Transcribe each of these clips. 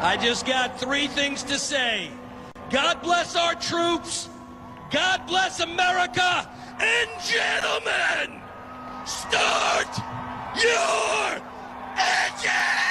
I just got three things to say. God bless our troops. God bless America. And gentlemen, start your engine!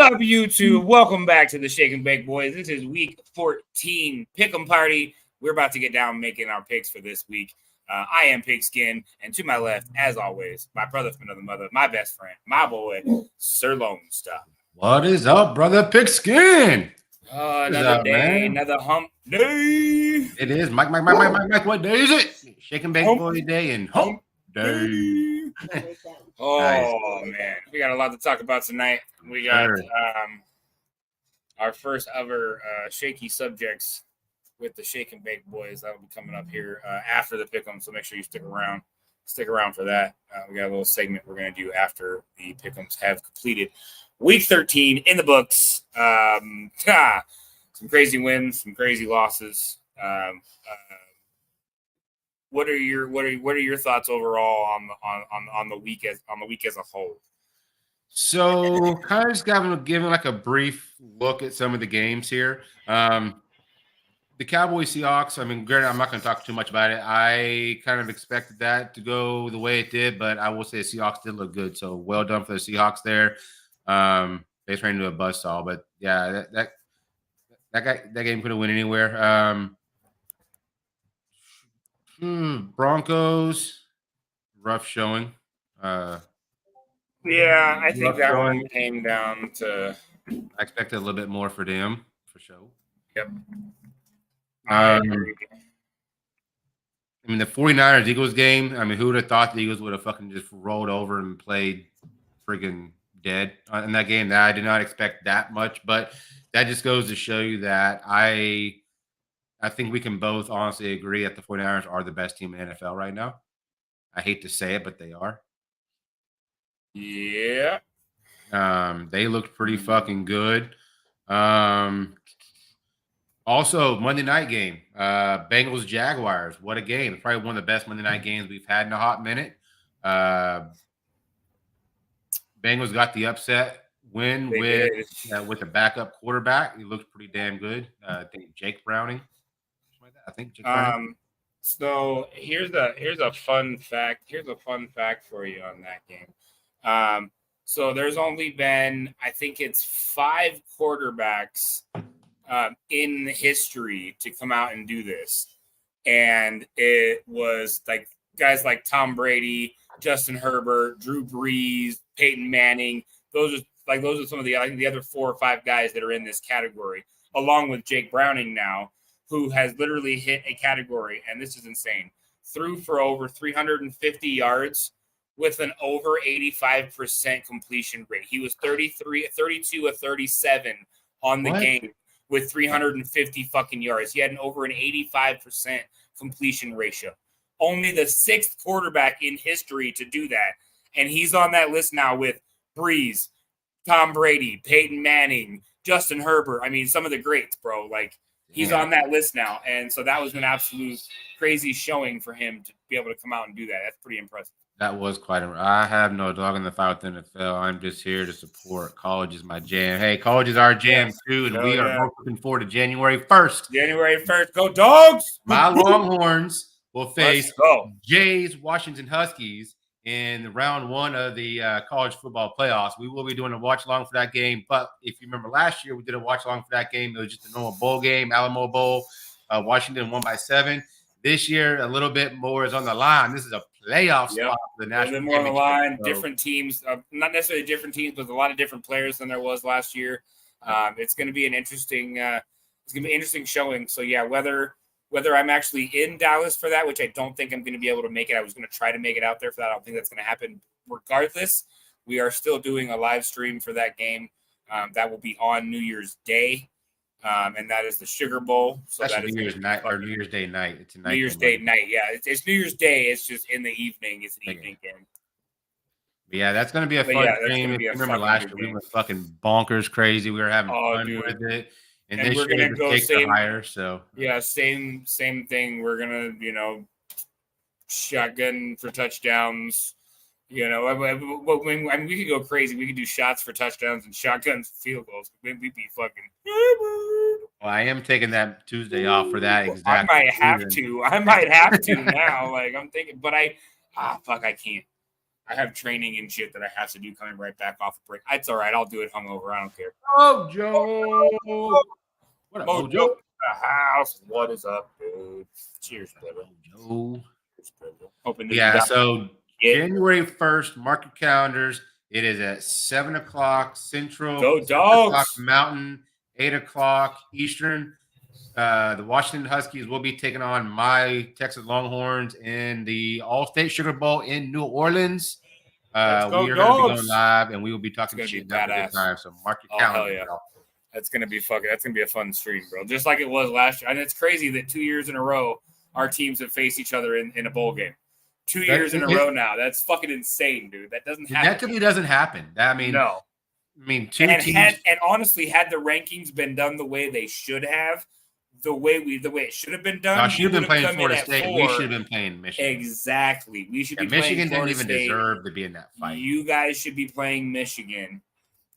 What up, YouTube? Welcome back to the Shake and Bake Boys. This is week 14 Pick'em Party. We're about to get down making our picks for this week. I am Pigskin, and to my left, as always, my brother from another mother, my best friend, my boy, Sir Lonestar. What is up, brother Pigskin? Another day, another hump day. It is. Mike, what day is it? Shake and Bake Boy Day and hump day. Oh, man. We got a lot to talk about tonight. We got our first ever shaky subjects with the Shake and Bake Boys. That will be coming up here after the pick'em, so make sure you stick around. Stick around for that. We got a little segment we're going to do after the pick'ems have completed. Week 13 in the books. Some crazy wins, some crazy losses. What are your thoughts overall on the week as a whole? So, kind of just giving like a brief look at some of the games here. The Cowboys Seahawks. I mean, granted, I'm not going to talk too much about it. I kind of expected that to go the way it did, but I will say the Seahawks did look good. So, well done for the Seahawks there. They ran into a buzzsaw, but yeah, that game couldn't win anywhere. Broncos, rough showing. Yeah, I think that one came down to. I expected a little bit more for them, for sure. Yep. I mean, the 49ers-Eagles game, I mean, who would have thought the Eagles would have fucking just rolled over and played friggin' dead in that game. That I did not expect that much, but that just goes to show you that I think we can both honestly agree that the 49ers are the best team in the NFL right now. I hate to say it, but they are. Yeah. They looked pretty fucking good. Also, Monday night game, Bengals Jaguars. What a game! It's probably one of the best Monday night games we've had in a hot minute. Bengals got the upset win with a backup quarterback. He looked pretty damn good. I think Jake Browning. Jake Browning. So here's a fun fact. Here's a fun fact for you on that game. So there's only been, I think it's 5 quarterbacks in history to come out and do this. And it was like guys like Tom Brady, Justin Herbert, Drew Brees, Peyton Manning. Those are some of the, I think, the other 4 or 5 guys that are in this category, along with Jake Browning now, who has literally hit a category, and this is insane, threw for over 350 yards with an over 85% completion rate. He was 32 of 37 on the game with 350 fucking yards. He had over an 85% completion ratio. Only the 6th quarterback in history to do that. And he's on that list now with Breeze, Tom Brady, Peyton Manning, Justin Herbert. I mean, some of the greats, bro. Like, he's on that list now. And so that was an absolute crazy showing for him to be able to come out and do that. That's pretty impressive. That was quite I have no dog in the fight with the NFL. I'm just here to support. College is my jam. Hey, college is our jam too, and we are both looking forward to January 1st. January 1st. Go Dogs! My Longhorns will face Jay's Washington Huskies in round 1 of the college football playoffs. We will be doing a watch along for that game. But if you remember last year, we did a watch along for that game. It was just a normal bowl game, Alamo Bowl. Washington won by 7. This year, a little bit more is on the line. This is a playoff spot for the national championship. More on the line. So, different teams, not necessarily different teams, but a lot of different players than there was last year. It's going to be an interesting. It's going to be an interesting showing. So yeah, whether I'm actually in Dallas for that, which I don't think I'm going to be able to make it. I was going to try to make it out there for that. I don't think that's going to happen. Regardless, we are still doing a live stream for that game. That will be on New Year's Day. And that is the Sugar Bowl. So that's that New Year's night or New Year's Day night. It's a night. New Year's Day night. Yeah, it's New Year's Day. It's just in the evening. It's an evening game. Yeah, that's going to be a fun game. If you remember last year, we were fucking bonkers crazy. We were having fun with it. And this we're year, gonna go higher. So yeah, same thing. We're gonna shotgun for touchdowns. We could go crazy. We could do shots for touchdowns and shotguns for field goals. We'd be fucking. Well, I am taking that Tuesday off for that exact. I might have to now. Like I'm thinking, but I can't. I have training and shit that I have to do coming right back off a break. It's all right. I'll do it hungover. I don't care. Oh, Joe. What up, Mojo? The house. What is up, dude? Cheers, brother. Joe. Hoping so January 1st, mark your calendars. It is at 7 o'clock Central. Go Dogs! Mountain, 8 o'clock Eastern. The Washington Huskies will be taking on my Texas Longhorns in the All-State Sugar Bowl in New Orleans. We are going to be going live, and we will be talking shit at the time. So mark your calendar. Hell yeah. That's going to be a fun stream, bro. Just like it was last year. And it's crazy that 2 years in a row, our teams have faced each other in a bowl game. 2 years in a row now. That's fucking insane, dude. That doesn't happen. That typically doesn't happen. No. I mean, and honestly, had the rankings been done the way they should have, the way it should have been done. I should have been playing Florida State. We should have been playing Michigan. Exactly. We should be Michigan playing didn't even deserve to be in that fight. You guys should be playing Michigan,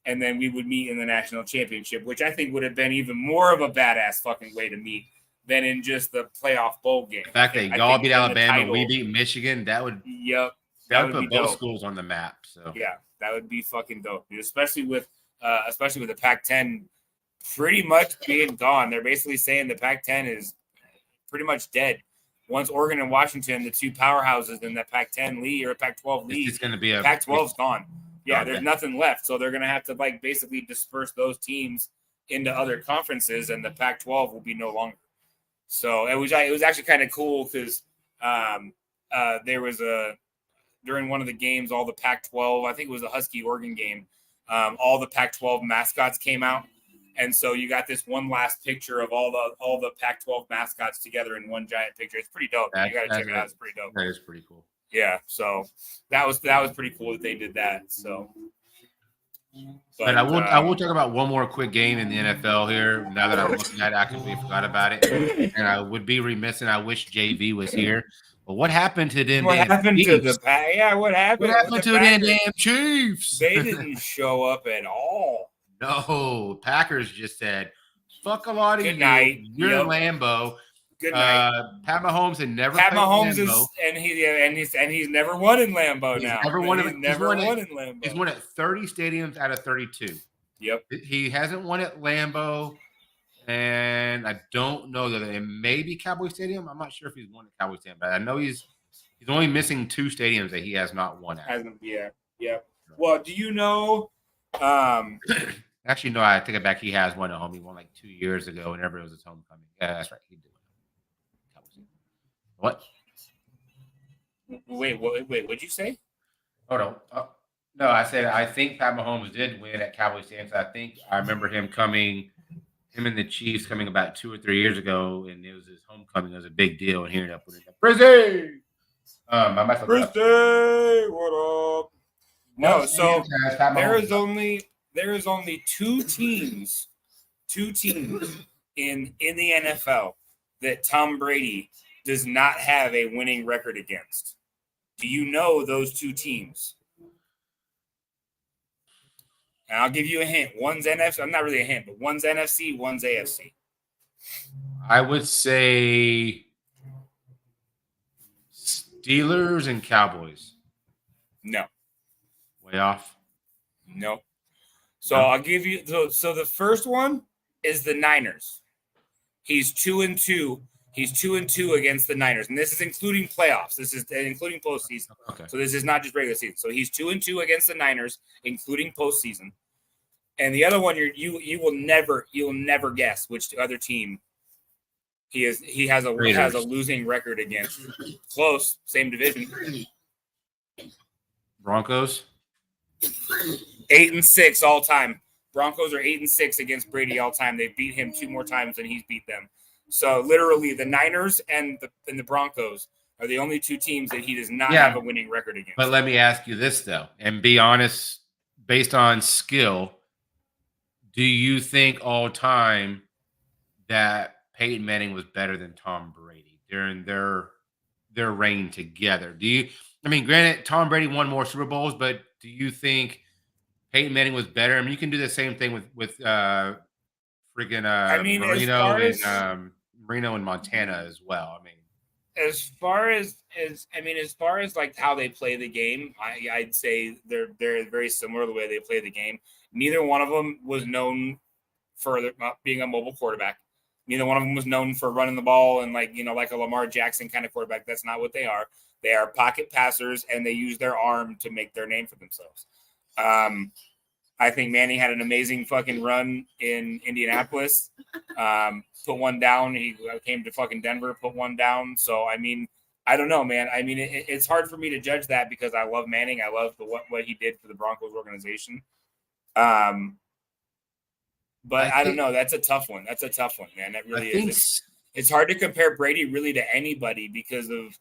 and then we would meet in the national championship, which I think would have been even more of a badass fucking way to meet than in just the playoff bowl game. The fact that y'all beat Alabama, we beat Michigan, that would put both dope. schools on the map. So yeah, that would be fucking dope, dude. Especially with the Pac-10 pretty much being gone. They're basically saying the Pac-10 is pretty much dead. Once Oregon and Washington, the two powerhouses in that Pac-10 league or Pac-12 league, it's going to be Pac-12's gone. Yeah, there's nothing left. So they're going to have to basically disperse those teams into other conferences, and the Pac-12 will be no longer. So it was actually kind of cool because there was during one of the games, all the Pac-12, I think it was the Husky Oregon game, all the Pac-12 mascots came out. And so you got this one last picture of all the Pac-12 mascots together in one giant picture. It's pretty dope. You got to check it out. It's pretty dope. That is pretty cool. Yeah. So that was pretty cool that they did that. So. But I will talk about one more quick game in the NFL here. Now that I'm looking at it, I completely forgot about it, and I would be remiss, and I wish JV was here. But what happened to them? What happened Chiefs? to the What happened? What happened to them damn Chiefs? They didn't show up at all. No, Packers just said, "Fuck a lot of Good you. night. You're Yep. in Lambeau." Good night. Pat Mahomes had never. Pat played Mahomes in Lambeau. he's never won in Lambeau He's now. never won in Lambeau. He's won at 30 stadiums out of 32. Yep. He hasn't won at Lambeau, and I don't know that it may be Cowboy Stadium. I'm not sure if he's won at Cowboy Stadium, but I know he's only missing 2 stadiums that he has not won at. Yeah. Well, do you know? Actually, no, I take it back. He has won at home. He won like 2 years ago whenever it was his homecoming. Yeah, that's right. He did. What? Wait, what'd you say? Hold on. No, I said I think Pat Mahomes did win at Cowboy Stadium. So I think I remember him and the Chiefs coming about 2 or 3 years ago, and it was his homecoming. It was a big deal, and hearing up with it. Frizzy! I might have Frizzy, what up? No, so there is only two teams in the NFL that Tom Brady does not have a winning record against. Do you know those 2 teams? And I'll give you a hint. One's NFC. I'm not really a hint, but one's NFC, one's AFC. I would say Steelers and Cowboys. No. Way off. No. So I'll give you so the first one is the Niners. He's 2-2. He's 2-2 against the Niners, and this is including playoffs. This is including postseason. Okay. So this is not just regular season. So he's 2-2 against the Niners, including postseason. And the other one, you will never guess which other team he has a losing record against. Close, same division. Broncos. 8-6 all time. Broncos are 8-6 against Brady all time. They beat him 2 more times than he's beat them. So literally, the Niners and the Broncos are the only 2 teams that he does not have a winning record against. But let me ask you this though, and be honest, based on skill, do you think all time that Peyton Manning was better than Tom Brady during their reign together? Do you? I mean, granted, Tom Brady won more Super Bowls, but do you think Peyton Manning was better? I mean, you can do the same thing with Marino and Montana as well. I mean, as far as like how they play the game, I'd say they're very similar to the way they play the game. Neither one of them was known for being a mobile quarterback. Neither one of them was known for running the ball and like a Lamar Jackson kind of quarterback. That's not what they are. They are pocket passers, and they use their arm to make their name for themselves. I think Manning had an amazing fucking run in Indianapolis. Put one down. He came to fucking Denver, put one down. So, I mean, I don't know, man. I mean, it's hard for me to judge that because I love Manning. I love what he did for the Broncos organization. But I don't know. That's a tough one. Man. That really is. It's hard to compare Brady really to anybody because of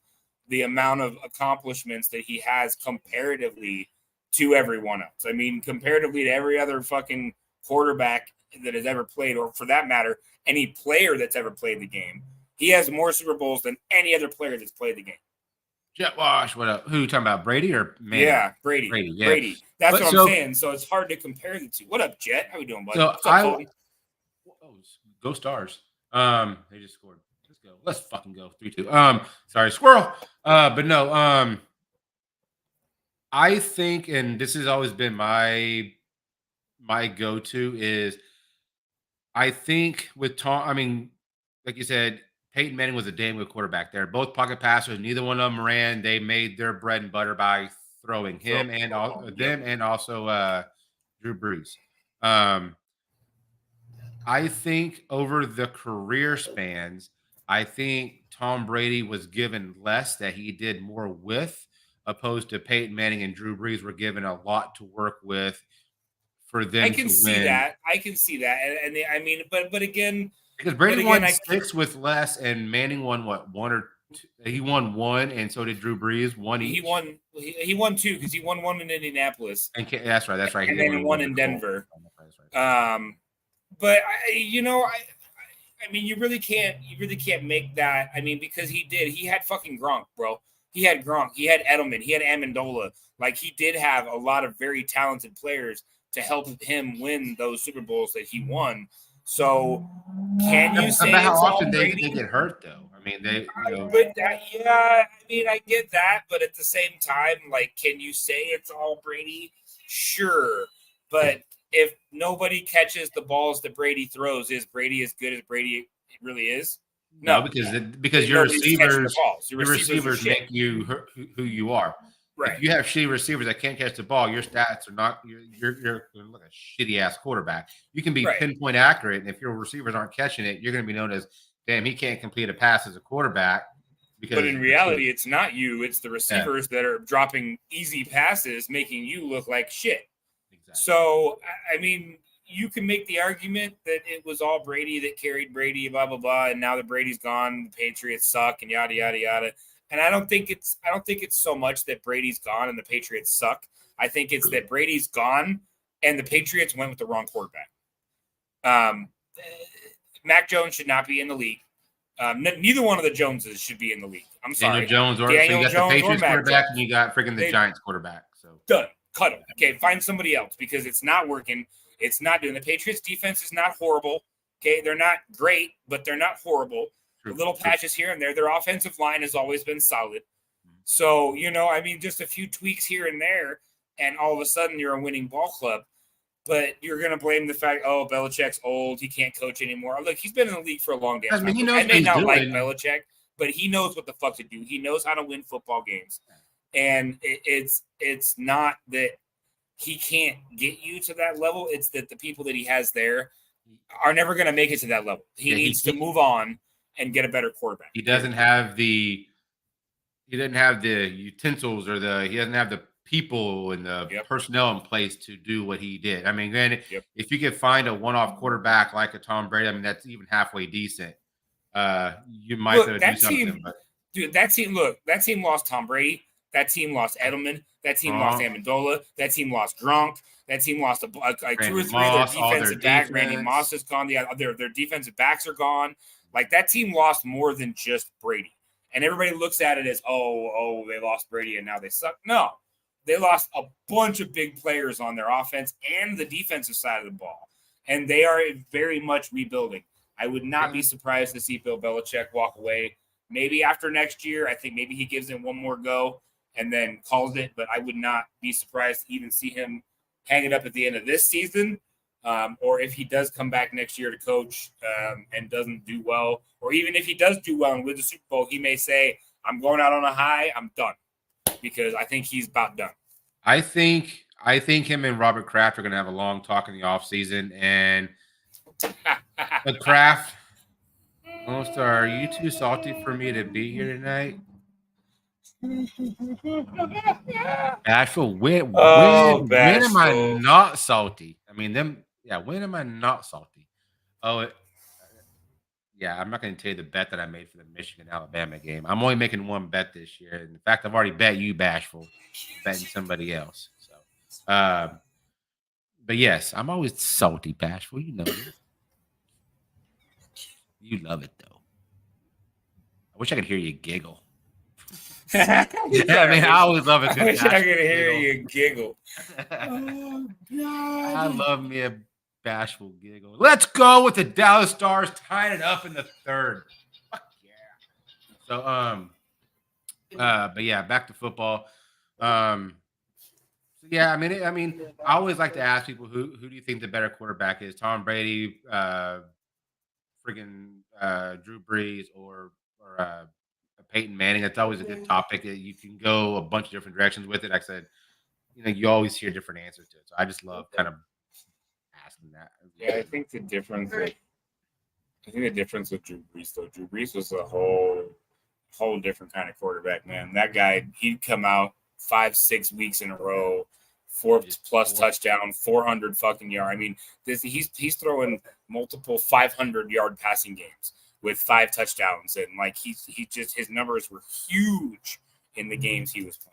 the amount of accomplishments that he has comparatively to everyone else. I mean, comparatively to every other fucking quarterback that has ever played, or for that matter, any player that's ever played the game, he has more Super Bowls than any other player that's played the game. Jet Wash, what up? Who you talking about, Brady or Manning? Yeah, Brady. Yeah. Brady. That's what I'm saying. So it's hard to compare the two. What up, Jet? How we doing, buddy? Go Stars. They just scored. Let's go. Let's fucking go. 3-2. Sorry, squirrel. But no, I think, and this has always been my go-to is, I think with Tom, I mean, like you said, Peyton Manning was a damn good quarterback. They're both pocket passers. Neither one of them ran. They made their bread and butter by throwing him and also Drew Brees. I think over the career spans, I think Tom Brady was given less that he did more with, opposed to Peyton Manning and Drew Brees were given a lot to work with for them I can to see win. that. I can see that. And I mean, but again, Because Brady but again, won 6 with less, and Manning won what, 1 or 2? He won 1, and so did Drew Brees. 1 each. He won 2 because he won 1 in Indianapolis. And that's right. That's right. And then 1 in Denver. But I mean, you really can't make that. I mean, because he had fucking Gronk, bro. He had Gronk. He had Edelman. He had Amendola. Like, he did have a lot of very talented players to help him win those Super Bowls that he won. So, can you say about how it's often all they Brady? get hurt, though? I mean, I mean, I get that, but at the same time, like, can you say it's all Brady? Sure, but if nobody catches the balls that Brady throws, is Brady as good as Brady really is? No, because your receivers make you who you are. Right. If you have shitty receivers that can't catch the ball, your stats are not. You're like a shitty ass quarterback. You can be pinpoint accurate, and if your receivers aren't catching it, you're going to be known as, damn, he can't complete a pass as a quarterback. But in reality, it's not you; it's the receivers that are dropping easy passes, making you look like shit. Exactly. So, I mean, you can make the argument that it was all Brady that carried Brady, blah blah blah, and now that Brady's gone, the Patriots suck, and yada yada yada. And I don't think it's so much that Brady's gone and the Patriots suck. I think it's that Brady's gone and the Patriots went with the wrong quarterback. Mac Jones should not be in the league. Neither one of the Joneses should be in the league. I'm sorry. Daniel Jones so you got the Patriots quarterback and you got freaking the Giants quarterback. So done. Cut him. Okay, find somebody else because it's not working. It's not doing. The Patriots defense is not horrible. Okay, they're not great, but they're not horrible. Little patches here and there. Their offensive line has always been solid. So, I mean, just a few tweaks here and there, and all of a sudden you're a winning ball club. But you're going to blame the fact, Belichick's old. He can't coach anymore. Look, he's been in the league for a long damn time. I may not like Belichick, but he knows what the fuck to do. He knows how to win football games. And it's not that he can't get you to that level. It's that the people that he has there are never going to make it to that level. He needs to move on and get a better quarterback. He doesn't have the utensils or he doesn't have the people and the personnel in place to do what he did. I mean, granted, if you could find a one-off quarterback like a Tom Brady, I mean, that's even halfway decent. You might do something. That team lost Tom Brady. That team lost Edelman. That team lost Amendola. That team lost Gronk. That team lost 2 or 3 of their defensive backs. Randy Moss is gone. Their defensive backs are gone. Like, that team lost more than just Brady. And everybody looks at it as, they lost Brady and now they suck. No, they lost a bunch of big players on their offense and the defensive side of the ball. And they are very much rebuilding. I would not be surprised to see Bill Belichick walk away. Maybe after next year, I think maybe he gives it one more go and then calls it. But I would not be surprised to even see him hang it up at the end of this season. Or if he does come back next year to coach and doesn't do well, or even if he does do well and win the Super Bowl, he may say, I'm going out on a high, I'm done. Because I think he's about done. I think him and Robert Kraft are going to have a long talk in the offseason. And the Kraft, Lonestar, are you too salty for me to be here tonight? Bashful, when am I not salty? I mean, when am I not salty? I'm not going to tell you the bet that I made for the Michigan-Alabama game. I'm only making one bet this year. In fact, I've already bet you, Bashful, betting somebody else. So, but yes, I'm always salty, Bashful. You know it. You love it, though. I wish I could hear you giggle. I always love it. I wish I could hear you giggle. Oh, God. I love me a Bashful giggle. Let's go with the Dallas Stars tying it up in the 3rd. Fuck yeah. So, but yeah, back to football. I I always like to ask people who do you think the better quarterback is? Tom Brady, Drew Brees, or Peyton Manning. That's always a good topic. You can go a bunch of different directions with it. Like I said, you always hear different answers to it. So I just love kind of asking that. Yeah, I think the difference with Drew Brees, though, Drew Brees was a whole different kind of quarterback, man. That guy, he'd come out 5-6 weeks in a row, 4+ touchdown, 400 fucking yard. I mean, he's throwing multiple 500-yard passing games with 5 touchdowns, and like he just his numbers were huge in the games he was playing.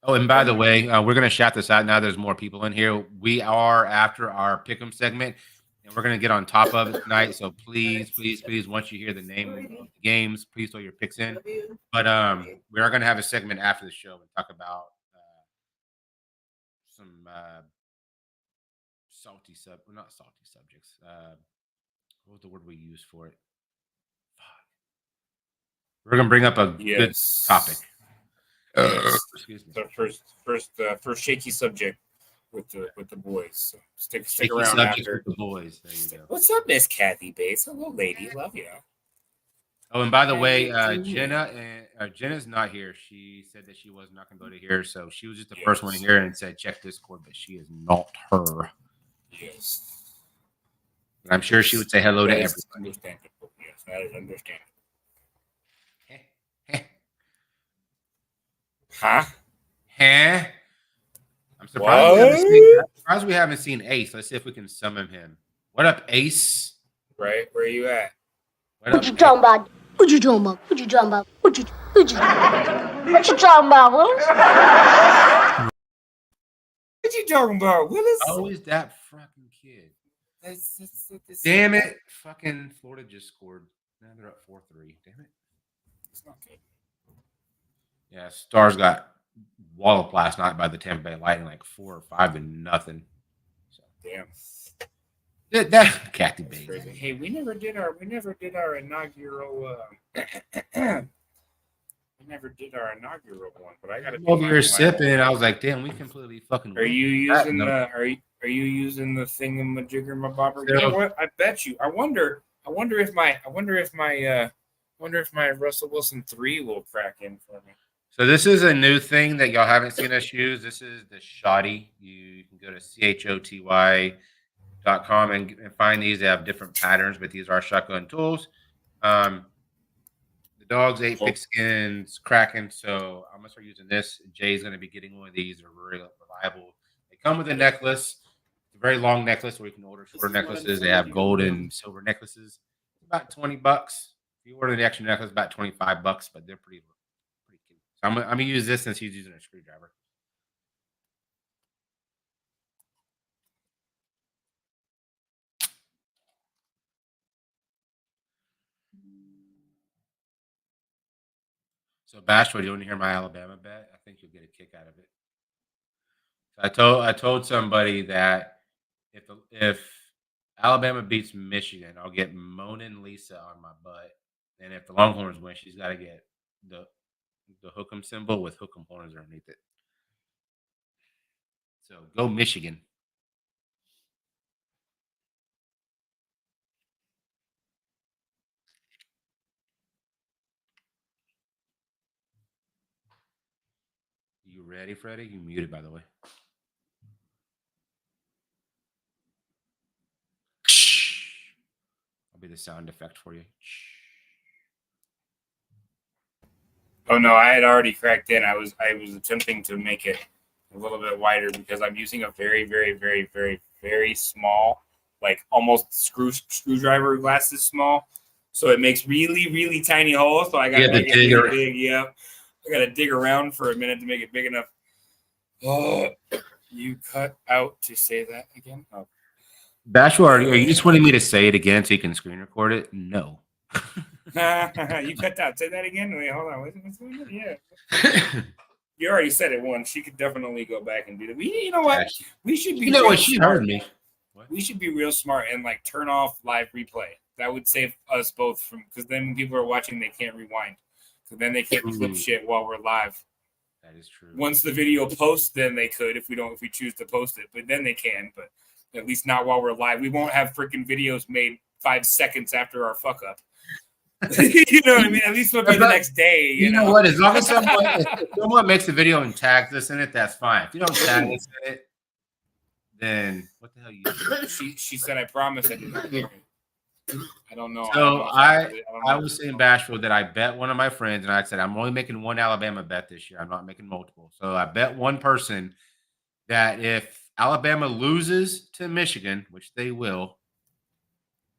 Oh, and by the way, we're gonna shout this out now. There's more people in here. We are after our pick'em segment, and we're gonna get on top of it tonight. So please, once you hear the name of the games, please throw your picks in. But we are gonna have a segment after the show and talk about some not salty subjects. What was the word we used for it? Fuck. We're gonna bring up a good topic. Excuse me. The first shaky subject with the boys. So stick around after the boys. There you go. What's up, Miss Kathy Bates? Hello, lady. Love you. Oh, and by the way, Jenna's not here. She said that she was not going to go to here, so she was just the first one here and said check Discord, but she is not her. Yes. And I'm sure she would say hello to everybody. Understandable. Yes, that is understandable. Huh? I'm surprised we haven't seen Ace. Let's see if we can summon him. What up, Ace? Right? Where are you at? What you talking about? What you talking about? What you talking about? What you talking about, Willis? What you talking about, Willis? Always that fucking kid. Damn it. Fucking Florida just scored. Now they're up 4-3. Damn it. It's not good. Yeah, Stars got walloped last night by the Tampa Bay Lightning, like 4 or 5 to nothing. So, damn. That Kathy Bates. Hey, we never did our inaugural. We never did our inaugural one, but I got to. Over here sipping, and I was like, "Damn, we completely fucking." Are you using the? Are you using the thingamajigger my bobber? You know what? I bet you. I wonder if my Russell Wilson 3 will crack in for me. So this is a new thing that y'all haven't seen us use. This is the Shoddy. You can go to choty.com and find these. They have different patterns, but these are shotgun tools. The dogs ate pigskins, cracking, so I'm gonna start using this. Jay's gonna be getting one of these. They're really reliable. They come with a necklace. It's a very long necklace, where you can order shorter necklaces. They have gold and silver necklaces. About $20. If you order the extra necklace, about $25, but they're pretty cute. So I'm gonna use this since he's using a screwdriver. So Bashford, you want to hear my Alabama bet? I think you'll get a kick out of it. I told somebody that if Alabama beats Michigan, I'll get Moanin' Lisa on my butt, and if the Longhorns win, she's got to get the hook'em symbol with hook'em horns underneath it. So go Michigan. You ready, Freddie? You muted, by the way. I'll be the sound effect for you. Oh no, I had already cracked in. I was attempting to make it a little bit wider because I'm using a very, very, very, very, very small, like almost screwdriver glasses small. So it makes really, really tiny holes. So I got to make it really big. Yeah. I got to dig around for a minute to make it big enough. Oh, you cut out to say that again? Oh. Bashful, are you just wanting me to say it again so you can screen record it? No. You cut out. Say that again. Wait, hold on. What's going on? Yeah. You already said it once. She could definitely go back and do that. You know what? We should be. You know what? She heard me. What? We should be real smart and like turn off live replay. That would save us both from, because then when people are watching, they can't rewind. So then they can't clip shit while we're live. That is true. Once the video posts, then they could if we choose to post it. But then they can. But at least not while we're live. We won't have freaking videos made 5 seconds after our fuck up. You know what I mean? At least it'll be the next day. You know what? As long as someone makes a video and tags us in it, that's fine. If you don't tag us in it, then what the hell you doing? She said, I promise I didn't. I don't know. So I was saying, Bashful, that I bet one of my friends, and I said, I'm only making one Alabama bet this year. I'm not making multiple. So I bet one person that if Alabama loses to Michigan, which they will,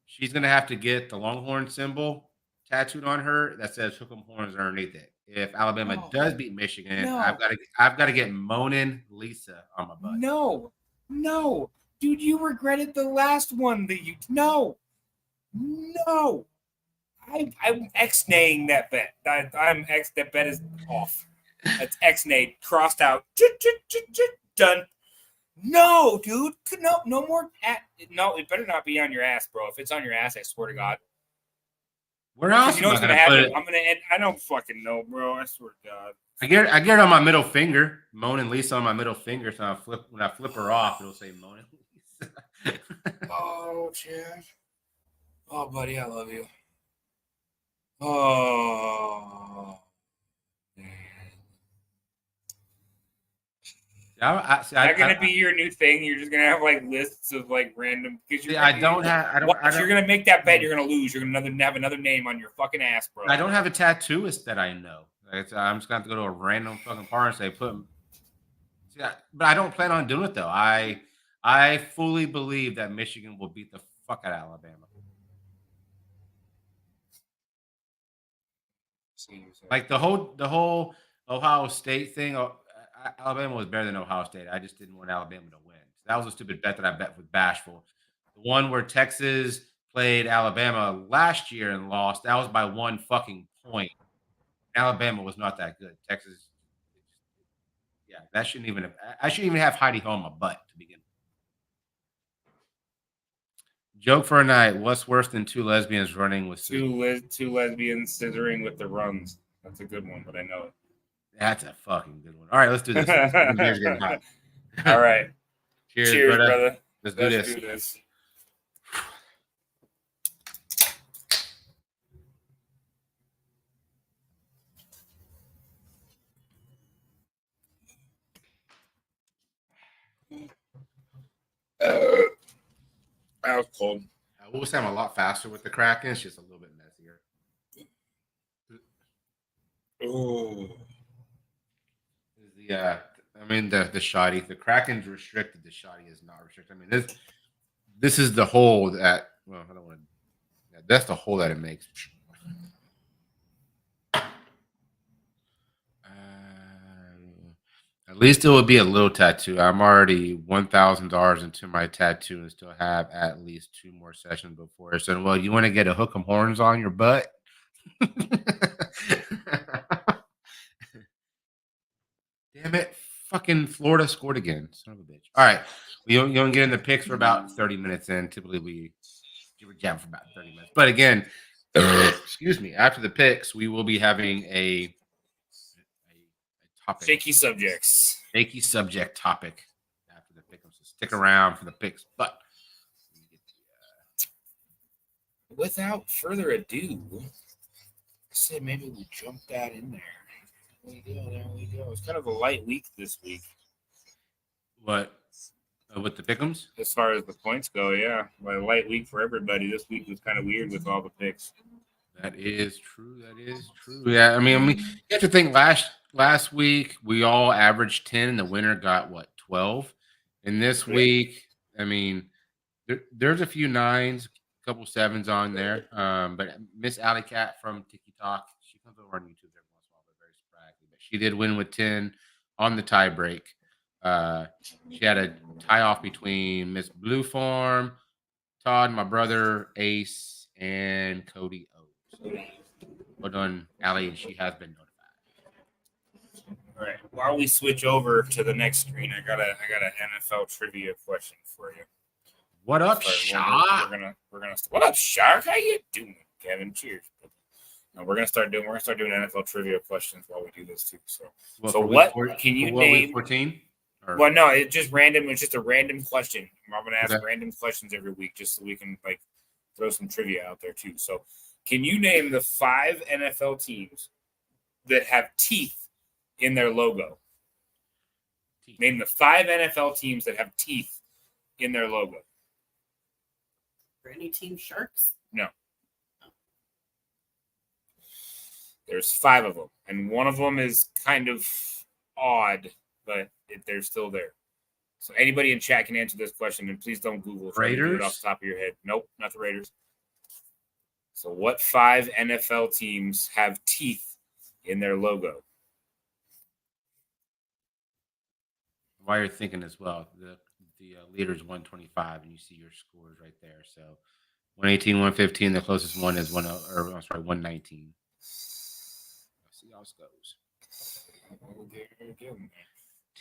she's going to have to get the Longhorn symbol tattooed on her that says "Hook 'em Horns" underneath it. If Alabama does beat Michigan, I've got to get Moanin' Lisa on my butt. No, dude, you regretted the last one that you. No. I'm X-naying that bet. That bet is off. That's X-nayed, crossed out, done. No, dude, no more. No, it better not be on your ass, bro. If it's on your ass, I swear to God. Where else? You know what's gonna happen? I'm gonna end. I don't fucking know, bro. I swear to God. I get it on my middle finger, Moanin' Lisa on my middle finger. So when I flip her off, it'll say Moanin' Lisa. Oh, Chad. Oh, buddy, I love you. Oh, man. Is that gonna be your new thing? You're just gonna have like lists of like random. You're gonna make that bet, you're gonna lose. You're gonna have another name on your fucking ass, bro. I don't have a tattooist that I know. I'm just gonna have to go to a random fucking park and say put. Yeah, but I don't plan on doing it though. I fully believe that Michigan will beat the fuck out of Alabama. Like the whole Ohio State thing. Alabama was better than Ohio State. I just didn't want Alabama to win. So that was a stupid bet that I bet with Bashful. The one where Texas played Alabama last year and lost, that was by 1 fucking point. Alabama was not that good. Texas, yeah, that shouldn't even have. I shouldn't even have Heidi Ho on my butt to begin with. Joke for a night. What's worse than two lesbians running with two lesbians scissoring with the runs? That's a good one, but I know it. That's a fucking good one. All right, let's do this. Getting hot. All right. Cheers, brother. Let's do this. That was cold. I will say I'm a lot faster with the Kraken. It's just a little bit messier. Oh. The shoddy. The Kraken's restricted. The shoddy is not restricted. I mean, this is the hole that. Well, I don't want to. That's the hole that it makes. At least it would be a little tattoo. I'm already $1,000 into my tattoo and still have at least 2 more sessions before. So, well, you want to get a hook 'em horns on your butt? Damn it. Fucking Florida scored again. Son of a bitch. All right. You don't get in the picks for about 30 minutes in. Typically, we jam for about 30 minutes. But again, excuse me, after the picks, we will be having a topic. Shaky subject topic after the pick. So stick around for the picks. But without further ado, I said maybe we jump that in there. There we go. It's kind of a light week this week. What? With the pick'ems? As far as the points go, yeah. A light week for everybody. This week was kind of weird with all the picks. That is true. Yeah, I mean, you have to think last week we all averaged 10 and the winner got 12. And this week, I mean, there's a few 9s, a couple 7s on there. But Miss Alley Cat from TikTok, she comes over on YouTube every once in a while, but very sporadically. But she did win with 10 on the tie break. She had a tie off between Miss Blue Farm, Todd, my brother, Ace, and Cody O. Well done, Allie. She has been notified. All right. While we switch over to the next screen, I got an NFL trivia question for you. What up, Shark? What up, Shark? How you doing, Kevin? Cheers. No, we're gonna start doing NFL trivia questions while we do this too. Can you name 14? Well, no, it's just random. It's just a random question. I'm going to ask random questions every week just so we can throw some trivia out there too. So, can you name the 5 NFL teams that have teeth in their logo? Name the 5 NFL teams that have teeth in their logo. For any team, Sharks? No. There's 5 of them, and one of them is kind of odd, but they're still there. So anybody in chat can answer this question, and please don't Google. Try to do it Raiders? off the top of your head. Nope, not the Raiders. So what 5 NFL teams have teeth in their logo? While you're thinking as well, the leader's 125, and you see your scores right there. So 118, 115. The closest one is 119. Let's see how it goes.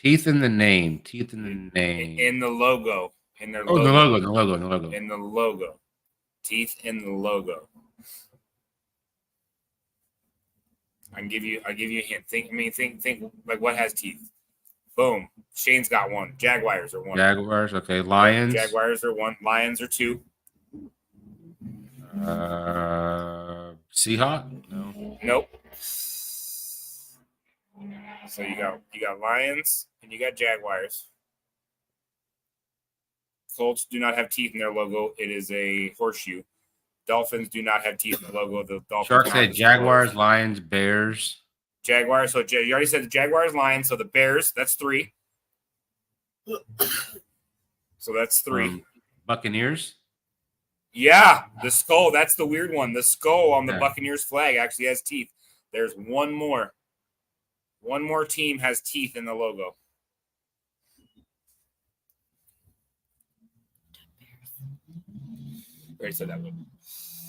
Teeth in the name. Teeth in the name. In the logo. In their logo. logo. The logo. In the logo. Teeth in the logo. I'll give you a hint. Think like what has teeth? Boom. Shane's got one. Jaguars are one. Jaguars, okay. Lions. Jaguars are one. Lions are 2. Seahawk? No. Nope. So you got Lions and you got Jaguars. Colts do not have teeth in their logo. It is a horseshoe. Dolphins do not have teeth in the logo. The Dolphins. Shark said Jaguars, Lions, Bears. Jaguars. So you already said the Jaguars, Lions. So the Bears, that's 3. So that's 3. Buccaneers. Yeah, the skull. That's the weird one. The skull on the Yeah. Buccaneers flag actually has teeth. There's one more. One more team has teeth in the logo. I already said that one.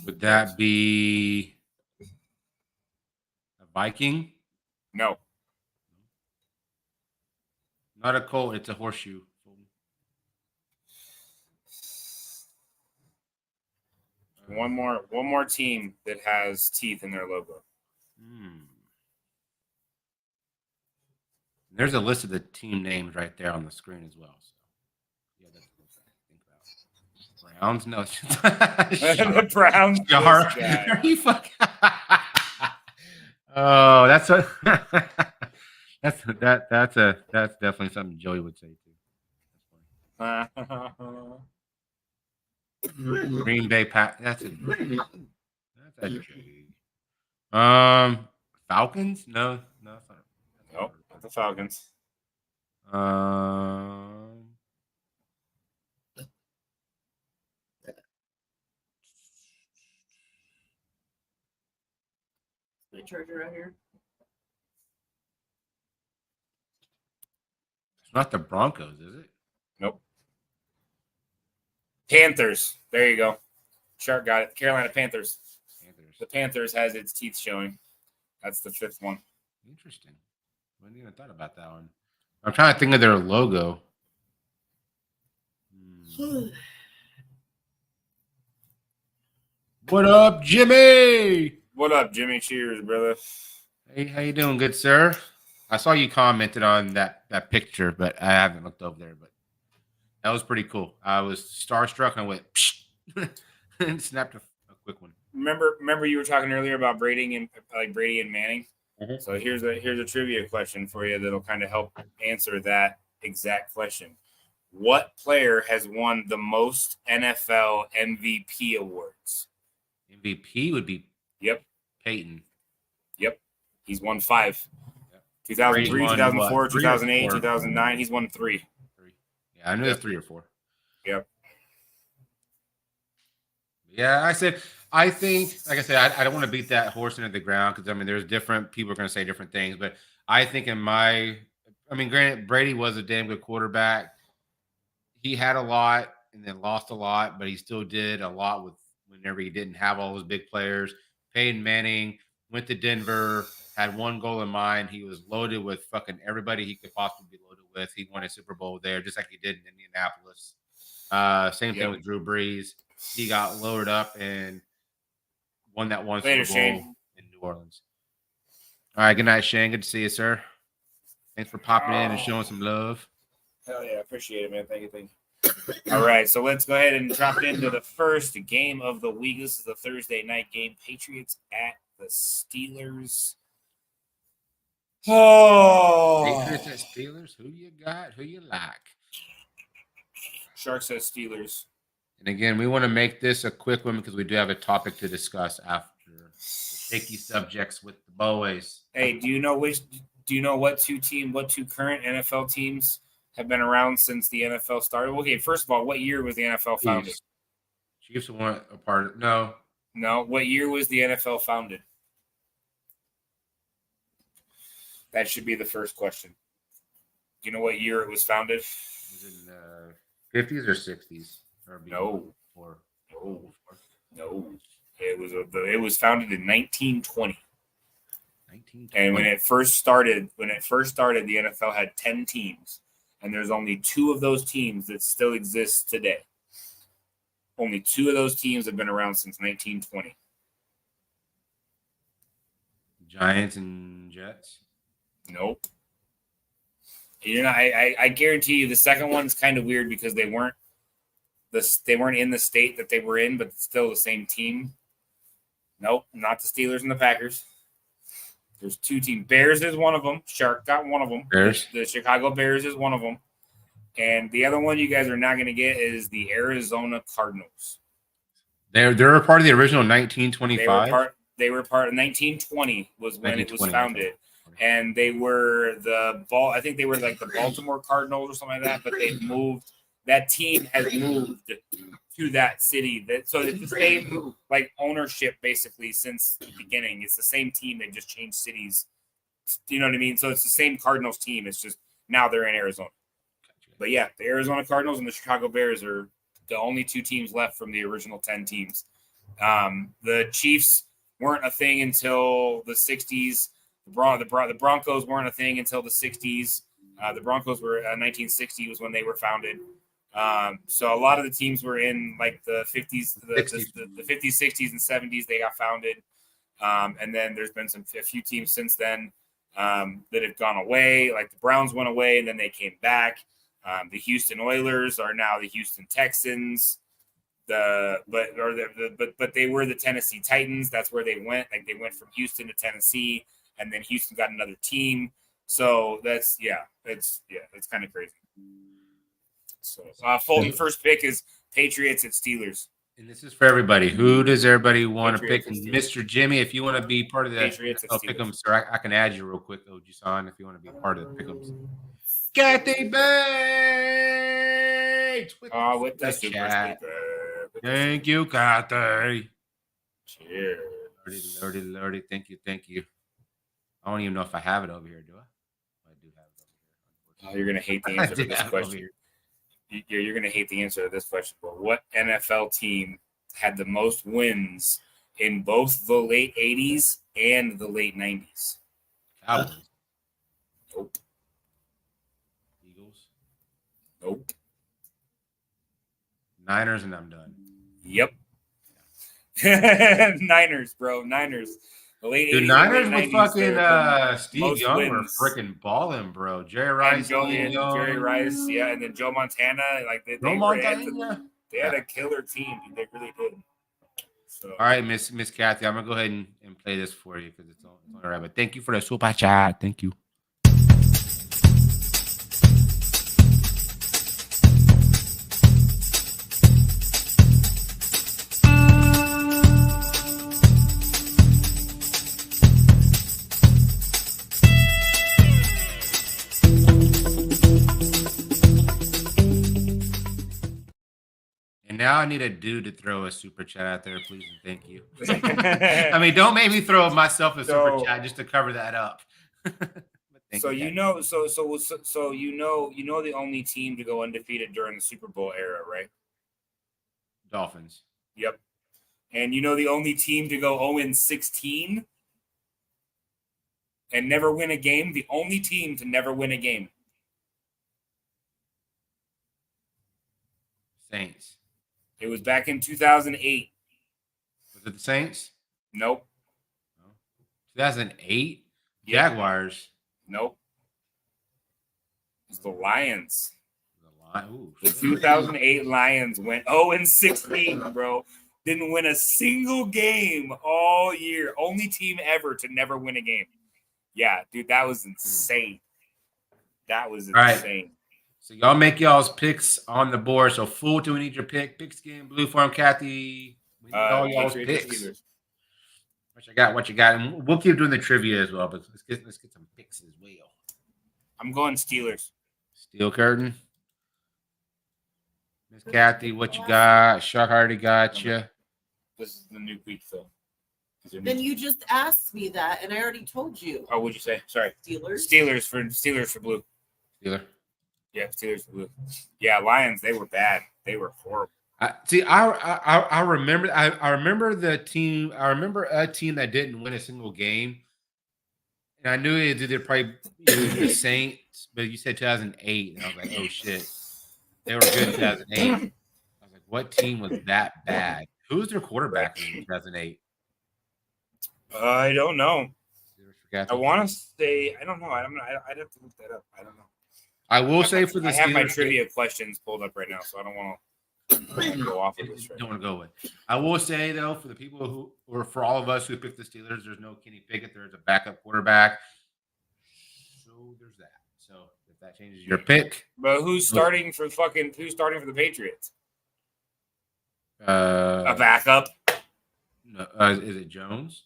Would that be a Viking? No. Not a Colt. It's a horseshoe. One more team that has teeth in their logo. There's a list of the team names right there on the screen as well. So, yeah, that's what I think about. Browns, no. The Browns. Shark. Are you fucking? Oh, that's definitely something Joey would say too. Green Bay Pack. That's a Joey. Falcons? No, it's not. Nope, not the Falcons. My charger out here. It's not the Broncos, is it? Nope. Panthers. There you go. Shark got it. Carolina Panthers. The Panthers has its teeth showing. That's the 5th one. Interesting. I hadn't even thought about that one. I'm trying to think of their logo. What up, Jimmy? What up, Jimmy? Cheers, brother. Hey, how you doing, good sir? I saw you commented on that picture, but I haven't looked over there. But that was pretty cool. I was starstruck, and I went psh, and snapped a quick one. Remember, you were talking earlier about Brady and Manning. Mm-hmm. So here's a trivia question for you that'll kind of help answer that exact question. What player has won the most NFL MVP awards? MVP would be Yep. Peyton. Yep. He's won 5. Yep. 2003, Won 2004, what? 2008, 3 or 4? 2009. He's won 3. Yeah, I knew there's 3 or 4. Yep. Yeah, I think, like I said, I don't want to beat that horse into the ground because, I mean, there's different people are going to say different things. But I think granted, Brady was a damn good quarterback. He had a lot and then lost a lot, but he still did a lot with whenever he didn't have all those big players. Peyton Manning went to Denver, had one goal in mind. He was loaded with fucking everybody he could possibly be loaded with. He won a Super Bowl there, just like he did in Indianapolis. Same thing with Drew Brees. He got loaded up and won that one Super Bowl Shane. in New Orleans. All right, good night, Shane. Good to see you, sir. Thanks for popping in and showing some love. Hell yeah, appreciate it, man. Thank you. All right, so let's go ahead and drop into the first game of the week. This is the Thursday night game. Patriots at the Steelers. Oh, Patriots at Steelers. Who you got? Who you like? Shark says Steelers. And again, we want to make this a quick one because we do have a topic to discuss after the shaky subjects with the Boyz. Hey, do you know what two current NFL teams have been around since the NFL started. Okay, first of all, what year was the NFL founded? Chiefs weren't a part of No. No, what year was the NFL founded? That should be the first question. Do you know what year it was founded? Was it in the 50s or 60s? Or No. Or No. It was founded in 1920. 1920. And when it first started, the NFL had 10 teams, and there's only 2 of those teams that still exist today. Only 2 of those teams have been around since 1920. Giants and Jets. Nope. I guarantee you the second one's kind of weird because they weren't in the state that they were in, but it's still the same team. Nope, not the Steelers and the Packers. There's 2 teams. Bears is one of them. Shark got one of them. Bears. The Chicago Bears is one of them. And the other one you guys are not going to get is the Arizona Cardinals. They're a part of the original 1925. They were part of 1920 was when it was founded. And they were I think they were like the Baltimore Cardinals or something like that, but they've moved. That team has moved to that city. So it's the same like ownership basically since the beginning. It's the same team. They just changed cities. You know what I mean? So it's the same Cardinals team. It's just now they're in Arizona. But yeah, the Arizona Cardinals and the Chicago Bears are the only 2 teams left from the original 10 teams. The Chiefs weren't a thing until the 60s. The Broncos weren't a thing until the 60s. The Broncos were 1960 was when they were founded. So a lot of the teams were in like the 50s, the 50s, 60s, and 70s. They got founded, and then there's been a few teams since then that have gone away. Like the Browns went away, and then they came back. The Houston Oilers are now the Houston Texans. But they were the Tennessee Titans. That's where they went. Like they went from Houston to Tennessee, and then Houston got another team. So it's kind of crazy. So Fulton first pick is Patriots at Steelers. And this is for everybody. Who does everybody want to pick? Patriots And Mr. Jimmy, if you want to be part of the Patriots at pick 'em, Steelers. sir, I can add you real quick, though, Jason, if you want to be part of the pick 'ems. Kathy Bates with the super chat. sticker. Thank you, Kathy. Cheers. Lordy. Thank you. I don't even know if I have it over here, do I? I do have it over here. You're gonna hate the answer to this question. You're gonna hate the answer to this question. But what NFL team had the most wins in both the late 80s and the late 90s? Cowboys. Nope. Eagles. Nope. Niners, and I'm done. Yep. Niners, bro. Niners. The late Dude, 80s, Niners late with 90s, fucking Steve most Young wins. were freaking balling, bro. Jerry And Rice, Jerry Rice, yeah, and then Joe Montana. Like they had a killer team. They really did. So, all right, Miss Kathy, I'm gonna go ahead and play this for you because it's all right. But thank you for the super chat. Thank you. And now I need a dude to throw a super chat out there, please and thank you. I mean, don't make me throw myself a super chat just to cover that up. So the only team to go undefeated during the Super Bowl era, right? Dolphins. Yep. And the only team to go 0-16 and never win a game? The only team to never win a game. Saints. It was back in 2008. Was it the Saints? Nope. 2008? Yep. Jaguars. Nope. It's the Lions. Ooh, The 2008 Lions went 0-16, bro. Didn't win a single game all year. Only team ever to never win a game. Yeah, dude, that was insane. That was insane. Right. So y'all make y'all's picks on the board. So Fool, do we need your pick? Pigskin, Blue Farm, Kathy. We need all y'all's picks. What you got? And we'll keep doing the trivia as well, but let's get some picks as well. I'm going Steelers. Steel curtain. Miss Kathy, what you got? Shark already got you. This is the new week, Phil. Then you just asked me that, and I already told you. Oh, what'd you say? Sorry. Steelers. Steelers for blue. Steeler. Yeah, Steelers for blue. Yeah, Lions. They were bad. They were horrible. I remember. I remember the team. I remember a team that didn't win a single game, and I knew it did probably the Saints. But you said 2008, and I was like, oh shit, they were good in 2008. I was like, what team was that bad? Who was their quarterback in 2008? I don't know. I I want to say I don't know. I'd have to look that up. I don't know. I will say for the I have my Steelers, trivia questions pulled up right now, so I don't want to go off of this. Right don't want to go with. I will say though, for the people who, or for all of us who picked the Steelers, there's no Kenny Pickett. There's a backup quarterback. So there's that. So if that changes your pick, But who's starting for the Patriots? A backup. No, is it Jones?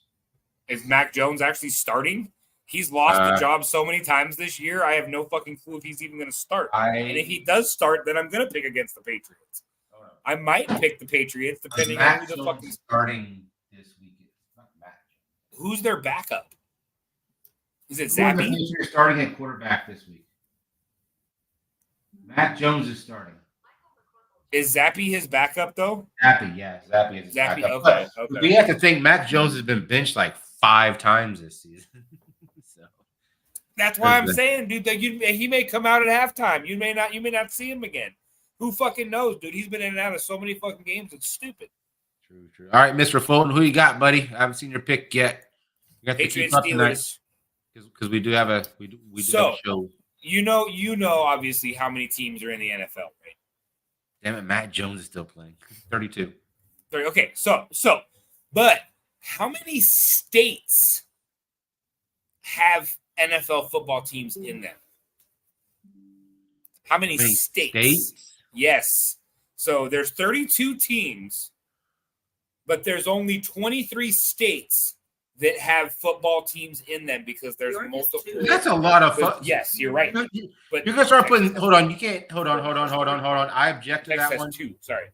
Is Mac Jones actually starting? He's lost the job so many times this year. I have no fucking clue if he's even going to start. And if he does start, then I'm going to pick against the Patriots. I might pick the Patriots depending on who the fucking starting this week. Who's their backup? Is it Who are the Zappy? Patriots starting at quarterback this week? Matt Jones is starting. Is Zappy his backup though? Zappy, yeah, Zappy is his Zappy, backup. okay. But we have to think Mac Jones has been benched like 5 times this season. So That's why I'm saying, dude, that he may come out at halftime. You may not see him again. Who fucking knows, dude? He's been in and out of so many fucking games. It's stupid. True. All right, Mr. Fulton, who you got, buddy? I haven't seen your pick yet. You got Patriots, Steelers. Because we do have a we do have a show. You know, obviously how many teams are in the NFL, right? Damn it, Matt Jones is still playing. 32. Okay, but how many states have NFL football teams in them? How many states? Yes. So there's 32 teams, but there's only 23 states that have football teams in them because there's multiple. That's a lot of fun. Yes, you're right. But you can start putting. Hold on. You can't. Hold on. I object to that one. Two. Sorry.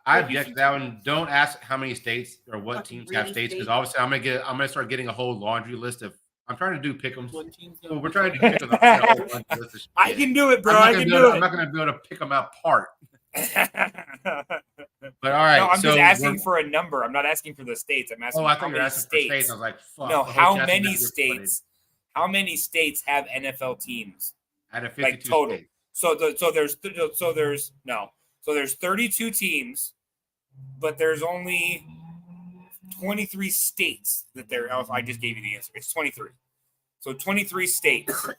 I object to that one. Don't ask how many states or what teams have states because obviously I'm gonna start getting a whole laundry list of. I'm trying to do pick'ems. So we're trying to do pick'ems. I can do it, bro. I'm not gonna be able to pick them apart. But all right. No, I'm just asking for a number. I'm not asking for the states. I'm asking. Oh, I thought you were asking for states. I was like, fuck. No, how many states? How many states have NFL teams? Out of 52 like total. States. So there's 32 teams, but there's only 23 states that there. I just gave you the answer. It's 23. So 23 states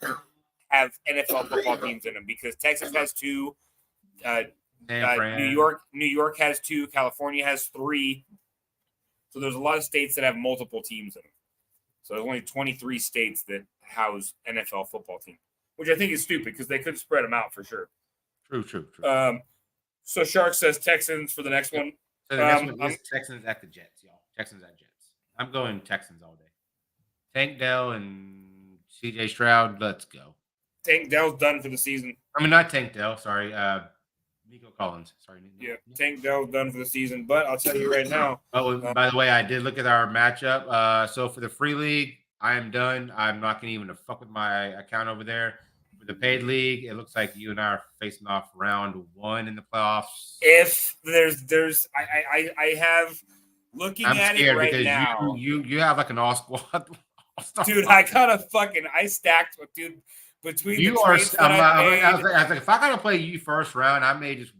have NFL football teams in them because Texas has 2. New York has 2. California has 3. So there's a lot of states that have multiple teams in them. So there's only 23 states that house NFL football teams, which I think is stupid because they could spread them out for sure. True. So Shark says Texans for the next one. So the next one is Texans at the Jets, y'all. Texans at Jets. I'm going Texans all day. Tank Dell and CJ Stroud, let's go. Tank Dell's done for the season. I mean, not Tank Dell. Sorry, Nico Collins. Sorry. Yeah, Tank Dell's done for the season. But I'll tell you right now. Oh, by the way, I did look at our matchup. So for the free league, I am done. I'm not going to even fuck with my account over there. For the paid league, it looks like you and I are facing off round 1 in the playoffs. If there's, I have looking at it right now. You have like an all squad. Dude, I stacked, dude. Between you are, I was like, if I gotta play you first round, I may just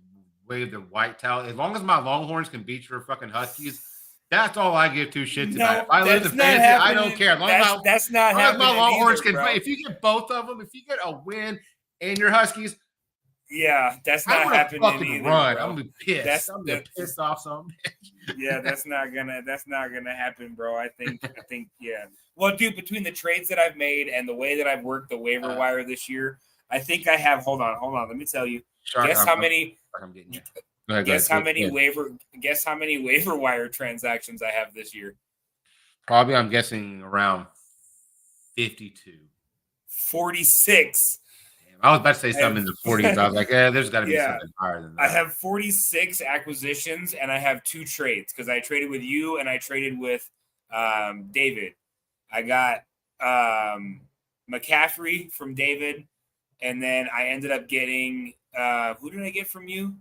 wave the white towel. As long as my Longhorns can beat your fucking Huskies, that's all I give 2 shits about. If I lose the fantasy, I don't care. As long as my Longhorns can play. If you get both of them, if you get a win and your Huskies, yeah, that's not happening either. Run. I'm gonna be pissed. I'm gonna piss off some bitch. Yeah, that's not gonna happen, bro. I think, yeah. Well, dude, between the trades that I've made and the way that I've worked the waiver wire this year, I think I have. Hold on. Let me tell you. Guess how many waiver wire transactions I have this year? Probably, I'm guessing around 52. 46. I was about to say something in the 40s. I was like, there's got to be something higher than that. I have 46 acquisitions, and I have 2 trades because I traded with you and I traded with David. I got McCaffrey from David, and then I ended up getting who did I get from you?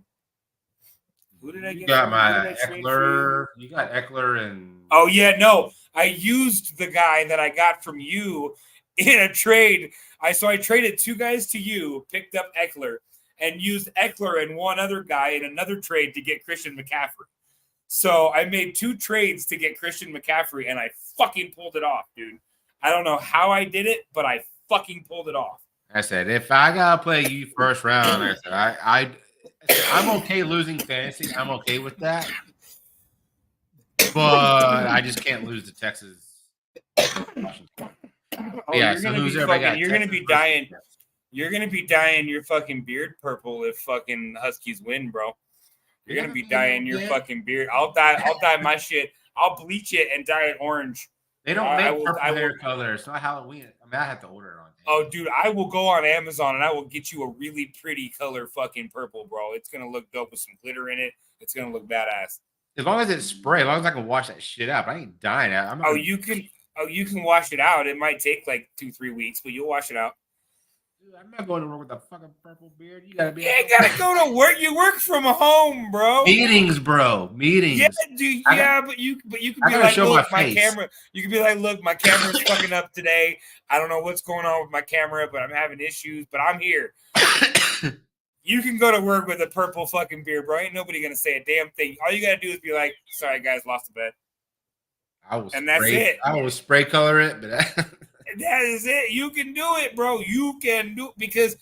Who did I get? You got my Eckler. You got Eckler and. Oh yeah, no, I used the guy that I got from you in a trade. I traded 2 guys to you, picked up Eckler, and used Eckler and one other guy in another trade to get Christian McCaffrey. So I made 2 trades to get Christian McCaffrey, and I fucking pulled it off, dude. I don't know how I did it, but I fucking pulled it off. I said, if I gotta play you first round, I said, I'm okay losing fantasy. I'm okay with that, but I just can't lose to Texas. You're gonna be dying. You're gonna be dyeing your fucking beard purple if fucking Huskies win, bro. You're gonna be dyeing your fucking beard. I'll dye my shit. I'll bleach it and dye it orange. They don't make purple hair color. It's not Halloween. I mean, I have to order it on. Oh, dude, I will go on Amazon and I will get you a really pretty color fucking purple, bro. It's gonna look dope with some glitter in it. It's gonna look badass. As long as it's spray, as long as I can wash that shit out. But I ain't dying it. You can wash it out. It might take like 2-3 weeks, but you'll wash it out. Dude, I'm not going to work with a fucking purple beard. You gotta be. Yeah, gotta go to work. You work from home, bro. Meetings, bro. Meetings. Yeah, dude. But you can be like, look, my camera. You can be like, look, my camera's fucking up today. I don't know what's going on with my camera, but I'm having issues. But I'm here. You can go to work with a purple fucking beard, bro. Ain't nobody gonna say a damn thing. All you gotta do is be like, sorry, guys, lost a bet. That's it. I will spray color it, but that is it. You can do it, bro. You can do it because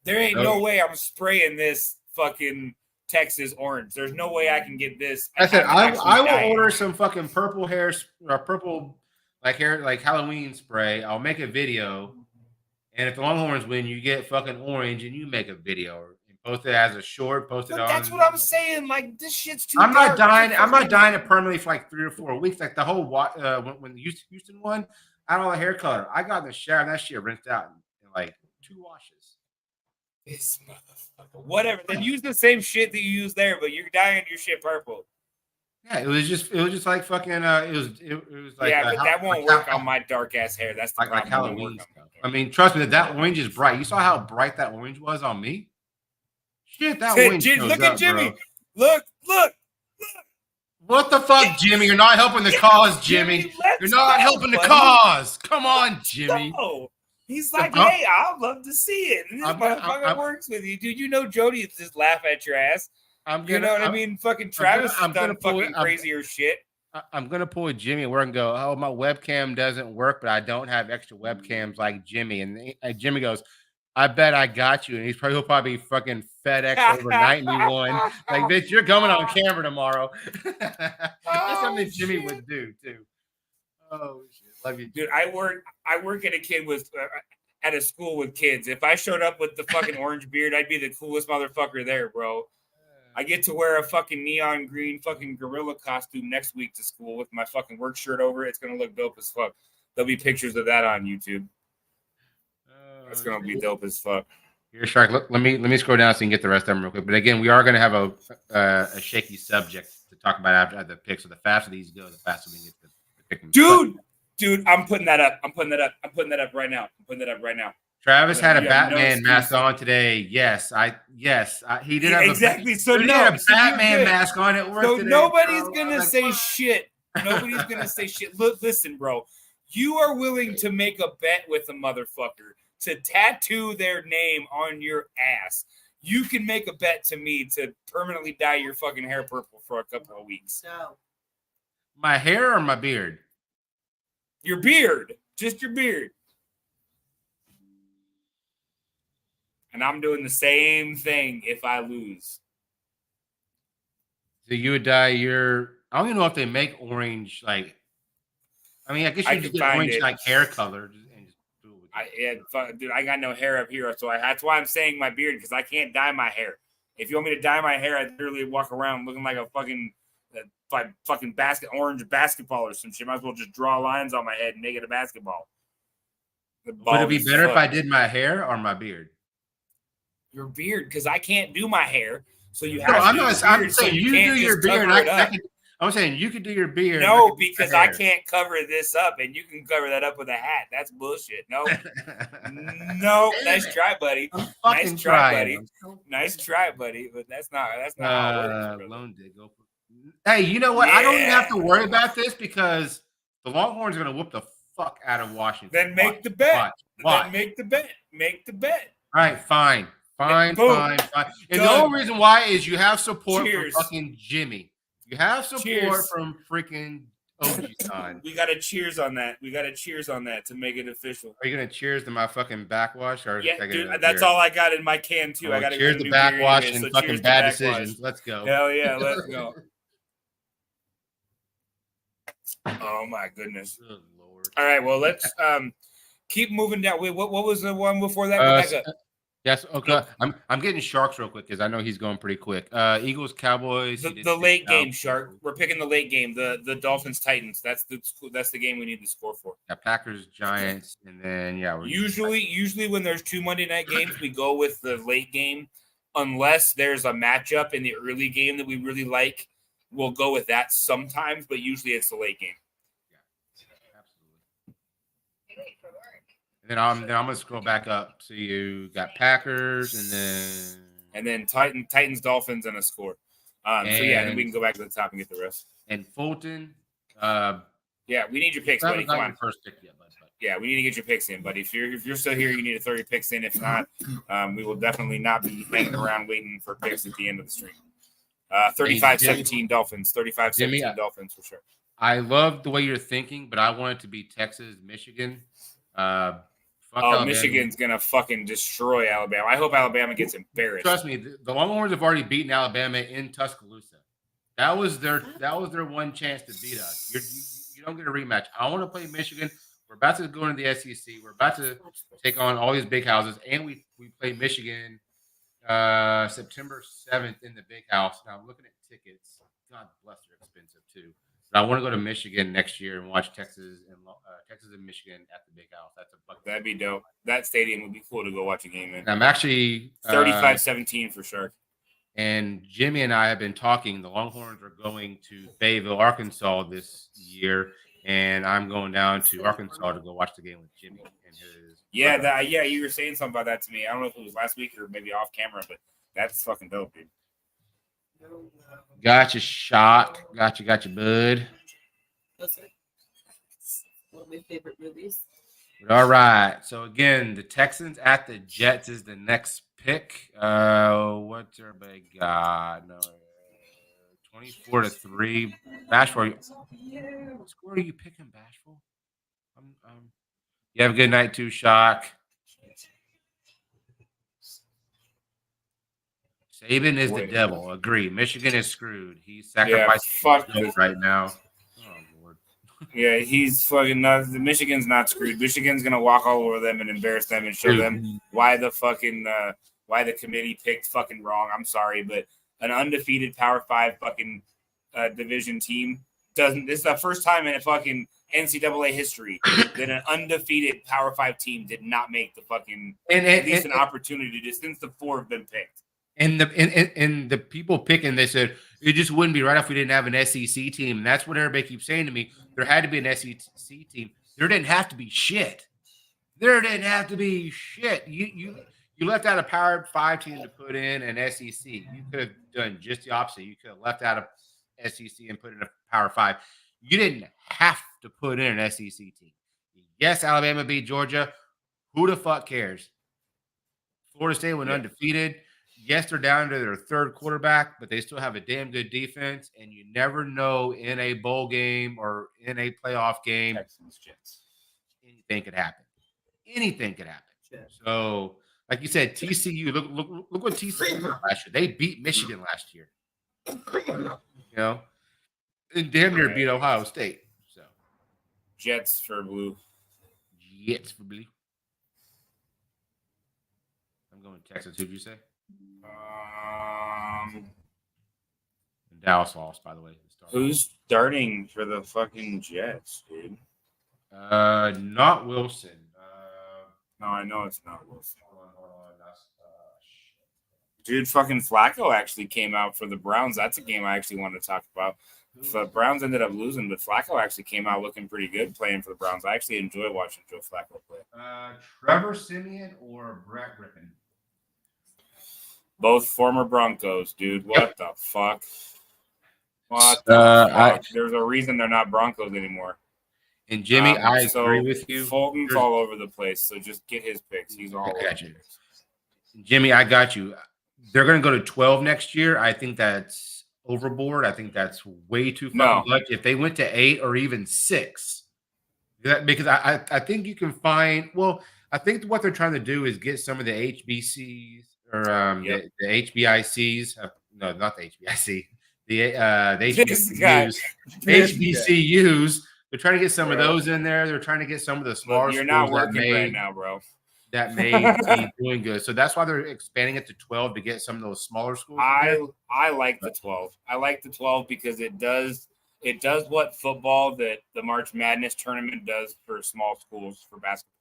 there ain't no way I'm spraying this fucking Texas orange. There's no way I can get this. I said I will order some fucking purple hair or purple like Halloween spray. I'll make a video, and if the Longhorns win, you get fucking orange, and you make a video and post it as a short. Post it on. That's what I'm saying. Like this shit's too. I'm not dying it permanently for like 3 or 4 weeks. Like the whole when Houston won. I don't know the hair color. I got in the shower and that shit rinsed out in like 2 washes. This motherfucker. Whatever. Then use the same shit that you use there, but you're dyeing your shit purple. Yeah, it was just like fucking. It was like but that won't work on my dark ass hair. That's the like Halloween stuff. I mean, trust me, that orange is bright. You saw how bright that orange was on me. Shit, that orange. Look at Jimmy. Bro. Look. What the fuck, Jimmy? You're not helping the cause, Jimmy. You're not helping the cause. Come on, Jimmy. No. He's like, hey, I'd love to see it. And this motherfucker works with you. Dude, you know Jody just laugh at your ass. You know what I mean? Fucking Travis has done fucking crazier shit. I'm going to pull Jimmy at work and go, oh, my webcam doesn't work, but I don't have extra webcams like Jimmy. And Jimmy goes, I bet I got you. And he'll probably fucking FedEx overnight me one. Like, bitch, you're coming on camera tomorrow. That's something Jimmy would do, too. Oh, shit. Love you. Dude, I work at at a school with kids. If I showed up with the fucking orange beard, I'd be the coolest motherfucker there, bro. I get to wear a fucking neon green fucking gorilla costume next week to school with my fucking work shirt over it. It's going to look dope as fuck. There'll be pictures of that on YouTube. It's gonna be dope as fuck. Here, Shark. Let me scroll down so you can get the rest of them real quick. But again, we are going to have a shaky subject to talk about after the pick. So the faster these go, the faster we get the pick. Dude, I'm putting that up. I'm putting that up right now. Travis had a Batman mask on today. Yes, he did have exactly. He had a Batman mask on at work. So today, nobody's gonna say shit. Nobody's gonna say shit. Look, listen, bro. You are willing to make a bet with a motherfucker to tattoo their name on your ass. You can make a bet to me to permanently dye your fucking hair purple for a couple of weeks. No. My hair or my beard? Your beard. Just your beard. And I'm doing the same thing if I lose. So you would dye your... I don't even know if they make orange, like... I mean, I guess you could get orange like hair color and just do it. Dude, I got no hair up here, so that's why I'm saying my beard because I can't dye my hair. If you want me to dye my hair, I'd literally walk around looking like a fucking orange basketball or some shit. Might as well just draw lines on my head and make it a basketball. Would it be better if I did my hair or my beard? Your beard, because I can't do my hair. So you No, have I'm to do not. your I'm beard, so saying you you can't do your just beard. cover it up. I'm saying you could do your beard. No, because I can't cover this up, and you can cover that up with a hat. That's bullshit. No, no. Nice try, buddy. Nice try, buddy. Nice try, buddy. But that's not how it works, brother. Lone Dig. Hey, you know what? I don't even have to worry about this because the Longhorns are going to whoop the fuck out of Washington. Then make the bet. Watch. Then make the bet. Make the bet. All right, fine. And Done. the only reason why is you have support Cheers. from fucking Jimmy. You have support Cheers. from freaking OG-san. We got to cheers on that. We got to cheers on that to make it official. Are you going to cheers to my fucking backwash? Or Yeah, dude, that's all I got in my can, too. I got to cheers to backwash and fucking bad decisions. Let's go. Hell yeah, let's go. Oh, my goodness. Good Lord. All right, well, let's keep moving down. Wait, what was the one before that? Go back up. Yes, okay. I'm getting Sharks real quick because I know he's going pretty quick. Eagles, Cowboys. The late game, Shark. We're picking the late game. The Dolphins, Titans. That's the game we need to score for. Yeah, Packers, Giants, and then usually when there's 2 Monday night games, we go with the late game, unless there's a matchup in the early game that we really like. We'll go with that sometimes, but usually it's the late game. Yeah, absolutely. And then I'm gonna scroll back up. So you got Packers, and then Titans, Dolphins, and a score. And then we can go back to the top and get the rest. And Fulton. Yeah, we need your picks, buddy. Come on. First pick yet, bud. Yeah, we need to get your picks in, buddy. If you're still here, you need to throw your picks in. If not, we will definitely not be hanging around waiting for picks at the end of the stream. 35-17 Dolphins. 35-17 Dolphins for sure. I love the way you're thinking, but I want it to be Texas, Michigan. Michigan's gonna fucking destroy Alabama. I hope Alabama gets embarrassed. Trust me, the Longhorns have already beaten Alabama in Tuscaloosa. That was their one chance to beat us. You don't get a rematch. I want to play Michigan. We're about to go into the SEC. We're about to take on all these big houses, and we play Michigan September 7th in the big house. Now I'm looking at tickets. God bless, they're expensive too. But I want to go to Michigan next year and watch Texas and Michigan at the big house. That'd be dope. That stadium would be cool to go watch a game in. And I'm actually 35-17 for sure. And Jimmy and I have been talking. The Longhorns are going to Fayetteville, Arkansas this year, and I'm going down to Arkansas to go watch the game with Jimmy and his. Yeah, you were saying something about that to me. I don't know if it was last week or maybe off camera, but that's fucking dope, dude. Gotcha, shot. Gotcha, bud. Those are one of my favorite movies. All right. So again, the Texans at the Jets is the next pick. What's everybody got? No, 24-3. Bashful. What score are you picking, Bashful? You have a good night too, Shock. Saban is the devil. Agree. Michigan is screwed. He's sacrificing right now. Oh, Lord. Yeah, he's fucking nuts. Michigan's not screwed. Michigan's gonna walk all over them and embarrass them and show them why the committee picked fucking wrong. I'm sorry, but an undefeated Power 5 fucking division team doesn't. This is the first time in a fucking NCAA history that an undefeated Power 5 team did not make the fucking at least an opportunity to, since the 4 have been picked. And the people picking, they said it just wouldn't be right if we didn't have an SEC team. And that's what everybody keeps saying to me. There had to be an SEC team. There didn't have to be shit. You left out a Power 5 team to put in an SEC. You could have done just the opposite. You could have left out a SEC and put in a Power 5. You didn't have to put in an SEC team. Yes, Alabama beat Georgia. Who the fuck cares? Florida State went undefeated. Yes, they're down to their third quarterback, but they still have a damn good defense. And you never know in a bowl game or in a playoff game, Texans, Jets. Anything could happen. So, like you said, TCU. Look what TCU did last year. They beat Michigan last year. And damn near beat Ohio State. So, Jets for blue. I'm going Texas. Who'd you say? Dallas lost, by the way. Who's starting for the fucking Jets, dude? Not Wilson. No, I know it's not Wilson. Hold on. That's Dude, fucking Flacco actually came out for the Browns. That's a game I actually wanted to talk about. The Browns ended up losing, but Flacco actually came out looking pretty good playing for the Browns. I actually enjoy watching Joe Flacco play. Trevor Siemian or Brett Rippon? Both former Broncos, dude. What the fuck? What the fuck? There's a reason they're not Broncos anymore. And Jimmy, I agree with you. Fulton's all over the place, so just get his picks. He's all over. Jimmy, I got you. They're going to go to 12 next year. I think that's overboard. I think that's way too fucking much. If they went to 8 or even 6, because I think you can find. Well, I think what they're trying to do is get some of the HBCs or the HBICs. No, not the HBIC. The HBCUs. They're trying to get some of those in there. They're trying to get some of the smaller. You're not working right now, bro. That may be doing good. So that's why they're expanding it to 12 to get some of those smaller schools. I like the 12. I like the 12 because it does what football that the March Madness tournament does for small schools for basketball.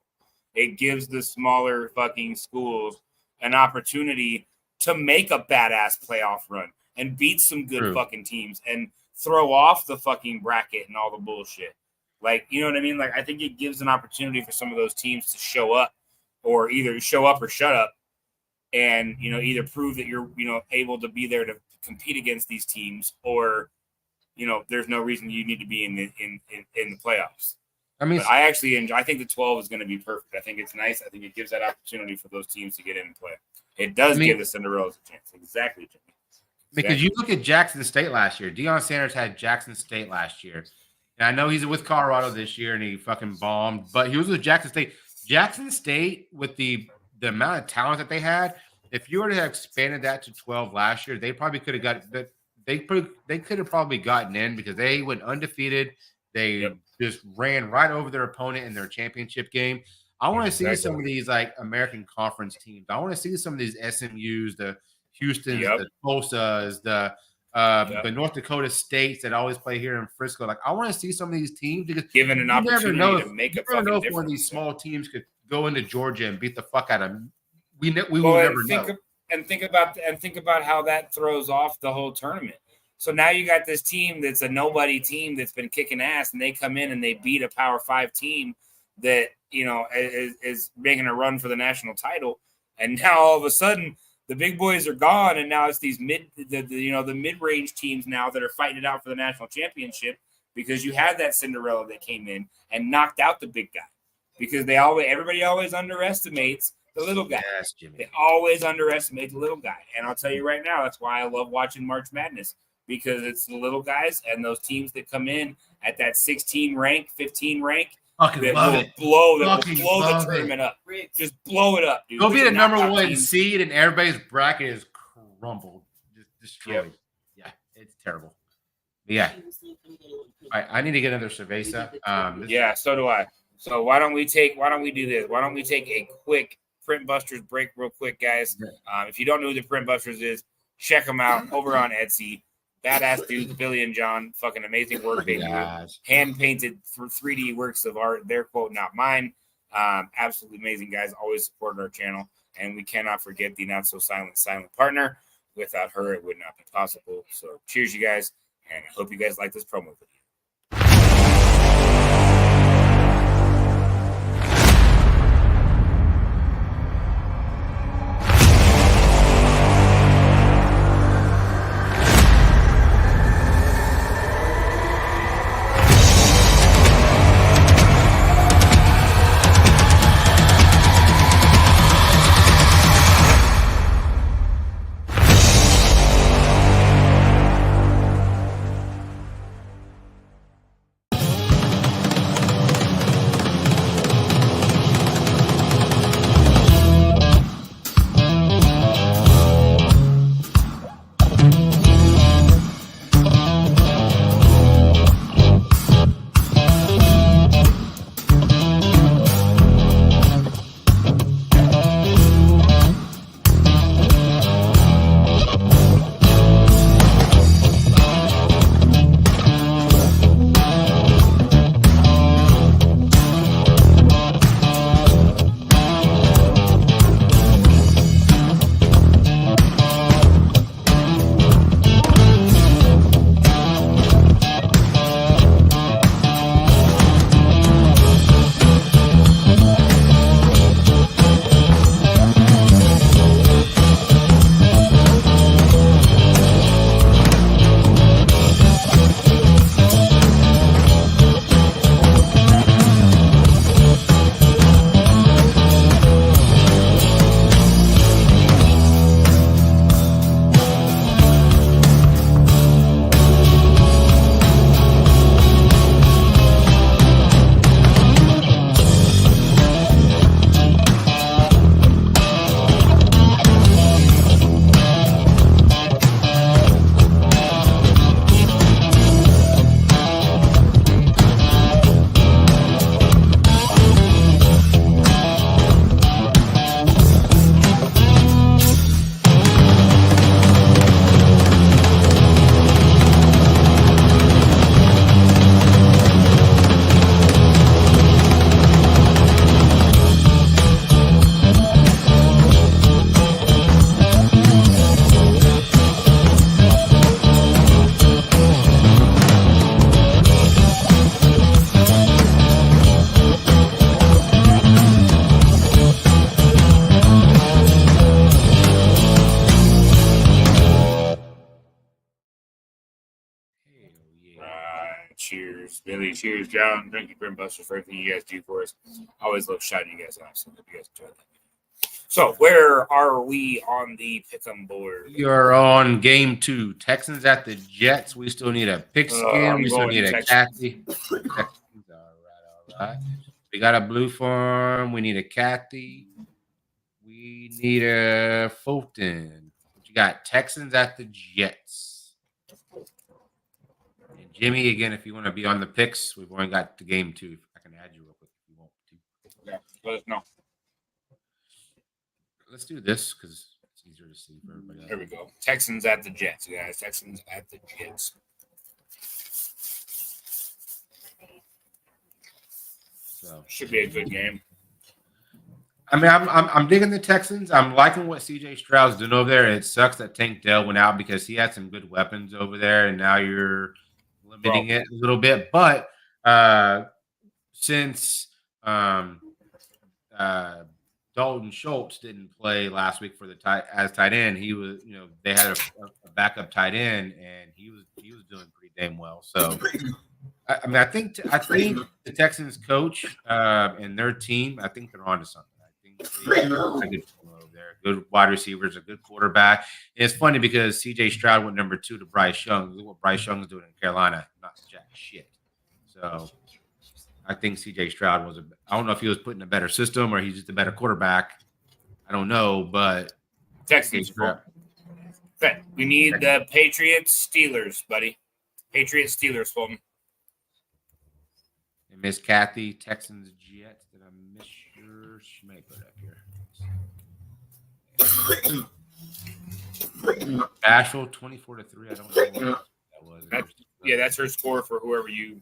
It gives the smaller fucking schools an opportunity to make a badass playoff run and beat some good fucking teams and throw off the fucking bracket and all the bullshit. Like, you know what I mean? Like, I think it gives an opportunity for some of those teams to show up. Or either show up or shut up, and either prove that you're able to be there to compete against these teams, or there's no reason you need to be in the playoffs. I mean, but I actually enjoy. I think the 12 is going to be perfect. I think it's nice. I think it gives that opportunity for those teams to get in and play. It does give the Cinderellas a chance. Exactly, Jimmy. Because you look at Jackson State last year. Deion Sanders had Jackson State last year, and I know he's with Colorado this year, and he fucking bombed. But he was with Jackson State. Jackson State, with the amount of talent that they had, if you were to have expanded that to 12 last year, they probably could have got that. They could have probably gotten in because they went undefeated. They just ran right over their opponent in their championship game. I want to see some of these like American Conference teams. I want to see some of these SMUs, the Houstons, the Tulsas, the North Dakota States that always play here in Frisco. Like, I want to see some of these teams because given an opportunity to make a fucking difference. If one of these small teams could go into Georgia and beat the fuck out of them. We will never know. Think about how that throws off the whole tournament. So now you got this team that's a nobody team that's been kicking ass, and they come in and they beat a Power 5 team that is making a run for the national title, and now all of a sudden the big boys are gone, and now it's these the mid-range teams now that are fighting it out for the national championship because you had that Cinderella that came in and knocked out the big guy because everybody always underestimates the little guy. Yes, Jimmy. They always underestimate the little guy, and I'll tell you right now, that's why I love watching March Madness because it's the little guys and those teams that come in at that 16 rank, 15 rank. That will blow the tournament up. Just blow it up, dude. Go be the number 1 seed, and everybody's bracket is crumbled, just destroyed. Yeah, it's terrible. But yeah, I need to get another cerveza. So do I. So why don't we do this? Why don't we take a quick Print Busters break, real quick, guys? If you don't know who the Print Busters is, check them out over on Etsy. Badass dudes, Billy and John, fucking amazing work they do. Hand painted 3D works of art. Their quote, not mine. Absolutely amazing guys. Always support our channel, and we cannot forget the not so silent partner. Without her, it would not be possible. So, cheers, you guys, and I hope you guys like this promo video. Cheers, Billy. Cheers, John. Thank you, Brimbuster, for everything you guys do for us. I always love shouting you guys out. So hope you guys enjoy that. So, where are we on the pick'em board? You're on game 2. Texans at the Jets. We still need a pigskin. We still need a Kathy. Texans. All right. We got a blue farm. We need a Kathy. We need a Fulton. What you got? Texans at the Jets. And Jimmy, again, if you want to be on the picks, we've only got the game 2. I can add you real quick if you want to. Yeah, let us know. Let's do this because it's easier to see for everybody else. Here we go. Texans at the Jets, guys. Texans at the Jets. So Should be a good game. I mean, I'm digging the Texans. I'm liking what CJ Stroud's doing over there. It sucks that Tank Dell went out because he had some good weapons over there, and now you're limiting it a little bit. But since Dalton Schultz didn't play last week for the tight end, he was, they had a backup tight end, and he was doing pretty damn well. So, I mean, I think the Texans coach and their team, I think they're onto something. I think they have a good team over there, good wide receivers, a good quarterback. And it's funny because C.J. Stroud went number 2 to Bryce Young. Look what Bryce Young is doing in Carolina, not jack shit. So. I think C.J. Stroud I don't know if he was put in a better system or he's just a better quarterback. I don't know, but Texans. We need the Patriots Steelers, buddy. Patriots Steelers, Fulton. And Miss Kathy, Texans Jets. Did I miss your? She may put it up here. Bashful 24-3. I don't know what that was. That's her score for whoever you.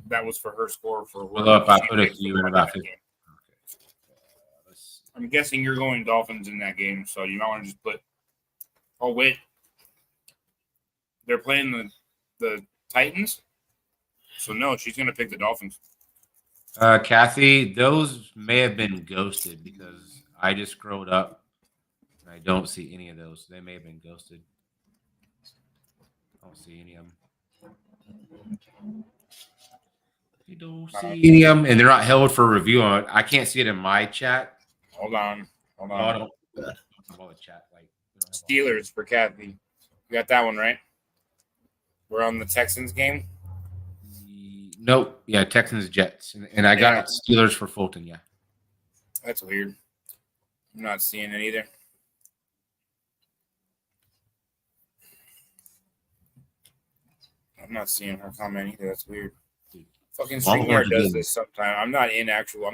That was for her score for. Look, I put it to you in about 50. I'm guessing you're going Dolphins in that game, so you might want to just put. Oh wait, they're playing the Titans, so no, she's going to pick the Dolphins. Kathy, those may have been ghosted because I just scrolled up and I don't see any of those. They may have been ghosted. I don't see any of them. You don't see any of them, and they're not held for review. I can't see it in my chat. Hold on. I don't chat like Steelers for Kathy. You got that one right. We're on the Texans game. Nope. Yeah, Texans Jets, and I got Steelers for Fulton. Yeah, that's weird. I'm not seeing it either. I'm not seeing her comment either. That's weird. Fucking StreamYard does this sometimes. I'm not in the actual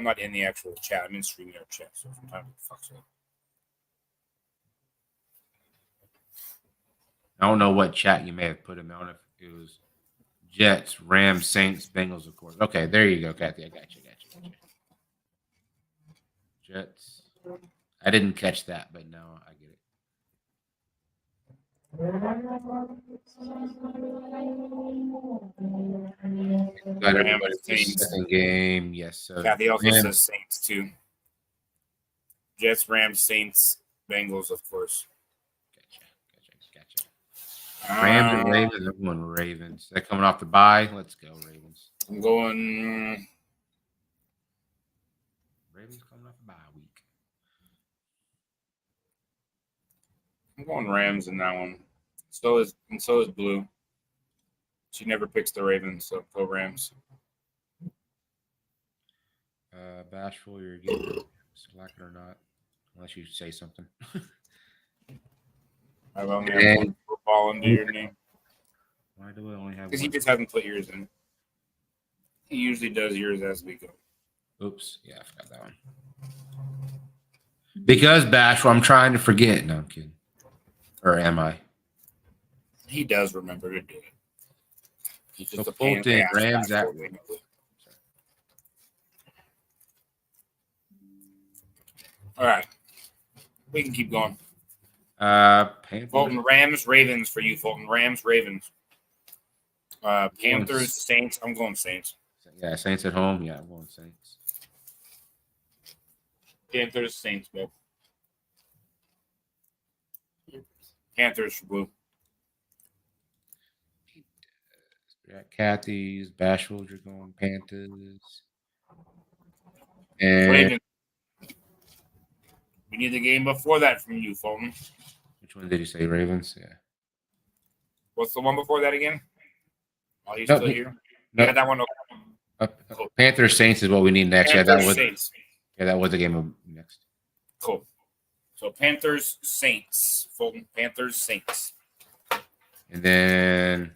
chat. I'm in StreamYard chat. So sometimes it fucks up. I don't know what chat you may have put him on. If it was Jets, Rams, Saints, Bengals, of course. Okay, there you go, Kathy. I got you. Jets. I didn't catch that, but now I get it. Got everybody for second game. Yes. So Kathy also says Saints too. Jets, Rams, Saints, Bengals, of course. Gotcha. Rams and Ravens. I'm going Ravens. They're coming off the bye. Let's go, Ravens. I'm going. Ravens coming off the bye week. I'm going Rams in that one. So is Blue. She never picks the Ravens, so go Rams. Bashful, you're getting like it or not, unless you say something. I've only have one football under your name. Why do I only have? Because he just hasn't put yours in. He usually does yours as we go. Oops, yeah, I forgot that one. Because Bashful, I'm trying to forget. No, I'm kidding. Or am I? He does remember to do it. He's just So a pain in the ass. Rams at. All right. We can keep going. Panthers. Fulton, Rams, Ravens for you, Fulton. Rams, Ravens. Panthers, Saints. I'm going Saints. Yeah, Saints at home. Yeah, I'm going Saints. Panthers, Saints, bro. Panthers for Blue. You're at Kathy's. Bashful, you're going Panthers. And Ravens. We need the game before that from you, Fulton. which one did you say? Ravens? Yeah. What's the one before that again? Are you No, still here? no. Yeah, that one. Panthers Saints is what we need next. Panthers, yeah, that was Saints. Yeah, that was the game of next. Cool. So Panthers, Saints. Fulton, Panthers, Saints. And then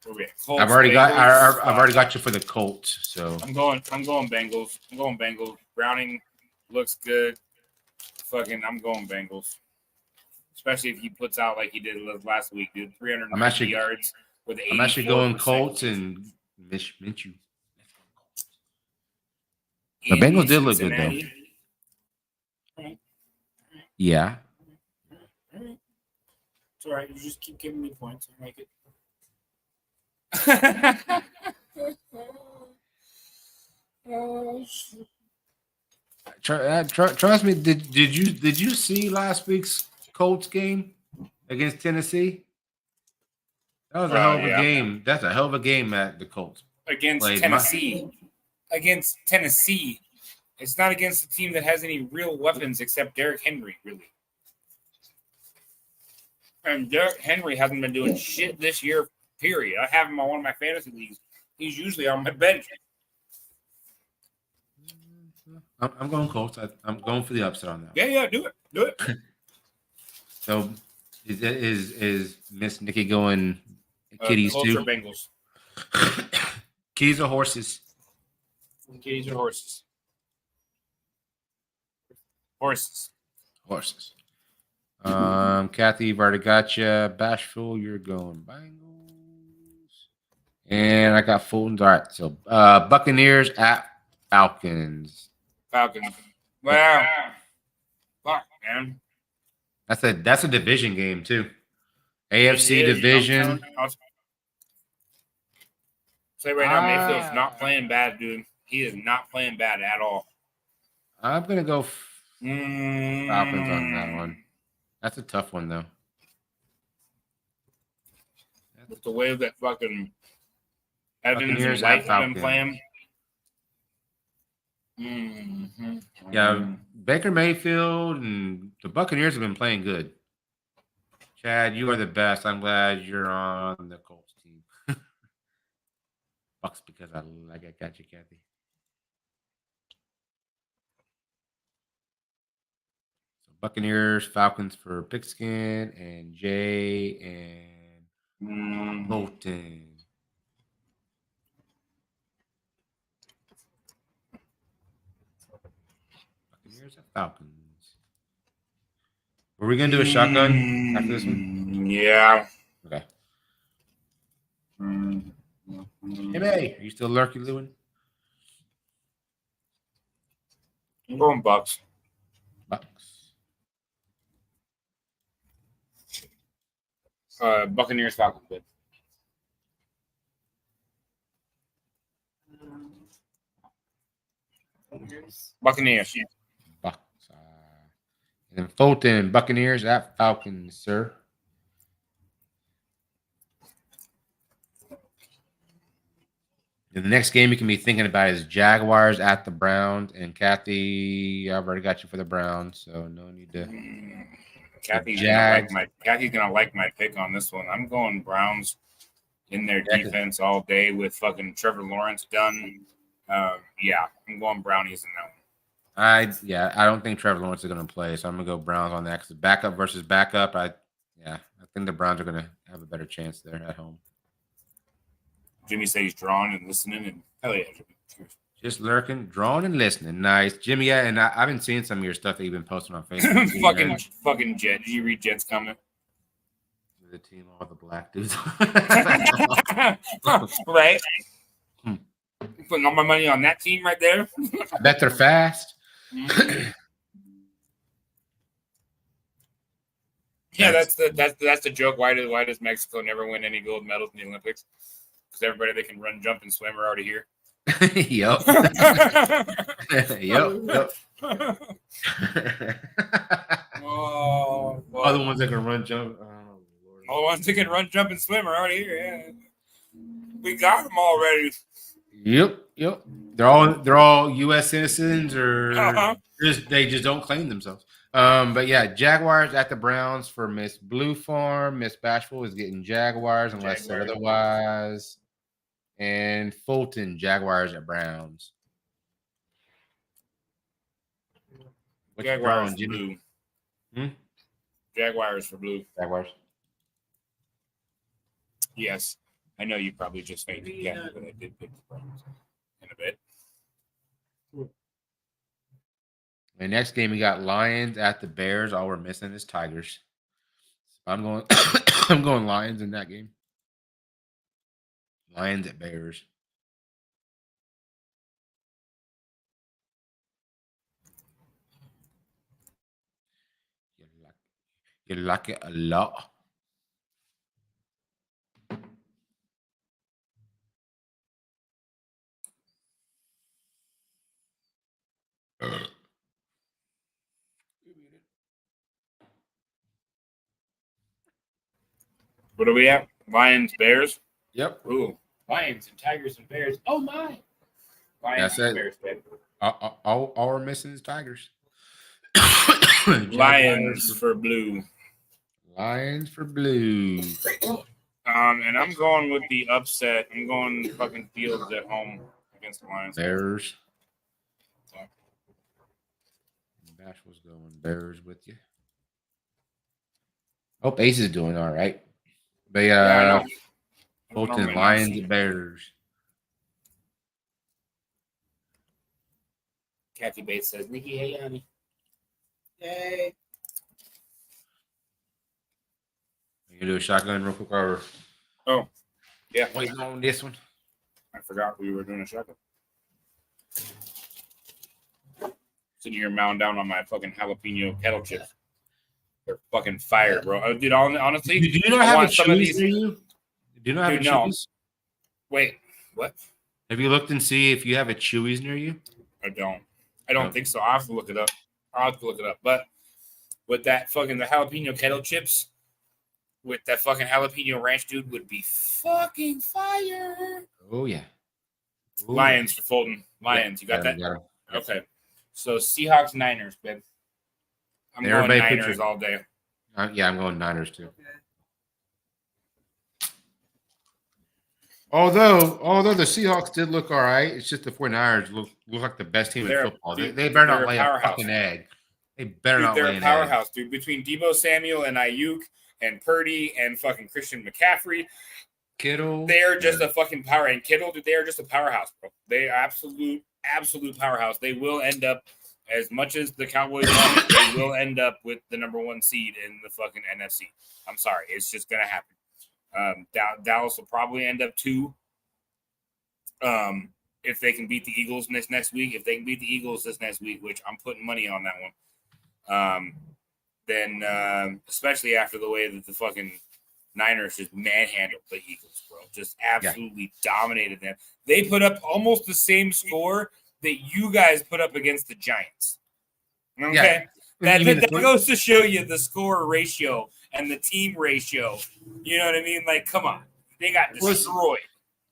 Where we at? Colts, I've already Bengals, got you for the Colts. So I'm going Bengals. I'm going Bengals. Browning looks good. I'm going Bengals. Especially if he puts out like he did last week, dude. 350 yards with 84%. I'm actually going Colts and Minshew. The Bengals did look good though. Yeah. It's all right. You just keep giving me points. I'll make it. Trust me. Did you see last week's Colts game against Tennessee? That was a hell of a game. That's a hell of a game at the Colts against Tennessee. Against Tennessee, it's not against a team that has any real weapons except Derrick Henry, really. And Derrick Henry hasn't been doing shit this year. Period. I have him on one of my fantasy leagues. He's usually on my bench. I'm going Colts. I'm going for the upset on that. Yeah, do it. So, is Miss Nikki going kitties Colts too? or Bengals? Kitties or horses? Kitties or horses? Horses. Kathy, you've already got you. Bashful, you're going Bengals. And I got Fulton's. All right. So, Buccaneers at Falcons. Wow. Fuck, man. That's a division game too. AFC division. I'll say right now, Mayfield's not playing bad, dude. He is not playing bad at all. I'm gonna go Falcons on that one. That's a tough one though. With the way that fucking Evans Buccaneers and White at have been Falcons. playing. Yeah, Baker Mayfield and the Buccaneers have been playing good. Chad, you are the best. I'm glad you're on the Colts team. Bucks because I got you, Kathy. So Buccaneers, Falcons for Pigskin and Jay and Bolton. Buccaneers and Falcons. Were we gonna do a shotgun after this one? Yeah. Okay. Hey, are you still lurking, Lewin? I'm going Bucks. Buccaneers, Falcons. Good. Buccaneers. Bucks. And then Fulton, Buccaneers at Falcons, sir. And the next game you can be thinking about is Jaguars at the Browns. And Kathy, I've already got you for the Browns, so no need to. Kathy's gonna like my pick on this one. I'm going Browns in their defense all day with fucking Trevor Lawrence done. Yeah, I'm going Brownies in that one. I don't think Trevor Lawrence is going to play, so I'm going to go Browns on that. Because backup versus backup, I think the Browns are going to have a better chance there at home. Jimmy says he's drawing and listening, and hell yeah, Jimmy. Just lurking, drawing, and listening. Nice, Jimmy. Yeah, and I've been seeing some of your stuff that you've been posting on Facebook. fucking Jet. Did you read Jet's comment? The team, all the black dudes. Right. Putting all my money on that team right there. I bet they're fast. Yeah, that's the joke. Why does Mexico never win any gold medals in the Olympics? Because everybody that can run, jump, and swim are already here. Yep. Yep. Oh, well, all the ones that can run, jump. Oh, Lord. All the ones that can run, jump, and swim are already here. Yeah. We got them already. Yep. They're all U.S. citizens, or Uh-huh. they just don't claim themselves. But yeah, Jaguars at the Browns for Miss Blue Farm. Miss Bashful is getting Jaguars unless said Jaguars. otherwise. And Fulton, Jaguars at Browns. What you Jaguars drawing, for Jimmy? blue. Jaguars for blue. Jaguars. Yes. I know you probably just fainted again, but I did pick the Browns in a bit. The next game we got Lions at the Bears. All we're missing is Tigers. I'm going I'm going Lions in that game. Lions at Bears. You like it a lot. What are we at? Lions, Bears? Yep. Ooh. Lions and Tigers and Bears. Oh, my. Lions That's and it. Bears, baby. All we're missing is Tigers. Lions for blue. Lions for blue. And I'm going with the upset. I'm going fucking Fields at home against the Lions. Bears. Bash was going Bears with you. Hope Ace is doing all right. But Yeah, I know. Fulton, Lions and Bears. Kathy Bates says, Nikki, hey, honey. Yay. You gonna do a shotgun real quick, or Oh, yeah. waiting on this one? I forgot we were doing a shotgun. Sitting here mowing down on my fucking jalapeno kettle chips. They're fucking fire, bro. Dude, honestly, Do you not I have a want some of Chewy's these. near you? Do you not have Dude, a no. Chewy's? Wait, what? Have you looked and see if you have a Chewy's near you? I don't think so. I'll have to look it up. But with that fucking the jalapeno kettle chips, with that fucking jalapeno ranch, dude, would be fucking fire. Oh yeah. Ooh. Lions for Fulton. Lions, you got that? Got 'em. Okay. So Seahawks, Niners, babe. I'm going Everybody Niners picture- all day. Yeah, I'm going Niners too. Okay. Although the Seahawks did look all right, it's just the 49ers look like the best team They're- in football. dude, They better they're not a lay a powerhouse. fucking egg. They better Dude, not they're lay a an egg. powerhouse, dude. Between Debo Samuel and Ayuk and Purdy and fucking Christian McCaffrey, Kittle. they are just a fucking power. And Kittle, dude, they are just a powerhouse, bro. They are absolute powerhouse. They will end up, as much as the Cowboys want it, they will end up with the number 1 seed in the fucking NFC. I'm sorry. It's just going to happen. Dallas will probably end up 2. If they can beat the Eagles next week, if they can beat the Eagles this next week, which I'm putting money on that one, then especially after the way that the fucking Niners just manhandled the Eagles, bro, just absolutely dominated them. They put up almost the same score that you guys put up against the Giants. Okay, that goes to show you the score ratio and the team ratio. You know what I mean? Like, come on, they got destroyed.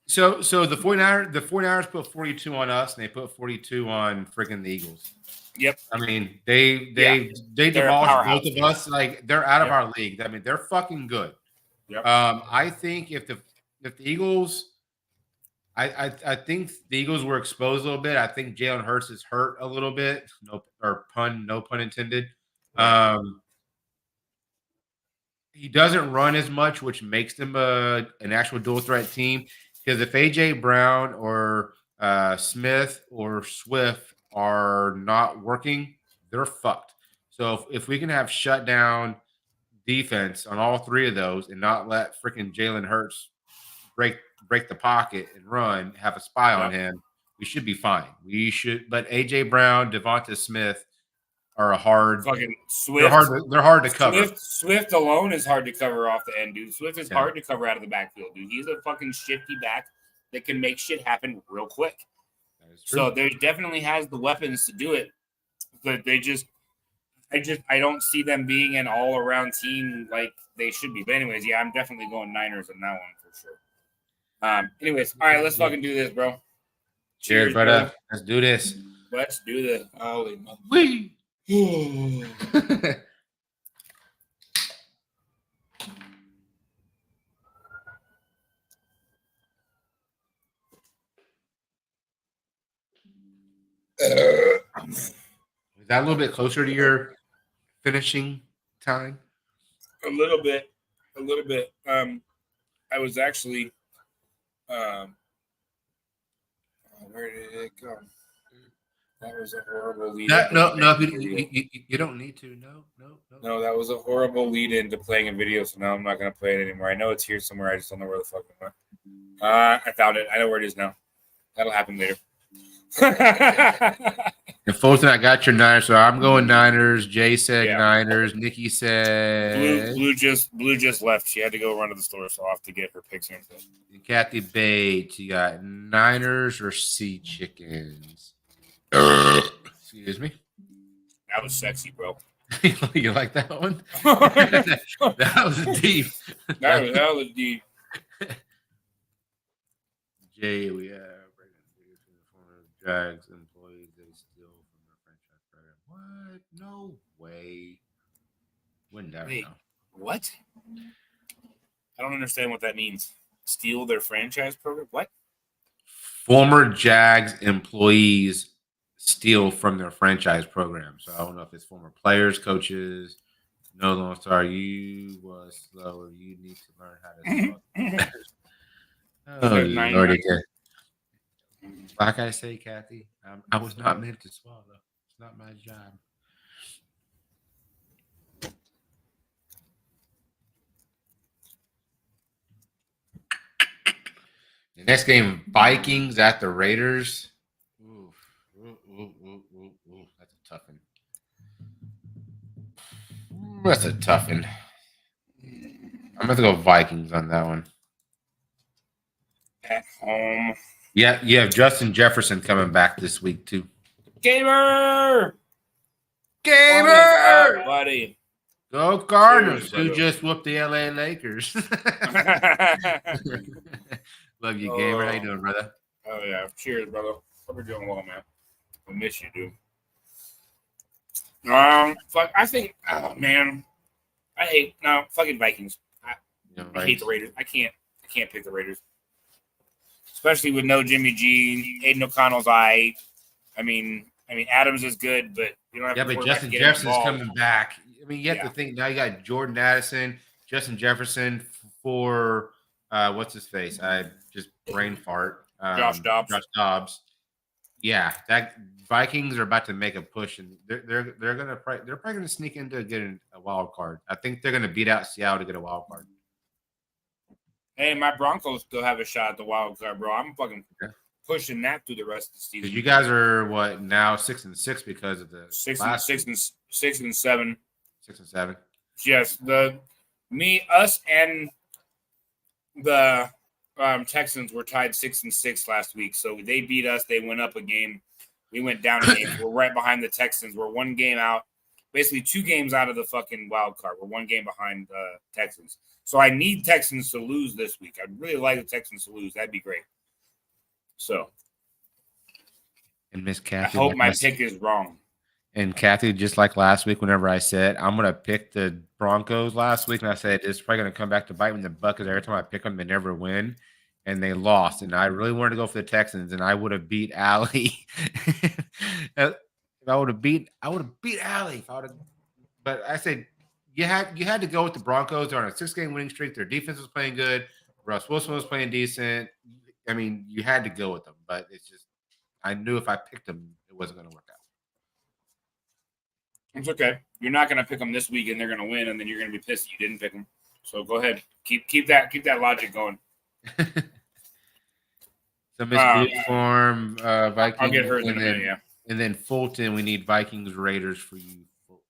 So the 49ers put 42 on us, and they put 42 on freaking the Eagles. Yep. I mean, they They're demolished both of us. Like, they're out of our league. I mean, they're fucking good. Yep. I think if the Eagles, I think the Eagles were exposed a little bit. I think Jalen Hurts is hurt a little bit. No pun intended. He doesn't run as much, which makes them an actual dual threat team. Because if AJ Brown or Smith or Swift are not working, they're fucked. So if we can have shutdown defense on all 3 of those and not let freaking Jalen Hurts break the pocket and run, have a spy on him, we should be fine. But AJ Brown, Devonta Smith are a hard fucking Swift. They're hard to cover. Swift alone is hard to cover off the end, dude. Swift is hard to cover out of the backfield, dude. He's a fucking shifty back that can make shit happen real quick. So there definitely has the weapons to do it, but I don't see them being an all-around team like they should be. But anyways, yeah, I'm definitely going Niners on that one for sure. Anyways, all right, let's fucking do this, bro. Cheers, brother. Let's do this. Let's do this. Holy Wee. Is that a little bit closer to your finishing time? A little bit. I was actually, where did it go? That was a horrible lead. No, you don't need to. No, that was a horrible lead into playing a video, so now I'm not going to play it anymore. I know it's here somewhere. I just don't know where the fuck it went. I found it. I know where it is now. That'll happen later. And Fulton, I got your Niners, so I'm going Niners. Jay said Niners. Nikki said Blue just left. She had to go run to the store, so I'll have to get her picks in. Kathy Bates, you got Niners or Sea Chickens? Excuse me. That was sexy, bro. You like that one? that was deep. That was deep. Jay, we have Jags employees they steal from their franchise program. What? No way. Wouldn't that know? What? I don't understand what that means. Steal their franchise program? What? Former Jags employees steal from their franchise program. So I don't know if it's former players, coaches. No, Lonestar, you was slower. You need to learn how to swallow. Oh, you already did. Like I say, Kathy, I was not meant to swallow. It's not my job. The next game, Vikings at the Raiders. Ooh, that's a tough one. That's a tough one. I'm going to go Vikings on that one. At home. Yeah, you have Justin Jefferson coming back this week, too. Gamer! Buddy. Go Cardinals, who just whooped the LA Lakers. Love you, Gamer. How you doing, brother? Oh, yeah. Cheers, brother. Hope you're doing well, man. I miss you, dude. Fuck, I think, oh, man. Fucking Vikings. I hate the Raiders. I can't pick the Raiders. Especially with no Jimmy G. Aiden O'Connell's I mean, Adams is good, but you don't have but Justin Jefferson's coming back. I mean, you have to think now you got Jordan Addison, Justin Jefferson for what's his face? I just brain fart. Josh Dobbs. Yeah, that Vikings are about to make a push, and they're probably gonna sneak into getting a wild card. I think they're gonna beat out Seattle to get a wild card. Hey, my Broncos still have a shot at the wild card, bro. I'm fucking pushing that through the rest of the season. You guys are what now 6-6 because of the 6 and 7. 6 and 7. Yes, us and the Texans were tied 6-6 last week. So they beat us. They went up a game. We went down a game. We're right behind the Texans. We're one game out, basically 2 games out of the fucking wild card. We're one game behind Texans. So I need Texans to lose this week. I'd really like the Texans to lose. That'd be great. So. And Miss Kathy. I hope my pick is wrong. And Kathy, just like last week, whenever I said I'm going to pick the Broncos last week, and I said it's probably going to come back to bite me in the butt because every time I pick them, they never win. And they lost. And I really wanted to go for the Texans, and I would have beat Allie. If I would have beat Allie. But I said you had to go with the Broncos. They're on a 6-game winning streak. Their defense was playing good. Russ Wilson was playing decent. I mean, you had to go with them. But it's just I knew if I picked them, it wasn't going to work out. It's okay. You're not going to pick them this week, and they're going to win, and then you're going to be pissed that you didn't pick them. So go ahead, keep that logic going. So Miss Blue Form, Vikings. I'll get hers in a minute, yeah. And then Fulton, we need Vikings Raiders for you. Fulton.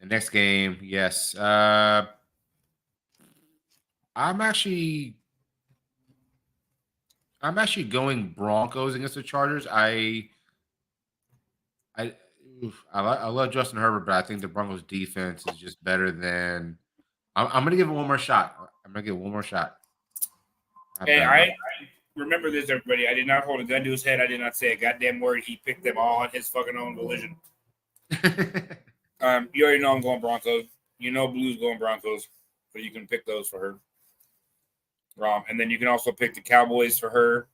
The next game, yes. I'm actually going Broncos against the Chargers. I love Justin Herbert, but I think the Broncos defense is just better than I'm gonna give it one more shot. I'm gonna give it one more shot. Hey, I remember this, everybody. I did not hold a gun to his head. I did not say a goddamn word. He picked them all on his fucking own volition. You already know I'm going Broncos. You know Blue's going Broncos, so you can pick those for her. And then you can also pick the Cowboys for her.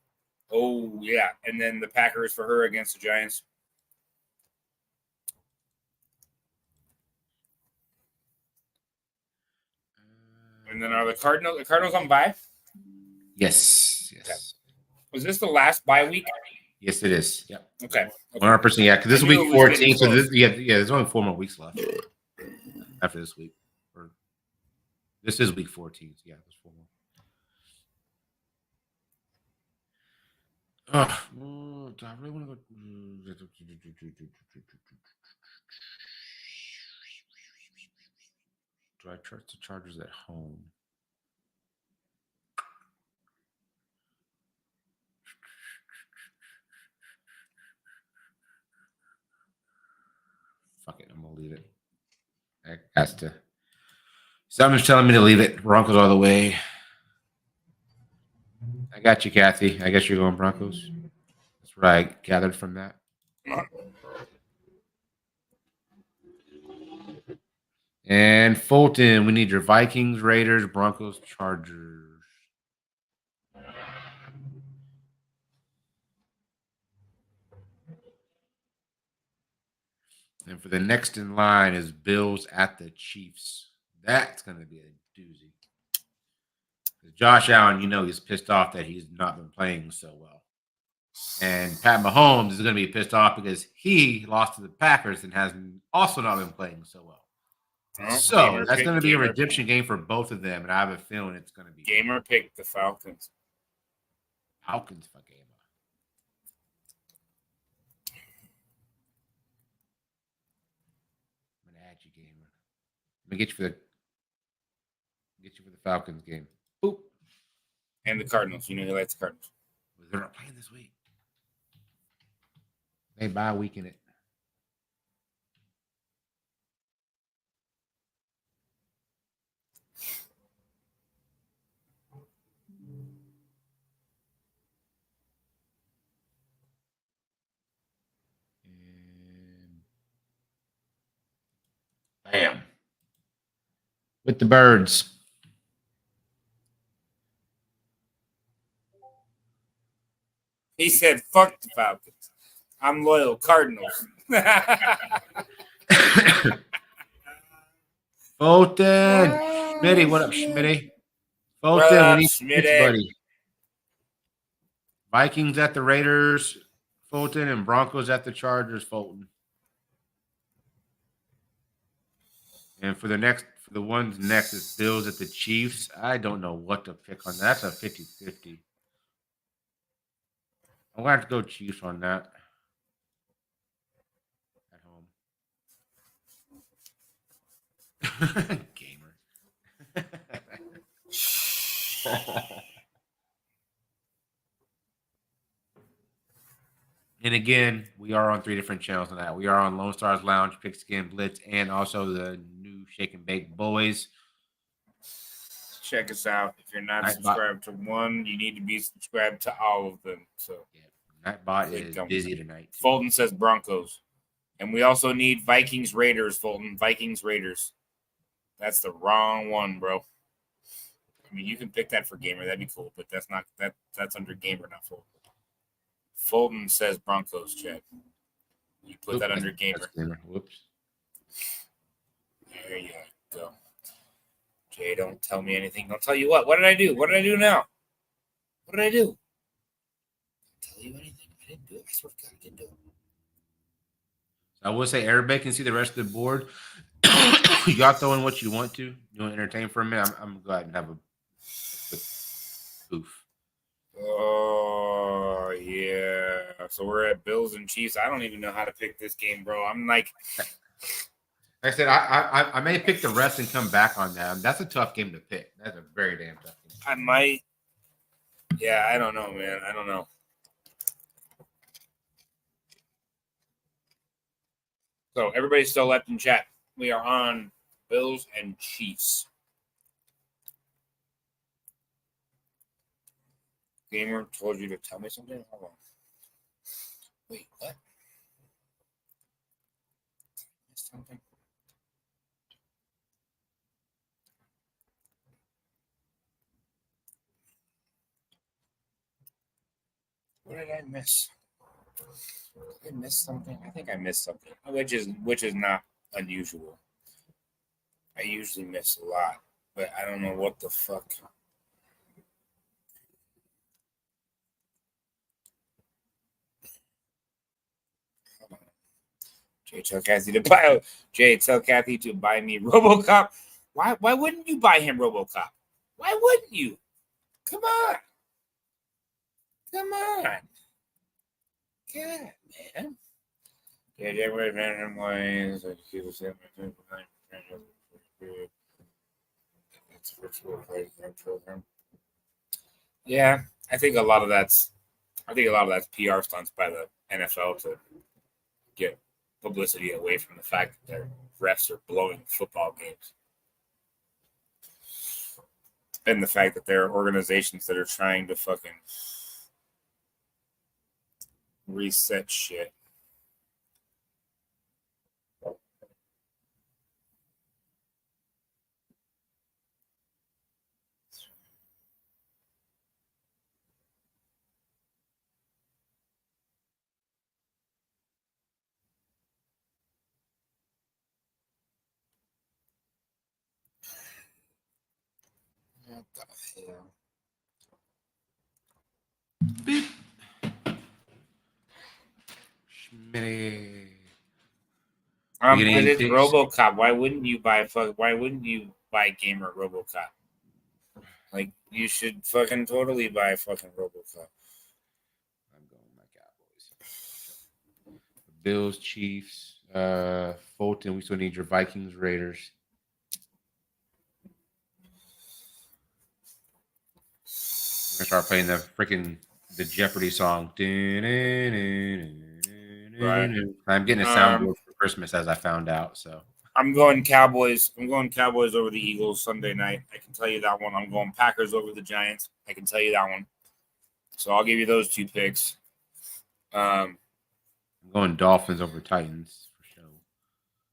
Oh yeah, and then the Packers for her against the Giants. And then are the Cardinals on bye? Yes. Okay. Was this the last bye week? Yes, it is. Yep. Okay. 100%. Yeah, because this is week 14. So there's only 4 more weeks left after this week. Or this is week 14. So yeah, there's 4 more. Do I really want to go? Do I trust the Chargers at home? Fuck it, I'm gonna leave it. That has to. Something's telling me to leave it. Broncos all the way. I got you, Kathy. I guess you're going Broncos. That's what I gathered from that. And Fulton, we need your Vikings, Raiders, Broncos, Chargers. And for the next in line is Bills at the Chiefs. That's going to be a doozy. Josh Allen, you know, he's pissed off that he's not been playing so well. And Pat Mahomes is going to be pissed off because he lost to the Packers and has also not been playing so well. So that's going to be a redemption game for both of them, and I have a feeling it's going to be. Gamer picked the Falcons. Falcons for Gamer. I'm going to add you, Gamer. Let me get you for the Falcons game. Boop. And the Cardinals. You know he likes the Cardinals. They're not playing this week. They bye week in it. Bam. With the birds. He said, fuck the Falcons. I'm loyal Cardinals. Fulton. Schmitty, what up, Schmitty? Fulton, we need Schmitty, buddy. Vikings at the Raiders, Fulton, and Broncos at the Chargers, Fulton. And for the ones next is Bills at the Chiefs. I don't know what to pick on that. That's a 50-50. I'm going to have to go Chiefs on that. At home. Gamer. And again, we are on 3 different channels on that. We are on Lone Stars Lounge, Pigskin Blitz, and also the new Shake and Bake Boyz. Check us out. If you're not subscribed to one, you need to be subscribed to all of them. So yeah, Nightbot is busy tonight. Fulton says Broncos. And we also need Vikings Raiders, Fulton. Vikings Raiders. That's the wrong one, bro. I mean, you can pick that for Gamer. That'd be cool, but that's under Gamer, not Fulton. Fulton says Broncos, Chad. You put that under Gamer. Whoops. There you go. Jay, don't tell me anything. Don't tell you what. What did I do? What did I do now? What did I do? Don't tell you anything. I didn't do it. I swear to God, I didn't do it. I will say everybody can see the rest of the board. Y'all throw in what you want to. You want to entertain for a minute? I'm glad and have a quick oof. Oh, yeah. So we're at Bills and Chiefs. I don't even know how to pick this game, bro. I'm like I said, I may pick the rest and come back on that. That's a tough game to pick. That's a very damn tough game. I might. Yeah, I don't know, man. I don't know. So everybody's still left in chat. We are on Bills and Chiefs. Gamer told you to tell me something? Hold on. Wait, what? Something? What did I miss? Did I miss something? I think I missed something, which is not unusual. I usually miss a lot, but I don't know what the fuck. Tell Kathy to buy. Tell Kathy to buy me RoboCop. Why wouldn't you buy him RoboCop? Why wouldn't you? Come on. Come on. God, man. Yeah, I think a lot of that's PR stunts by the NFL to get publicity away from the fact that their refs are blowing football games. And the fact that there are organizations that are trying to fucking reset shit. What the hell? Beep. Schmitty. But Getting it's things- RoboCop. Why wouldn't you buy Gamer RoboCop? Like, you should fucking totally buy fucking RoboCop. I'm going with my Cowboys. Bills, Chiefs, Fulton. We still need your Vikings, Raiders. We're gonna start playing the Jeopardy song. Right. I'm getting a soundboard for Christmas, as I found out. So I'm going Cowboys. I'm going Cowboys over the Eagles Sunday night. I can tell you that one. I'm going Packers over the Giants. I can tell you that one. So I'll give you those two picks. I'm going Dolphins over Titans for sure.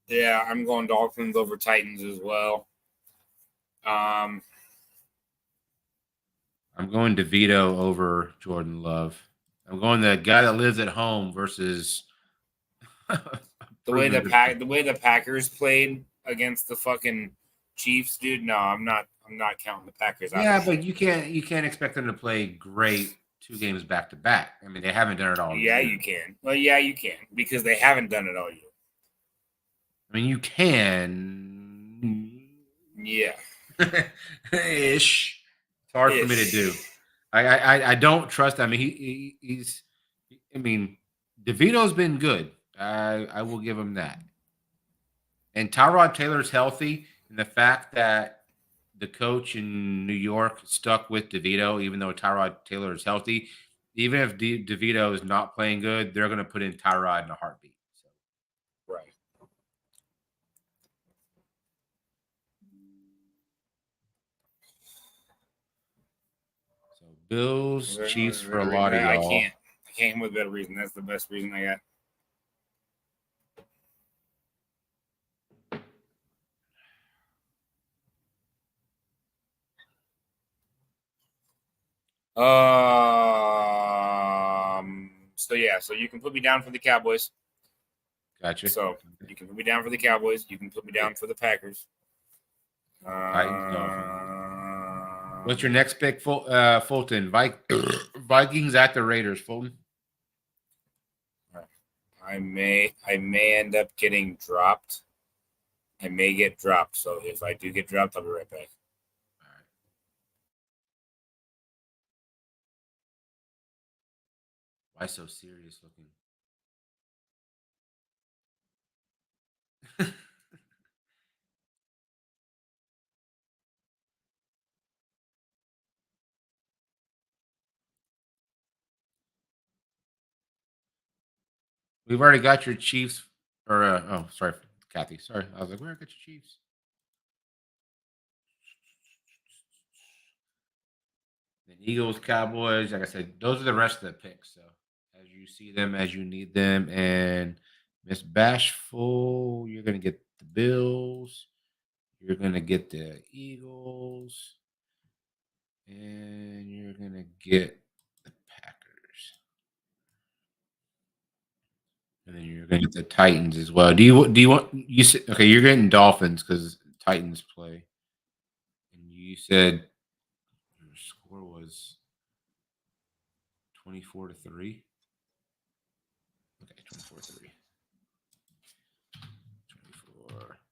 Yeah, I'm going Dolphins over Titans as well. I'm going DeVito over Jordan Love. I'm going the guy that lives at home versus the way the Packers played against the fucking Chiefs, dude. No, I'm not counting the Packers out. Yeah, but you can't expect them to play great 2 games back to back. I mean, they haven't done it all Yeah, year. you can. Well, yeah, you can, because they haven't done it all year. I mean, you can. Yeah. Ish. It's hard for me to do. I don't trust. I mean, he's. I mean, DeVito's been good. I will give him that. And Tyrod Taylor's healthy, and the fact that the coach in New York stuck with DeVito, even though Tyrod Taylor is healthy, even if DeVito is not playing good, they're going to put in Tyrod in a heartbeat. So. Right. So Bills, Chiefs for a lot of y'all. I can't come with a better reason. That's the best reason I got. So yeah, so you can put me down for the Cowboys. Gotcha. So you can put me down for the Cowboys. You can put me down for the Packers. What's your next pick, Fulton? Vikings at the Raiders, Fulton. I may end up getting dropped. I may get dropped. So if I do get dropped, I'll be right back. Why so serious looking? We've already got your Chiefs. Or oh, sorry, Kathy. Sorry, I was like, where I got your Chiefs? Eagles, Cowboys. Like I said, those are the rest of the picks. So as you see them, as you need them, and Miss Bashful, you're gonna get the Bills. You're gonna get the Eagles, and you're gonna get the Packers, and then you're gonna get the Titans as well. Do you want you said okay? You're getting Dolphins because Titans play, and you said your score was 24-3. Okay, 24-3.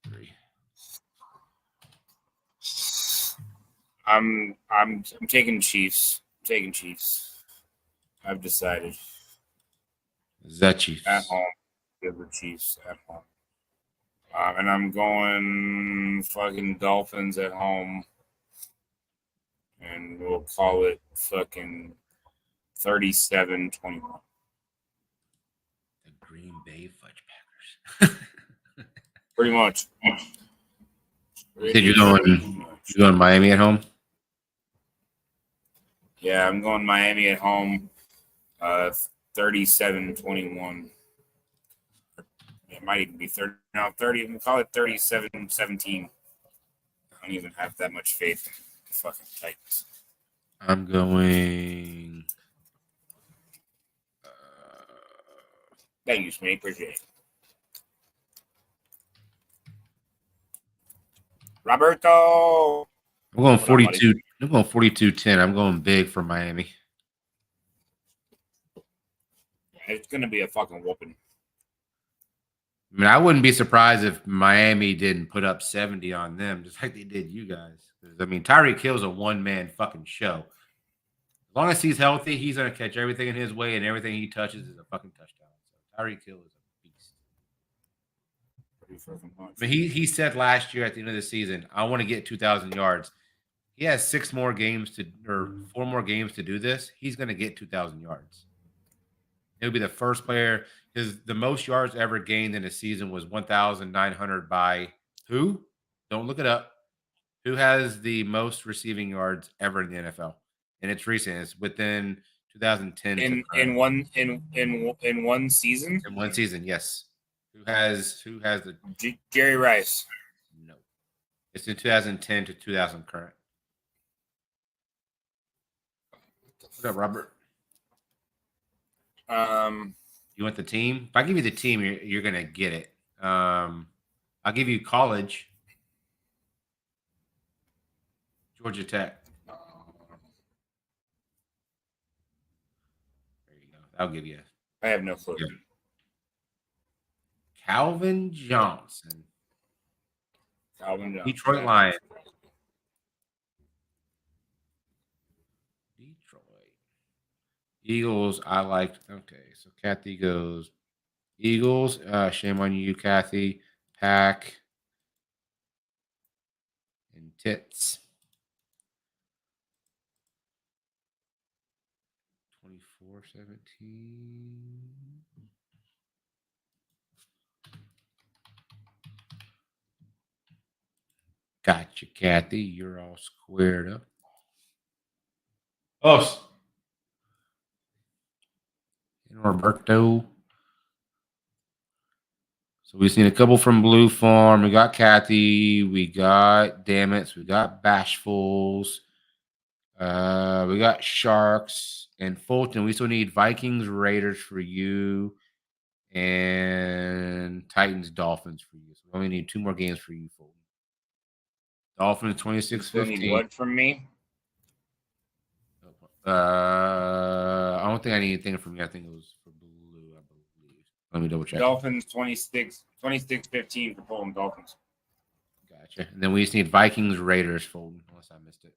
24-3. I'm taking Chiefs. I'm taking Chiefs. I've decided. Is that Chiefs? At home. Give the Chiefs at home. And I'm going fucking Dolphins at home. And we'll call it fucking 37-21. The Green Bay Fudge Packers. Pretty much. You said you're going Miami at home? Yeah, I'm going Miami at home. 37-21. It might even be 30. No, 30. We'll call it 37-17. I don't even have that much faith in the fucking Titans. I'm going. Thank you, Smee. Appreciate it. Roberto. I'm going 42. I'm going 42-10. I'm going big for Miami. It's going to be a fucking whooping. I mean, I wouldn't be surprised if Miami didn't put up 70 on them, just like they did you guys. I mean, Tyreek Hill's a one-man fucking show. As long as he's healthy, he's going to catch everything in his way, and everything he touches is a fucking touchdown. So Tyreek Hill is a beast. But he said last year at the end of the season, I want to get 2,000 yards. He has 4 more games to do this. He's going to get 2,000 yards. He'll be the first player. The most yards ever gained in a season was 1,900 by who? Don't look it up. Who has the most receiving yards ever in the NFL? And it's recent. It's within 2010. In one season. In one season, yes. Who has the Jerry Rice? No. It's in 2010 to 2000 current. What's up, Robert? You want the team? If I give you the team, you're gonna get it. I'll give you college. Georgia Tech. There you go. I'll give you. I have no clue. Yeah. Calvin Johnson. Detroit Lions. Detroit. Eagles, I liked. Okay, so Kathy goes Eagles. Shame on you, Kathy. Pack and tits. 24-17. Gotcha, Kathy. You're all squared up. Oh, and Roberto. So we've seen a couple from Blue Farm. We got Kathy. We got Dammits. We got Bashfuls. We got Sharks and Fulton. We still need Vikings, Raiders for you, and Titans, Dolphins for you. So we only need 2 more games for you, Fulton. Dolphins 26-15. What from me? I don't think I need anything from you. I think it was for Blue, I believe. Let me double check. Dolphins 26-15 for Fulton Dolphins. Gotcha. And then we just need Vikings, Raiders, Fulton, unless I missed it.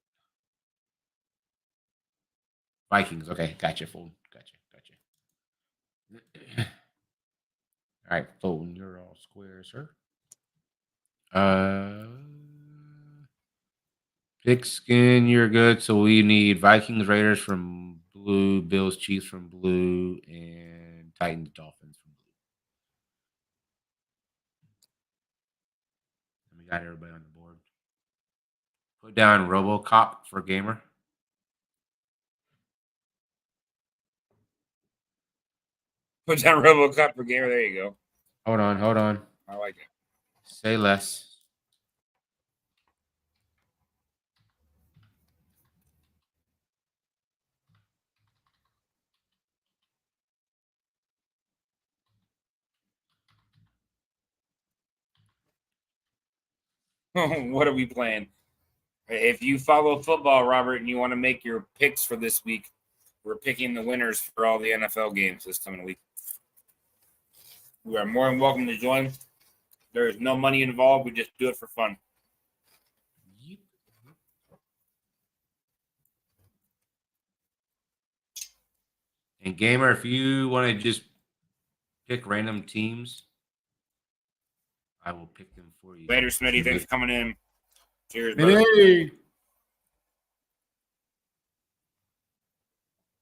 Vikings. Okay, gotcha, Fulton. Gotcha. All right, Fulton, you're all square, sir. Pigskin, you're good. So we need Vikings, Raiders from Blue, Bills, Chiefs from Blue, and Titans, Dolphins from Blue. And we got everybody on the board. Put down RoboCop for Gamer. Put down RoboCop for gamer. There you go. Hold on. I like it. Say less. What are we playing? If you follow football, Robert, and you want to make your picks for this week, we're picking the winners for all the NFL games this coming week. You are more than welcome to join. There is no money involved. We just do it for fun. And gamer, if you want to just pick random teams, I will pick them for you. Later, Smitty. Thanks for coming in. Cheers, Hey.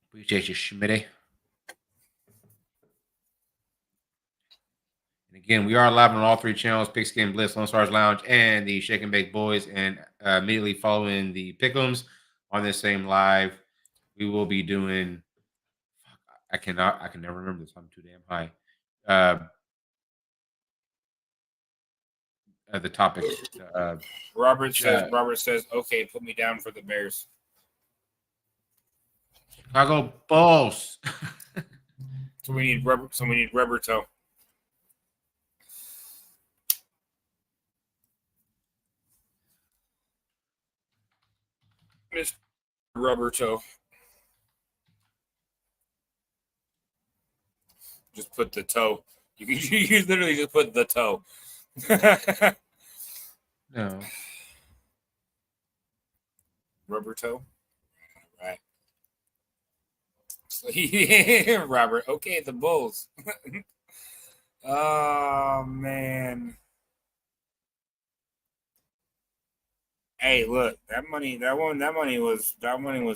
Appreciate you, Schmitty. And again, we are live on all three channels: Pigskin, Bliss, Lone Stars Lounge, and the Shake and Bake Boys. And immediately following the Pick'ems on this same live, we will be doing. I can never remember this. I'm too damn high. The topic. Robert says, okay, put me down for the Bears. Chicago Bulls. So we need rubber toe. Mr. Rubber toe. Just put the toe. You literally just put the toe. No. Rubber toe. Right. Robert. Okay, the Bulls. Oh man. Hey, look, that money was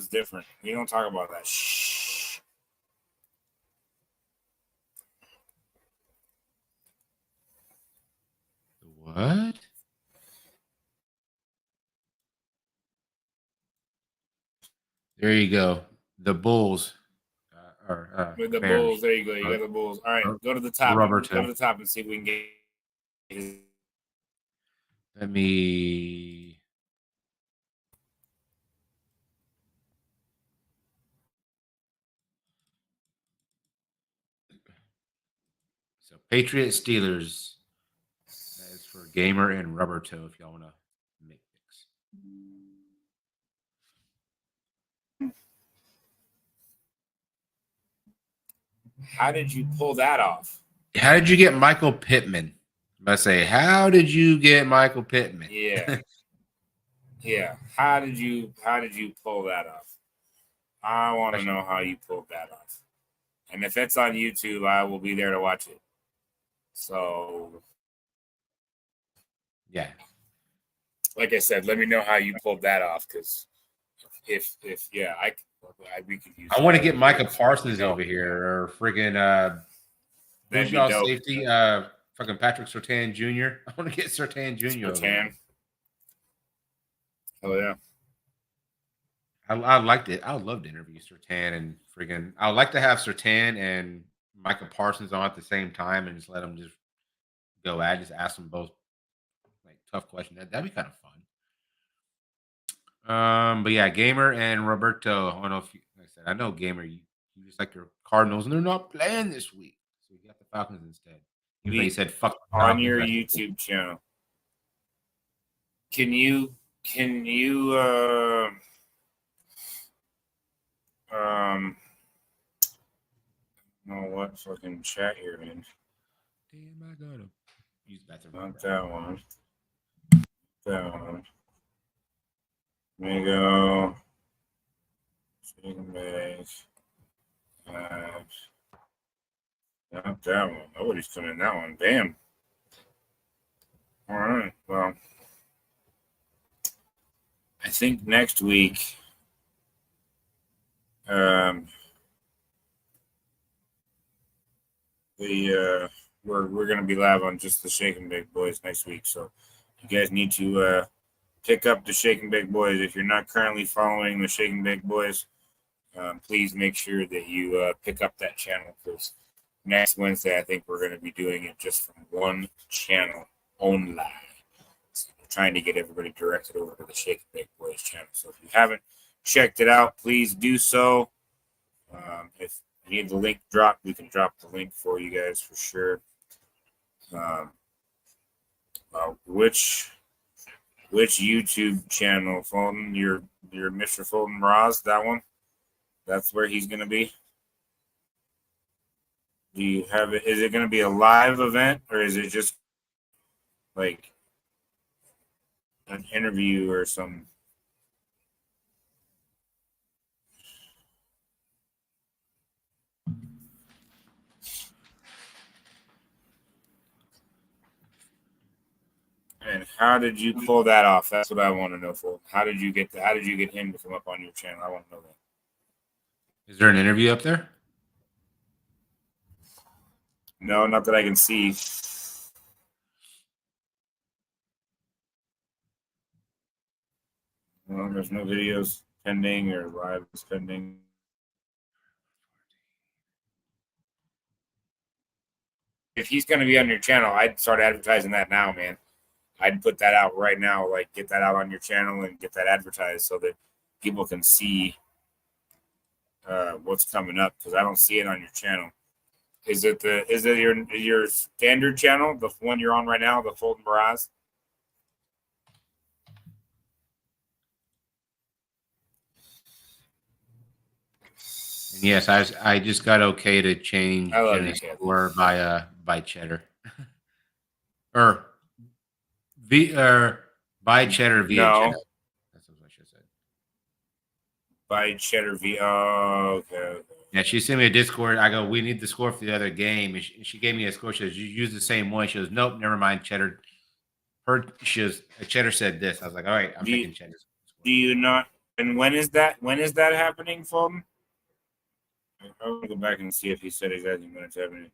different. We don't talk about that. Shh. What? There you go. The Bulls. With the Bears. Bulls, there you go. You got the Bulls. All right, go to the top. Rubber Go toe. to the top and see if we can get. Let me. So Patriots Steelers. That is for Gamer and Rubber Toe if y'all want to make picks. How did you pull that off? How did you get Michael Pittman? I say, how did you get Michael Pittman? Yeah. Yeah. How did you pull that off? I want to know how you pulled that off. And if it's on YouTube, I will be there to watch it. So, Yeah. like I said, let me know how you pulled that off, because if we could use. I want to get Micah Parsons over here, or friggin' That'd who's be y'all dope. safety? Fucking Patrick Surtain Jr. I want to get Surtain Jr. over here. Oh yeah. I liked it. I would love to interview Surtain and friggin' I would like to have Surtain and Micah Parsons on at the same time and just let them just go at it. Just ask them both like tough questions. That'd be kind of fun. But yeah, Gamer and Roberto. I don't know if you, like I said, I know Gamer, you just like your Cardinals, and they're not playing this week, so you got the Falcons instead. Even though you said fuck the On Falcons, your that's- YouTube channel. Can you know what fucking chat here, man? Damn, I gotta use the bathroom. Not that one. That one. There you go. Chicken base. Not that one. Nobody's coming in that one. Damn. All right. Well, I think next week, we're gonna be live on just the Shake and Bake Boys next week. So you guys need to pick up the Shake and Bake Boys. If you're not currently following the Shake and Bake Boys, please make sure that you pick up that channel, because next Wednesday, I think we're going to be doing it just from one channel only. So we're trying to get everybody directed over to the Shake and Bake Boys channel. So if you haven't checked it out, please do so. If you need the link dropped, we can drop the link for you guys for sure. Which YouTube channel, Fulton? Your Mr. Fulton Ross, that one? That's where he's going to be? Do you have it? Is it going to be a live event, or is it just like an interview or something? And how did you pull that off? That's what I want to know, Fulton. How did you get How did you get him to come up on your channel? I want to know that. Is there an interview up there? No, not that I can see. Well, there's no videos pending or live pending. If he's going to be on your channel, I'd start advertising that now, man. I'd put that out right now, like get that out on your channel and get that advertised so that people can see what's coming up, because I don't see it on your channel. Is it your standard channel, the one you're on right now, the Fulton Baraz? And yes, I just got okay to change I love you, Jenna's Kathy. score by Cheddar. or by Cheddar via No. Cheddar. That's what I should have said. By Cheddar V. Oh, okay. Yeah, she sent me a Discord. I go, we need the score for the other game. And she gave me a score. She goes, you use the same one. She goes, nope, never mind. Cheddar. Cheddar said this. I was like, all right, I'm taking Cheddar's score. Do you not? And when is that? When is that happening, Fulton? I'll go back and see if he said exactly when it's happening.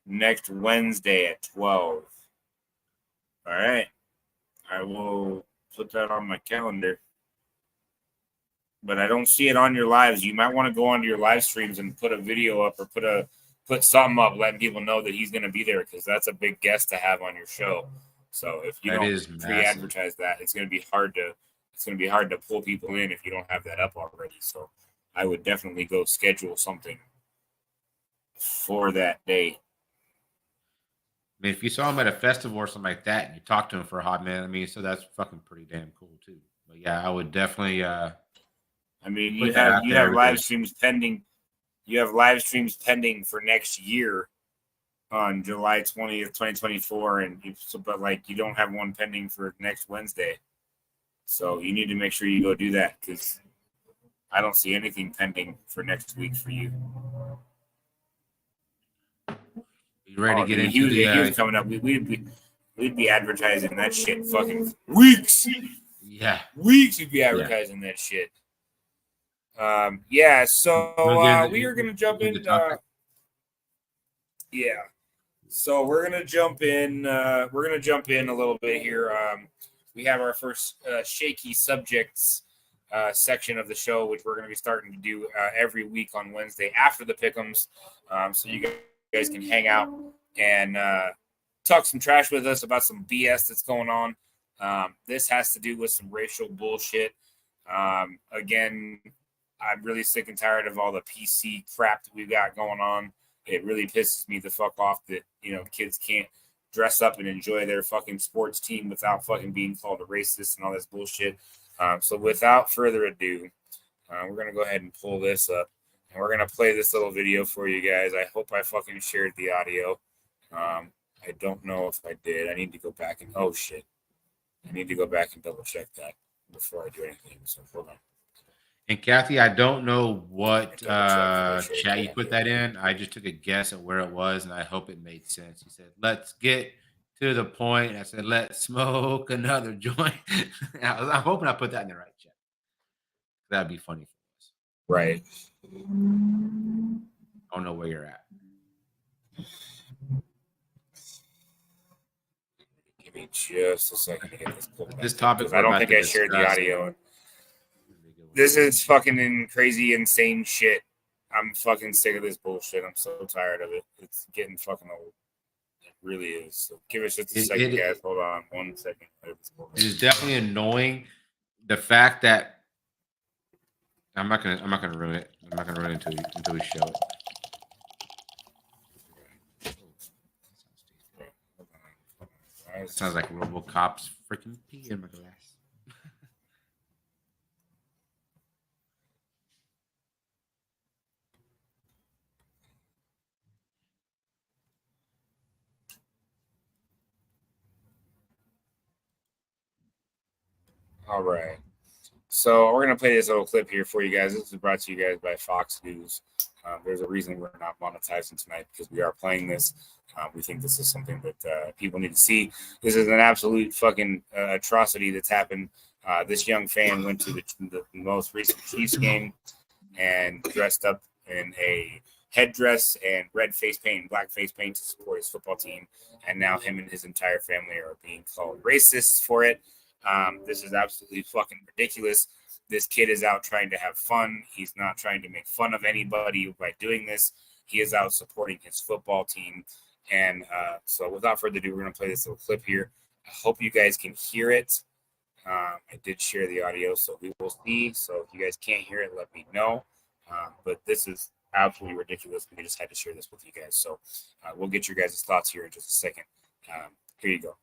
Next Wednesday at 12. All right. I will put that on my calendar. But I don't see it on your lives. You might want to go onto your live streams and put a video up or put something up, letting people know that he's going to be there, because that's a big guest to have on your show. So if you don't pre-advertise that, it's going to be hard to pull people in if you don't have that up already. So I would definitely go schedule something for that day. I mean, if you saw him at a festival or something like that and you talked to him for a hot minute, I mean, so that's fucking pretty damn cool too. But yeah, I would definitely I mean, you have live streams pending. You have live streams pending for next year on July 20th, 2024, but like you don't have one pending for next Wednesday. So you need to make sure you go do that, because I don't see anything pending for next week for you. You ready to get into he was coming up. We'd be advertising that shit fucking weeks. Yeah. Weeks we'd be advertising that shit. Yeah, so we are gonna jump in. Yeah. So we're gonna jump in. We're gonna jump in a little bit here. We have our first shaky subjects section of the show, which we're gonna be starting to do every week on Wednesday after the pick'ems. So you guys can hang out and talk some trash with us about some BS that's going on. This has to do with some racial bullshit. Again, I'm really sick and tired of all the PC crap that we've got going on. It really pisses me the fuck off that, kids can't dress up and enjoy their fucking sports team without fucking being called a racist and all this bullshit. So without further ado, we're going to go ahead and pull this up. And we're going to play this little video for you guys. I hope I fucking shared the audio. I don't know if I did. I need to go back and, oh shit. I need to go back and double check that before I do anything. So hold on. And Kathy, I don't know what chat you put that in. I just took a guess at where it was, and I hope it made sense. He said, let's get to the point. And I said, let's smoke another joint. I'm hoping I put that in the right chat. That'd be funny for us. Right. I don't know where you're at. Give me just a second to get this pulled back. This topic, I don't think I shared the audio. This is fucking crazy, insane shit. I'm fucking sick of this bullshit. I'm so tired of it. It's getting fucking old. It really is. So give us just a second, guys. Hold on 1 second. It is definitely annoying. The fact that I'm not gonna ruin it. I'm not gonna ruin it until we show it. It sounds like RoboCop's freaking pee in my glass. All right. So we're gonna play this little clip here for you guys. This is brought to you guys by Fox News. There's a reason we're not monetizing tonight because we are playing this. We think this is something that people need to see. This is an absolute fucking atrocity that's happened. This young fan went to the most recent Chiefs game and dressed up in a headdress and red face paint and black face paint to support his football team. And now him and his entire family are being called racists for it. This is absolutely fucking ridiculous. This kid is out trying to have fun. He's not trying to make fun of anybody by doing this. He is out supporting his football team. And so without further ado, we're going to play this little clip here. I hope you guys can hear it. I did share the audio, so we will see. So if you guys can't hear it, let me know. But this is absolutely ridiculous. We just had to share this with you guys. So we'll get your guys' thoughts here in just a second. Here you go.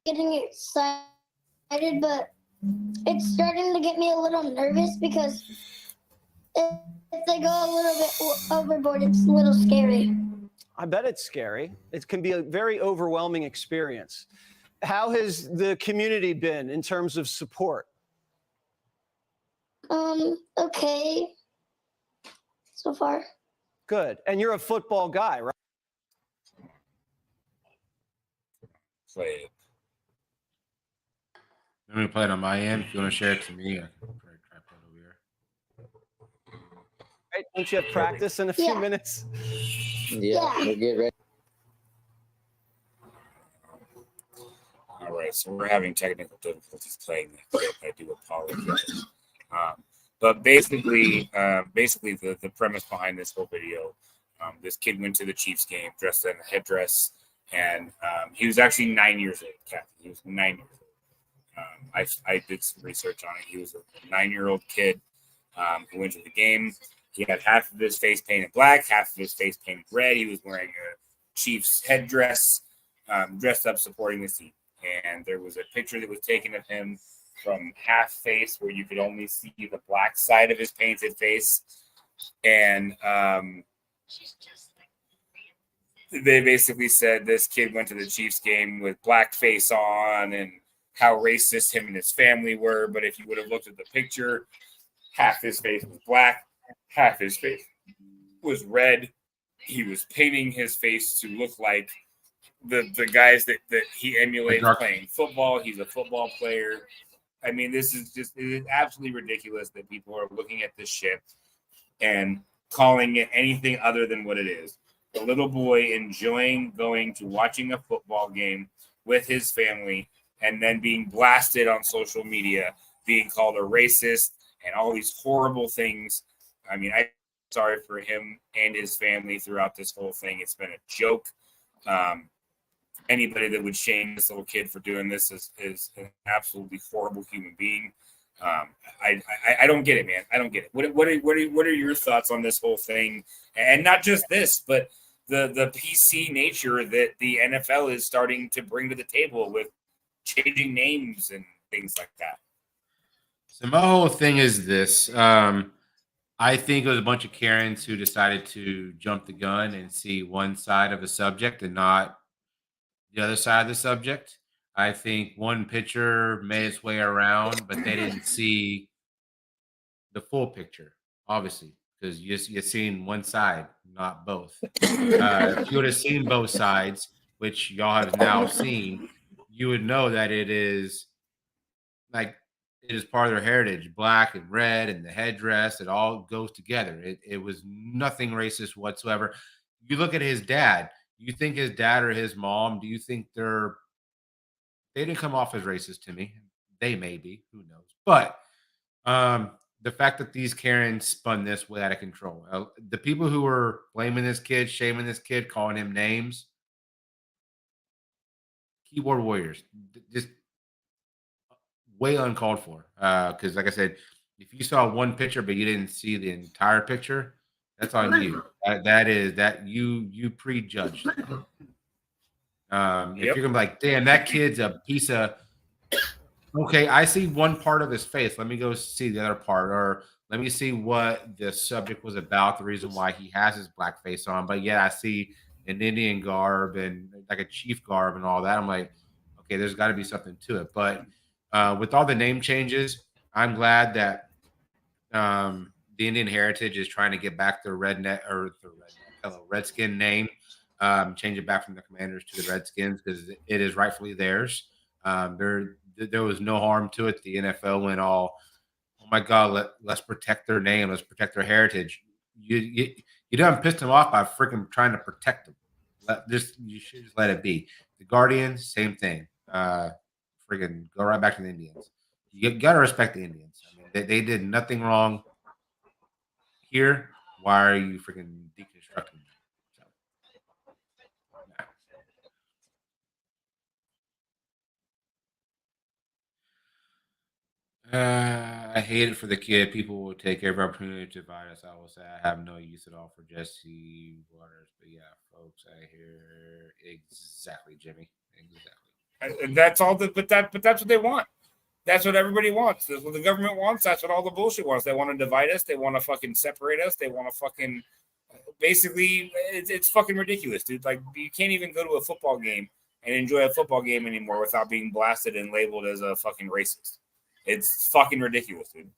Getting excited, but it's starting to get me a little nervous because if they go a little bit overboard, it's a little scary. I bet it's scary. It can be a very overwhelming experience. How has the community been in terms of support? Okay. So far. Good. And you're a football guy, right? Play it. I'm gonna play it on my end. If you want to share it to me, I can probably try to put it over here. Right? Don't you have practice in a few minutes? Yeah. We'll get ready. All right, so we're having technical difficulties playing that clip. I do apologize. But basically, the premise behind this whole video, this kid went to the Chiefs game dressed in a headdress, and he was actually 9 years old, Kathy. He was 9 years old. I did some research on it. He was a 9-year-old kid who went to the game. He had half of his face painted black, half of his face painted red. He was wearing a Chiefs headdress, dressed up supporting the team. And there was a picture that was taken of him from half face where you could only see the black side of his painted face. And they basically said this kid went to the Chiefs game with black face on and how racist him and his family were. But if you would have looked at the picture, half his face was black, half his face was red. He was painting his face to look like the guys that he emulates playing football. He's a football player. I mean, it is absolutely ridiculous that people are looking at this shit and calling it anything other than what it is. A little boy enjoying going to watching a football game with his family and then being blasted on social media, being called a racist and all these horrible things. I mean, I'm sorry for him and his family throughout this whole thing. It's been a joke. Anybody that would shame this little kid for doing this is an absolutely horrible human being. I don't get it, man. I don't get it. What are your thoughts on this whole thing? And not just this, but the PC nature that the NFL is starting to bring to the table with changing names and things like that. So my whole thing is this. I think it was a bunch of Karens who decided to jump the gun and see one side of a subject and not the other side of the subject. I think one picture made its way around, but they didn't see the full picture, obviously, because you're seeing one side, not both. If you would have seen both sides, which y'all have now seen, you would know that it is part of their heritage, black and red and the headdress. It all goes together. It was nothing racist whatsoever. You look at his dad. You think his dad or his mom, do you think they're they didn't come off as racist to me. They may be, who knows? But the fact that these Karens spun this way out of control, the people who were blaming this kid, shaming this kid, calling him names, keyboard warriors, just way uncalled for. Because, like I said, if you saw one picture but you didn't see the entire picture, that's on you. That is that you prejudged. If you're gonna be like, damn, that kid's a piece of. Okay, I see one part of his face. Let me go see the other part, or let me see what the subject was about, the reason why he has his black face on. But yeah, I see an Indian garb and like a chief garb and all that. I'm like, okay, there's got to be something to it. But with all the name changes, I'm glad that the Indian heritage is trying to get back their redskin name, change it back from the Commanders to the Redskins because it is rightfully theirs. There was no harm to it. The NFL went all, oh my God, let's protect their name, let's protect their heritage. You don't piss them off by freaking trying to protect them. You should just let it be. The Guardians, same thing. Freaking go right back to the Indians. You got to respect the Indians. I mean, they did nothing wrong here. Why are you freaking deconstructing them? I hate it for the kid. People will take every opportunity to divide us. I will say I have no use at all for Jesse Waters. But yeah, folks, I hear exactly, Jimmy. Exactly. And that's all. But that's what they want. That's what everybody wants. That's what the government wants. That's what all the bullshit wants. They want to divide us. They want to fucking separate us. They want to fucking. Basically, it's fucking ridiculous, dude. Like, you can't even go to a football game and enjoy a football game anymore without being blasted and labeled as a fucking racist. It's fucking ridiculous, dude.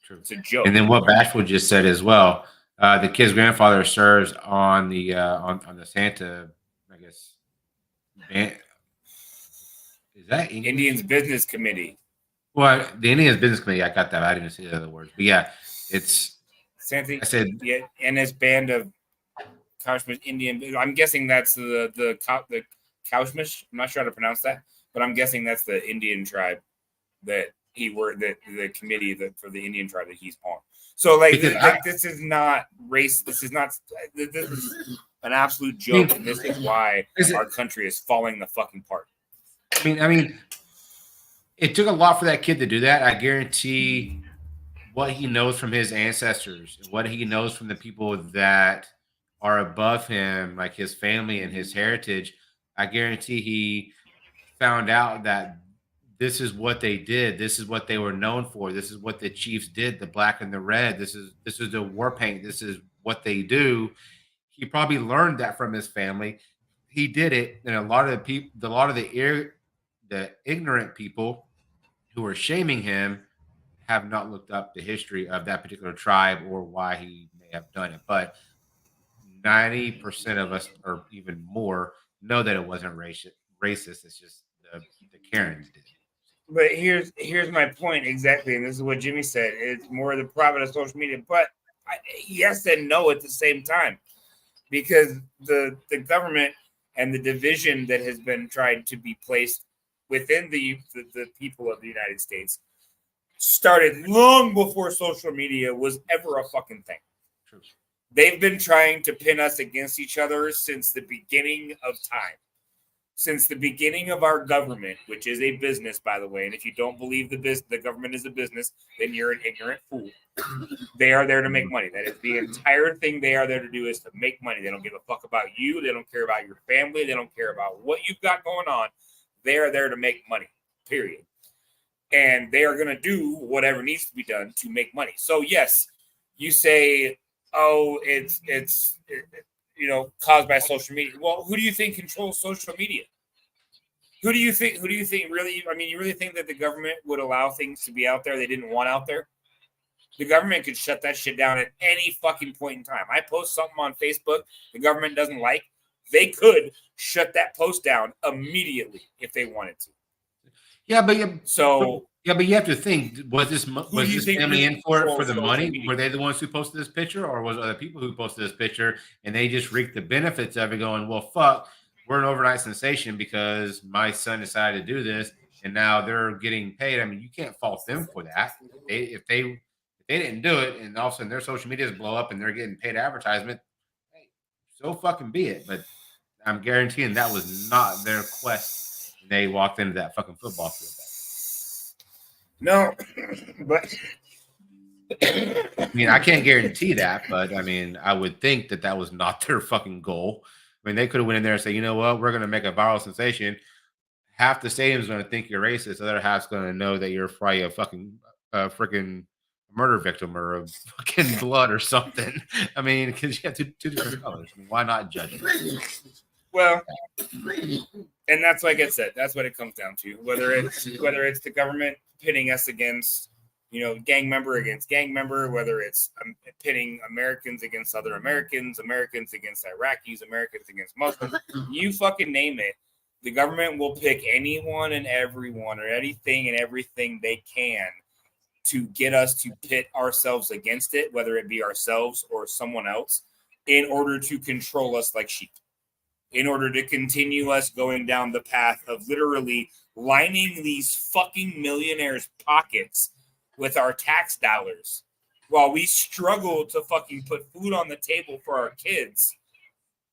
True. It's a joke. And then what Bashful just said as well. The kid's grandfather serves on the on the Santa, I guess. Is that English? Indians Business Committee? Well, the Indians Business Committee. I got that. I didn't see the other words, but yeah, it's Santa. I said, yeah, and his band of Kaushmish Indian. I'm guessing that's the Kaushmish. I'm not sure how to pronounce that, but I'm guessing that's the Indian tribe that he worked, the committee for the Indian tribe that he's on. So this is not race. This is an absolute joke, and this is why our country is falling the fucking apart. I mean, it took a lot for that kid to do that. I guarantee what he knows from his ancestors, what he knows from the people that are above him, like his family and his heritage, I guarantee he found out that this is what they did. This is what they were known for. This is what the Chiefs did, the black and the red. This is the war paint. This is what they do. He probably learned that from his family. He did it, and a lot of the ignorant people who are shaming him have not looked up the history of that particular tribe or why he may have done it. But 90% of us, or even more, know that it wasn't racist. It's just the Karens did. But here's my point exactly, and this is what Jimmy said. It's more the profit of social media, but yes and no at the same time, because the government and the division that has been tried to be placed within the people of the United States started long before social media was ever a fucking thing. True. They've been trying to pin us against each other since the beginning of time. Since the beginning of our government, which is a business, by the way, and if you don't believe the government is a business, then you're an ignorant fool. They are there to make money. That is the entire thing they are there to do, is to make money. They don't give a fuck about you. They don't care about your family. They don't care about what you've got going on. They are there to make money, period. And they are going to do whatever needs to be done to make money. So, yes, you say, oh, it's caused by social media. Well, who do you think controls social media? Who do you think really? I mean, you really think that the government would allow things to be out there they didn't want out there? The government could shut that shit down at any fucking point in time. I post something on Facebook the government doesn't like. They could shut that post down immediately if they wanted to. Yeah, but but you have to think: was this family in for the money? Media? Were they the ones who posted this picture, or was other people who posted this picture and they just reaped the benefits of it? Going, well, fuck, we're an overnight sensation because my son decided to do this, and now they're getting paid. I mean, you can't fault them for that. If they didn't do it, and all of a sudden their social medias blow up and they're getting paid advertisement, hey, so fucking be it. But I'm guaranteeing that was not their quest when they walked into that fucking football field. No, but I mean, I can't guarantee that, but I mean, I would think that that was not their fucking goal. I mean, they could have went in there and said, you know what, we're going to make a viral sensation. Half the stadium's going to think you're racist. The other half's going to know that you're probably a fucking freaking murder victim or a fucking blood or something. I mean, because you have two different colors. I mean, why not judge it? well, and that's like I said, that's what it comes down to. Whether it's the government pitting us against, gang member against gang member, whether it's pitting Americans against other Americans, Americans against Iraqis, Americans against Muslims, you fucking name it. The government will pick anyone and everyone or anything and everything they can to get us to pit ourselves against it, whether it be ourselves or someone else, in order to control us like sheep, in order to continue us going down the path of literally lining these fucking millionaires' pockets with our tax dollars while we struggle to fucking put food on the table for our kids.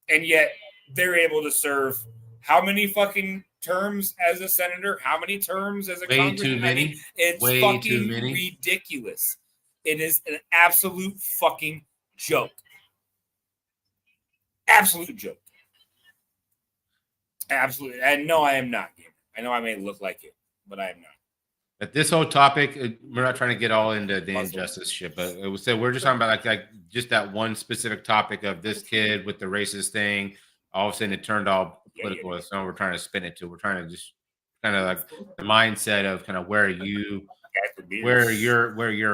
And yet they're able to serve how many fucking terms as a senator? How many terms as a congressman? Too many. I mean, it's Way fucking too many. ridiculous. It is an absolute fucking joke. Absolute joke. Absolutely. And no, I am not. I know I may look like it, but I am not. But this whole topic, we're not trying to get all into the injustice shit, but it was we're just talking about like just that one specific topic of this kid with the racist thing. All of a sudden, it turned all political. Yeah. So we're trying to spin it to. We're trying to just kind of like the mindset of kind of where you're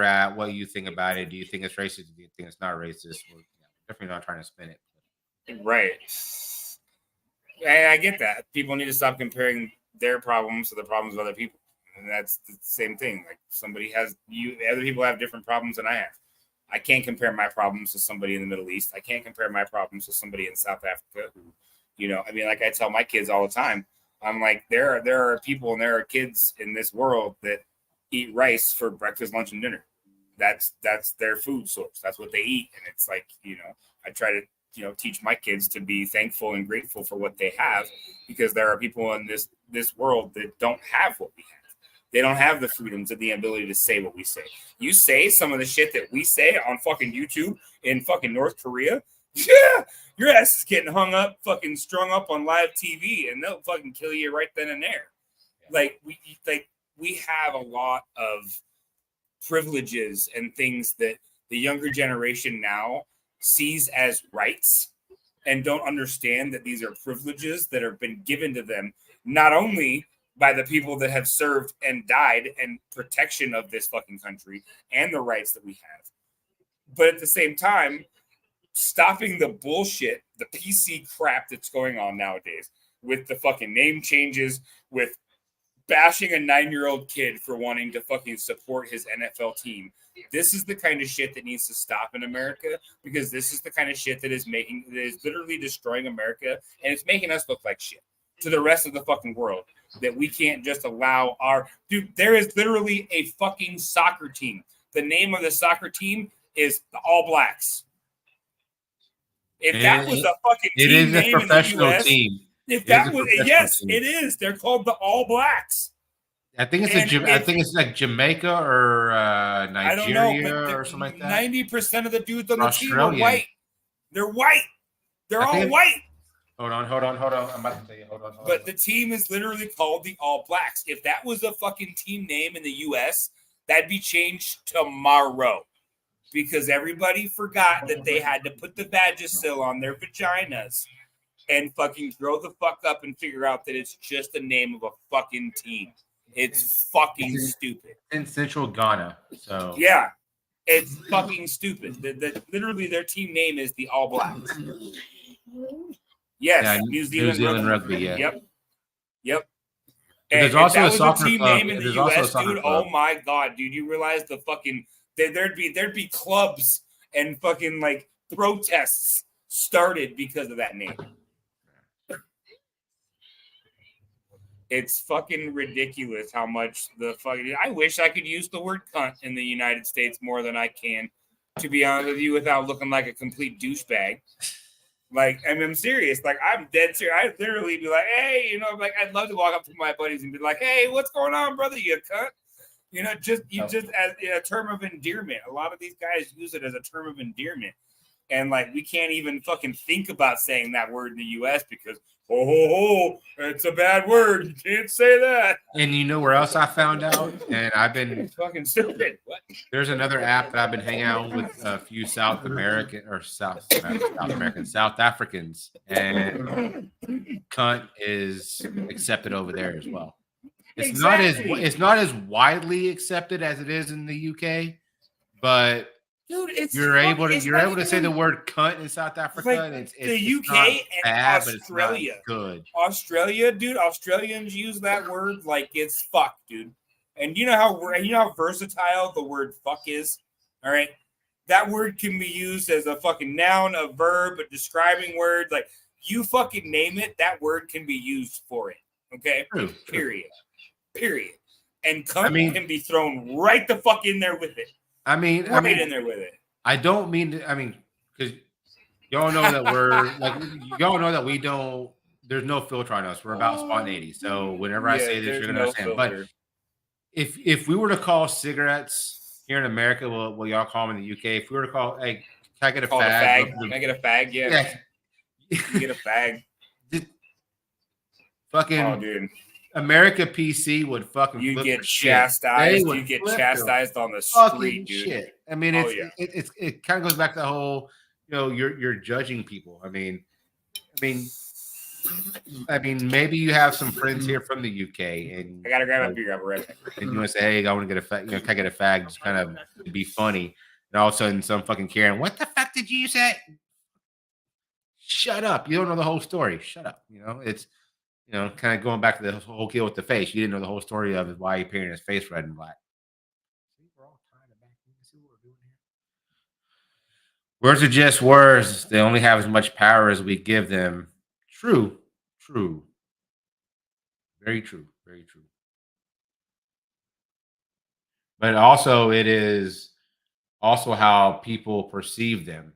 at, what you think about it. Do you think it's racist? Do you think it's not racist? We're definitely not trying to spin it. Right. And I get that. People need to stop comparing their problems to the problems of other people. And that's the same thing. Like other people have different problems than I have. I can't compare my problems to somebody in the Middle East. I can't compare my problems to somebody in South Africa who, I mean, like I tell my kids all the time, I'm like, there are people and there are kids in this world that eat rice for breakfast, lunch, and dinner. That's their food source. That's what they eat. And it's like, I try to, teach my kids to be thankful and grateful for what they have, because there are people in this world that don't have what we have. They don't have the freedoms and the ability to say what we say. You say some of the shit that we say on fucking YouTube in fucking North Korea, yeah, your ass is getting hung up, fucking strung up on live TV, and they'll fucking kill you right then and there. Like we have a lot of privileges and things that the younger generation now sees as rights and don't understand that these are privileges that have been given to them, not only by the people that have served and died and protection of this fucking country and the rights that we have, but at the same time, stopping the bullshit, the PC crap that's going on nowadays with the fucking name changes, with bashing a 9-year-old kid for wanting to fucking support his NFL team. This is the kind of shit that needs to stop in America, because this is the kind of shit that is literally destroying America, and it's making us look like shit to the rest of the fucking world, that we can't just allow there is literally a fucking soccer team. The name of the soccer team is the All Blacks. If that was a fucking team name in the US, team. If that was, yes, it is. They're called the All Blacks. I think it's like Jamaica or Nigeria or something like that. 90% of the dudes on the team are white. They're white. They're all white. Hold on. I'm about to tell you. Hold on. But the team is literally called the All Blacks. If that was a fucking team name in the US, that'd be changed tomorrow, because everybody forgot that they had to put the Vagisil on their vaginas and fucking grow the fuck up and figure out that it's just the name of a fucking team. It's fucking stupid. In Central Ghana. So yeah, it's fucking stupid. Literally their team name is the All Blacks. Yes, yeah, New Zealand rugby. Yeah. Yep. And there's also a soccer that was a team club. name in the US, dude. Oh my god, dude! You realize the fucking there'd be clubs and fucking like protests started because of that name. It's fucking ridiculous how much the fucking. I wish I could use the word cunt in the United States more than I can, to be honest with you, without looking like a complete douchebag. Like, and I'm serious. Like, I'm dead serious. I'd literally be like, hey, you know, like, I'd love to walk up to my buddies and be like, hey, what's going on, brother? You cunt. You know, just as a term of endearment. A lot of these guys use it as a term of endearment. And like, we can't even fucking think about saying that word in the US because, it's a bad word. You can't say that. And you know where else I found out? And I've been It's fucking stupid. What? There's another app that I've been hanging out with a few South Africans, and cunt is accepted over there as well. It's not as widely accepted as it is in the UK, but dude, you're able to say the word cunt in South Africa. Like, and it's the UK not and bad, Australia. But it's not good. Australia, dude. Australians use that word like it's fuck, dude. And you know how versatile the word fuck is. All right, that word can be used as a fucking noun, a verb, a describing word. Like, you fucking name it, that word can be used for it. Okay, True. Period. And cunt can be thrown right the fuck in there with it. In there with it. I don't mean to, because y'all know that we're like, y'all know that we don't, there's no filter on us. We're about spontaneity. So whenever I say this, you're going to understand. Filter. But if we were to call cigarettes here in America, well, y'all call them in the UK. If we were to call, hey, can I get a fag? Can I get a fag? Yeah. You get a fag. Fucking. Oh, dude. America PC would fucking you get chastised. You get chastised on the street, dude. Shit. I mean, it kind of goes back to the whole, you're judging people. I mean, maybe you have some friends here from the UK, and I gotta grab a beer. I'll be right back. And you want to say, hey, I want to get a fag. Can I get a fag? Just kind of to be funny, and all of a sudden, some fucking Karen, what the fuck did you say? Shut up! You don't know the whole story. Shut up. It's. Kind of going back to the whole kill with the face. You didn't know the whole story of why he painted his face red and black. Words are just words. They only have as much power as we give them. True. Very true. But also, it is also how people perceive them.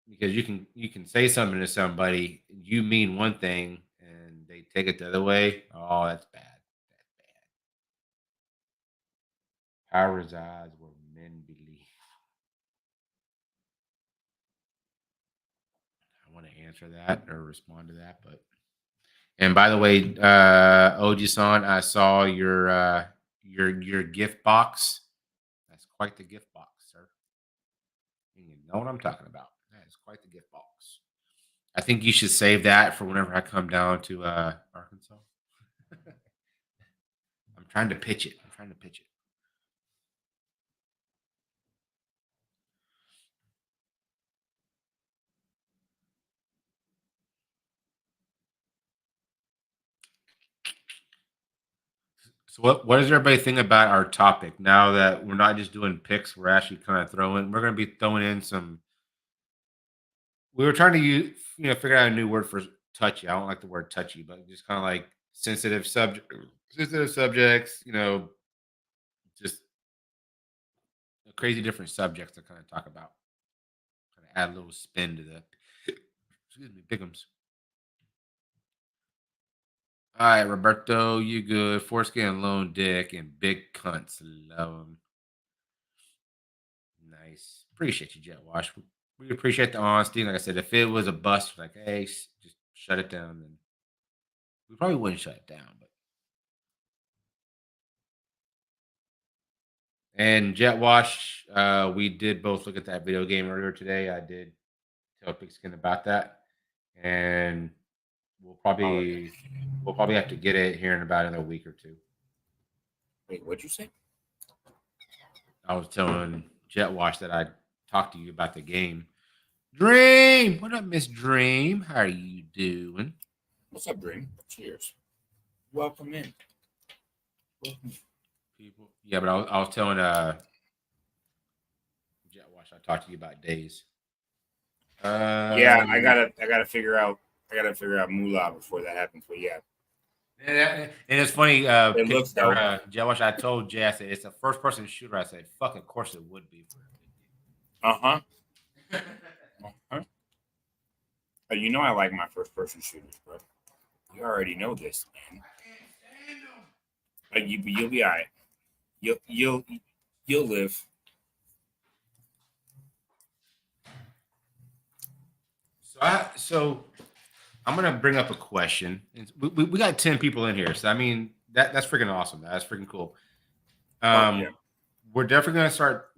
Because you can say something to somebody, you mean one thing, and they take it the other way. Oh, that's bad. Power resides where men believe. I want to answer that or respond to that, but. And by the way, Oji-san, I saw your gift box. That's quite the gift box, sir. You know what I'm talking about. It's quite the gift box. I think you should save that for whenever I come down to Arkansas. I'm trying to pitch it. So what does everybody think about our topic now that we're not just doing picks? We're actually kind of we're going to be throwing in some. We were trying to figure out a new word for touchy. I don't like the word touchy, but just kind of like sensitive subjects, just crazy different subjects to kind of talk about. Kind of add a little spin to the, pick'ems. All right, Roberto, you good. Foreskin, lone dick, and big cunts. Love them. Nice. Appreciate you, Jet Wash. We appreciate the honesty. Like I said, if it was a bust, like, hey, just shut it down, then we probably wouldn't shut it down. But and Jet Wash, we did both look at that video game earlier today. I did tell Pigskin about that, and we'll probably have to get it here in about another week or two. Wait, what'd you say? I was telling Jet Wash that I talked to you about the game. Dream, what up, Miss Dream? How are you doing? What's up, Dream? Cheers. Welcome in. People. Yeah, but I was telling Jet Wash I talked to you about days. Yeah, I gotta figure out gotta figure out moolah before that happens. But yeah, And it's funny. it looks dope. Josh, I told Jay, I said it's a first-person shooter. I said, "Fuck, of course it would be." Uh-huh. You know I like my first-person shooters, bro. You already know this, man. You'll be all right. You'll live. So I'm gonna bring up a question. We got 10 people in here, so I mean that's freaking awesome. That's freaking cool. Yeah. We're definitely gonna start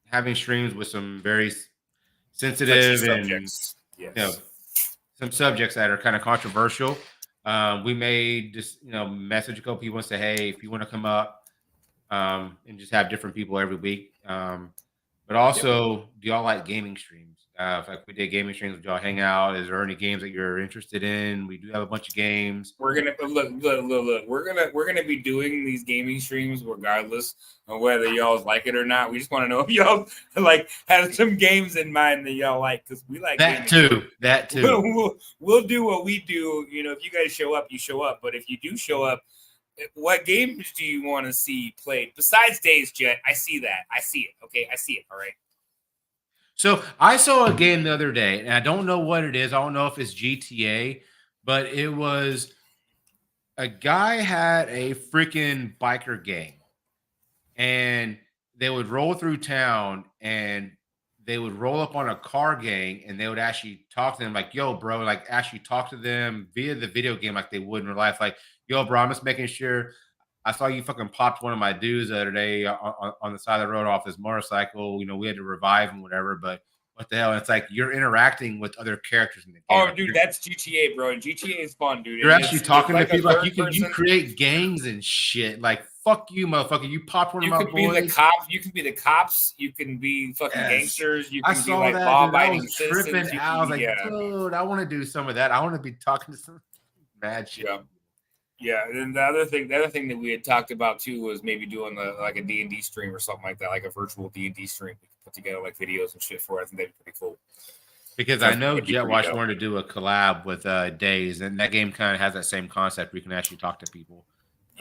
having streams with some very sensitive and subjects. Yes. You know, some subjects that are kind of controversial. We may just message a couple people and say, hey, if you want to come up and just have different people every week. But also, do y'all like gaming streams? If like we did gaming streams, would y'all hang out? Is there any games that you're interested in? We do have a bunch of games. We're gonna look. We're gonna be doing these gaming streams regardless of whether y'all like it or not. We just want to know if y'all like have some games in mind that y'all like, because we like that gaming. too. That too. We'll do what we do. If you guys show up, you show up. But if you do show up, what games do you want to see played besides Days Jet? I see that. I see it. Okay, I see it. All right. So I saw a game the other day, and I don't know what it is. I don't know if it's GTA, but it was a guy had a freaking biker gang, and they would roll through town, and they would roll up on a car gang, and they would actually talk to them like, yo, bro, like actually talk to them via the video game like they would in real life. Like, yo, bro, I'm just making sure. I saw you fucking popped one of my dudes the other day on the side of the road off his motorcycle. We had to revive him, whatever. But what the hell? And it's like you're interacting with other characters in the game. Oh, dude, that's GTA, bro. And GTA is fun, dude. You're actually talking to people. Like you person. create gangs and shit. Like fuck you, motherfucker. You popped one of my boys. You can be the cops. You can be the cops. You can be fucking gangsters. You can be like that, law-abiding dude. citizens. I was like, dude, I want to do some of that. I want to be talking to some mad shit. Yeah, and the other thing that we had talked about too was maybe doing like a D&D stream or something like that, like a virtual D&D stream. We could put together like videos and shit for it. I think that'd be pretty cool. Because I know JetWatch wanted to do a collab with Days, and that game kind of has that same concept where you can actually talk to people.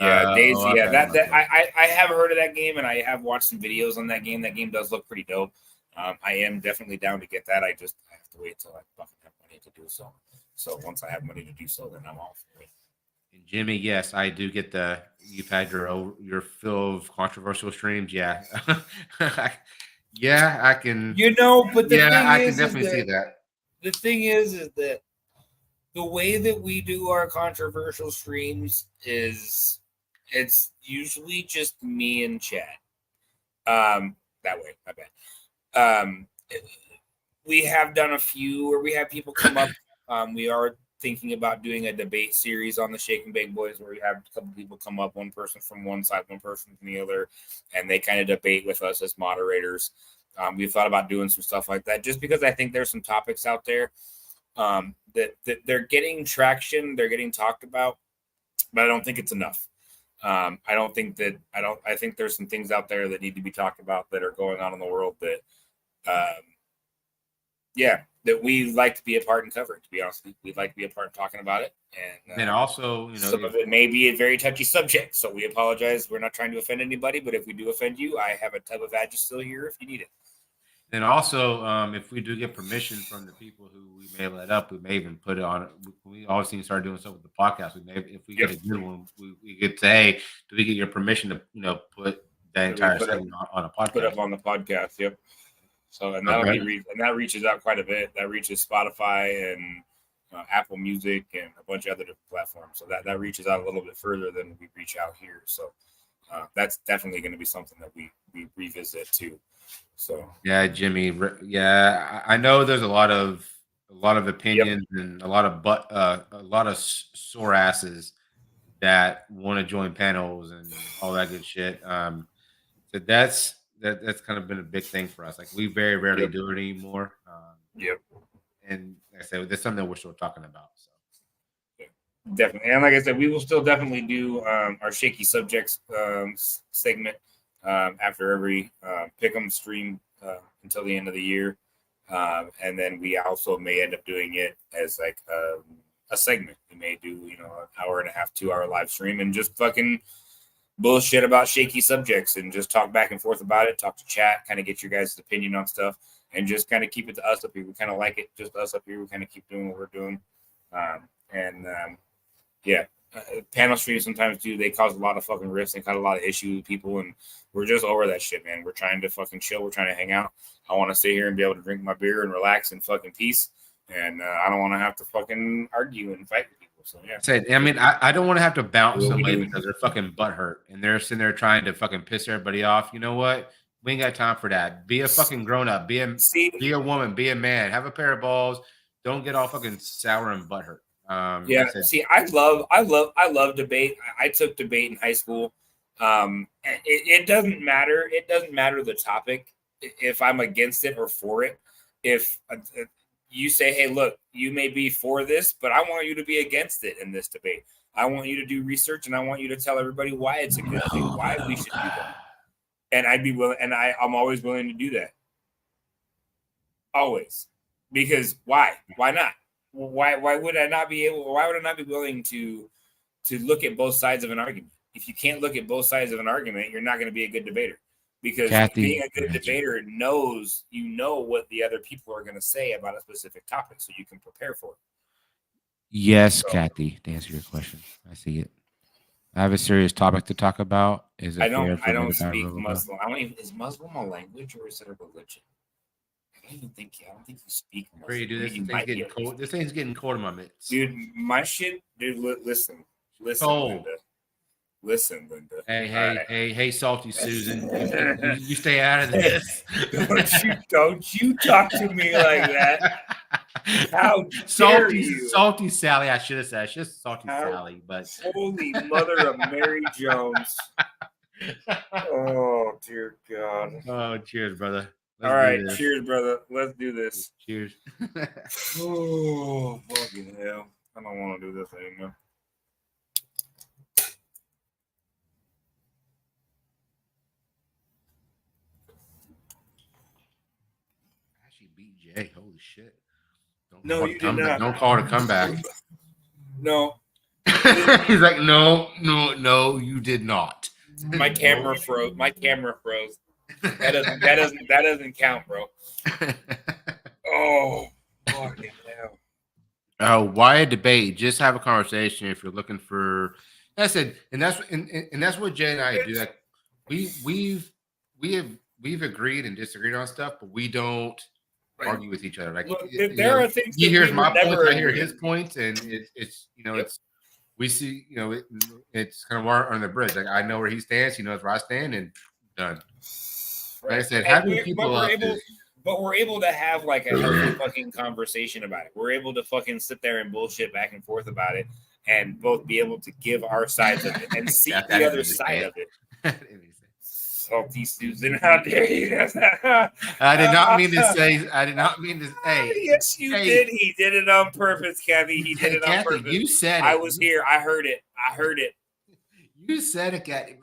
Yeah, Days. I have heard of that game, and I have watched some videos on that game. That game does look pretty dope. I am definitely down to get that. I have to wait till I fucking have money to do so. So once I have money to do so, then I'm off. And Jimmy, yes, I do get you've had your fill of controversial streams. Yeah. Yeah, I can. But the thing I is, can definitely see that. The thing is that the way that we do our controversial streams is it's usually just me and Chad. That way, my bad. We have done a few where we have people come up. We are thinking about doing a debate series on the Shake and Bake Boys where we have a couple people come up, one person from one side, one person from the other, and they kind of debate with us as moderators. We've thought about doing some stuff like that just because I think there's some topics out there that they're getting traction, they're getting talked about, but I don't think it's enough. I think there's some things out there that need to be talked about that are going on in the world that that we like to be a part in covering. To be honest, we'd like to be a part in talking about it, and also, some of it may be a very touchy subject. So we apologize. We're not trying to offend anybody, but if we do offend you, I have a tub of Vagisil here if you need it. And also, if we do get permission from the people who we may let up, we may even put it on. We always need to start doing stuff with the podcast. If we get a good one, we could say, "Hey, do we get your permission to put that entire segment on a podcast?" Put up on the podcast. Yep. So that reaches out quite a bit. That reaches Spotify and Apple Music and a bunch of other different platforms. So that reaches out a little bit further than we reach out here. So that's definitely going to be something that we revisit too. So yeah, Jimmy. Yeah, I know there's a lot of opinions and a lot of sore asses that want to join panels and all that good shit. So that's kind of been a big thing for us. Like we very rarely do it anymore. And like I said, that's something that we're still talking about. So definitely, and like I said, we will still definitely do our shaky subjects segment after every pick'em stream until the end of the year. And then we also may end up doing it as like a segment. We may do, an hour and a half, 2 hour live stream and just fucking bullshit about shaky subjects and just talk back and forth about it, talk to chat, kind of get your guys' opinion on stuff, and just kind of keep it to us up here. We kind of like it, just us up here. We kind of keep doing what we're doing. Panel streams sometimes they cause a lot of fucking rifts and cause a lot of issues with people, and we're just over that shit, man. We're trying to fucking chill. We're trying to hang out. I want to sit here and be able to drink my beer and relax in fucking peace, and I don't want to have to fucking argue and fight with people. So yeah. I don't want to have to bounce somebody because they're fucking butthurt and they're sitting there trying to fucking piss everybody off. You know what? We ain't got time for that. Be a fucking grown up. Be a woman. Be a man. Have a pair of balls. Don't get all fucking sour and butthurt. I love debate. I took debate in high school. It doesn't matter. It doesn't matter the topic if I'm against it or for it. If you say, hey, look, you may be for this, but I want you to be against it in this debate. I want you to do research and I want you to tell everybody why it's a good thing, why we should do that. And I'd be willing, and I'm always willing to do that. Always. Because why? Why not? Why would I not be able? Why would I not be willing to look at both sides of an argument? If you can't look at both sides of an argument, you're not going to be a good debater. Because being a good debater knows what the other people are going to say about a specific topic, so you can prepare for it. Yes, Kathy, to answer your question, I see it. I have a serious topic to talk about. I don't speak Muslim. Is Muslim a language or is it a religion? I don't think you speak Muslim. Dude, this thing's getting cold in my mitts. Dude, my shit, dude, listen, Oh. Linda. Hey, Salty Susan, you stay out of this. Don't you talk to me like that. How dare you? Salty Sally, I should have said. Salty Sally, but holy mother of Mary Jones. Oh, dear God. Oh, cheers, brother. All right, cheers, brother. Let's do this. Cheers. Oh, fucking hell. I don't want to do this anymore. Actually beat Jay. Holy shit. You did not. Don't call it a comeback. No. He's like, no, you did not. My camera froze. That doesn't count, bro. Oh, fucking hell. Why a debate? Just have a conversation if you're looking for. That's it, and that's what Jay and I do. Like we've agreed and disagreed on stuff, but we don't argue with each other. Like there are things he hears my points, I hear his points, and it's we see it's kind of water on the bridge. Like I know where he stands, he knows where I stand, and done. Like I said, having people but we're able to have like a healthy fucking conversation about it. We're able to fucking sit there and bullshit back and forth about it, and both be able to give our sides of it and see the other side of it. Salty Susan, how dare you? I did not mean to say. Hey, yes, you did. He did it on purpose, Kathy. He did it on purpose. You said it. I was here. I heard it. You said it, Kathy, babe.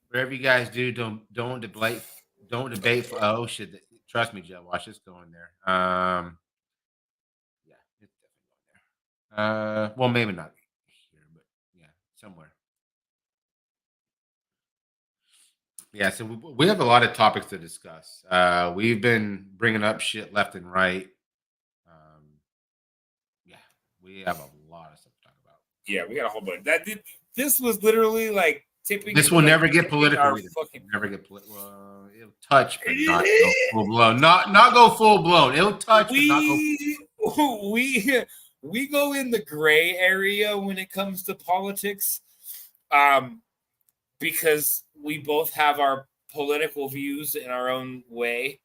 Whatever you guys do, don't debate. Don't debate for. Oh shit! Trust me, Joe. Watch this going there. Yeah, it's definitely going there. Well, maybe not here, but yeah, somewhere. Yeah, so we have a lot of topics to discuss. We've been bringing up shit left and right. Yeah, we have a lot of stuff to talk about. Yeah, we got a whole bunch. This was literally like tipping. This will never get political. Never get political. It'll touch, but not go full blown. Not go full blown. It'll touch, but not go full blown. We go in the gray area when it comes to politics. Because we both have our political views in our own way.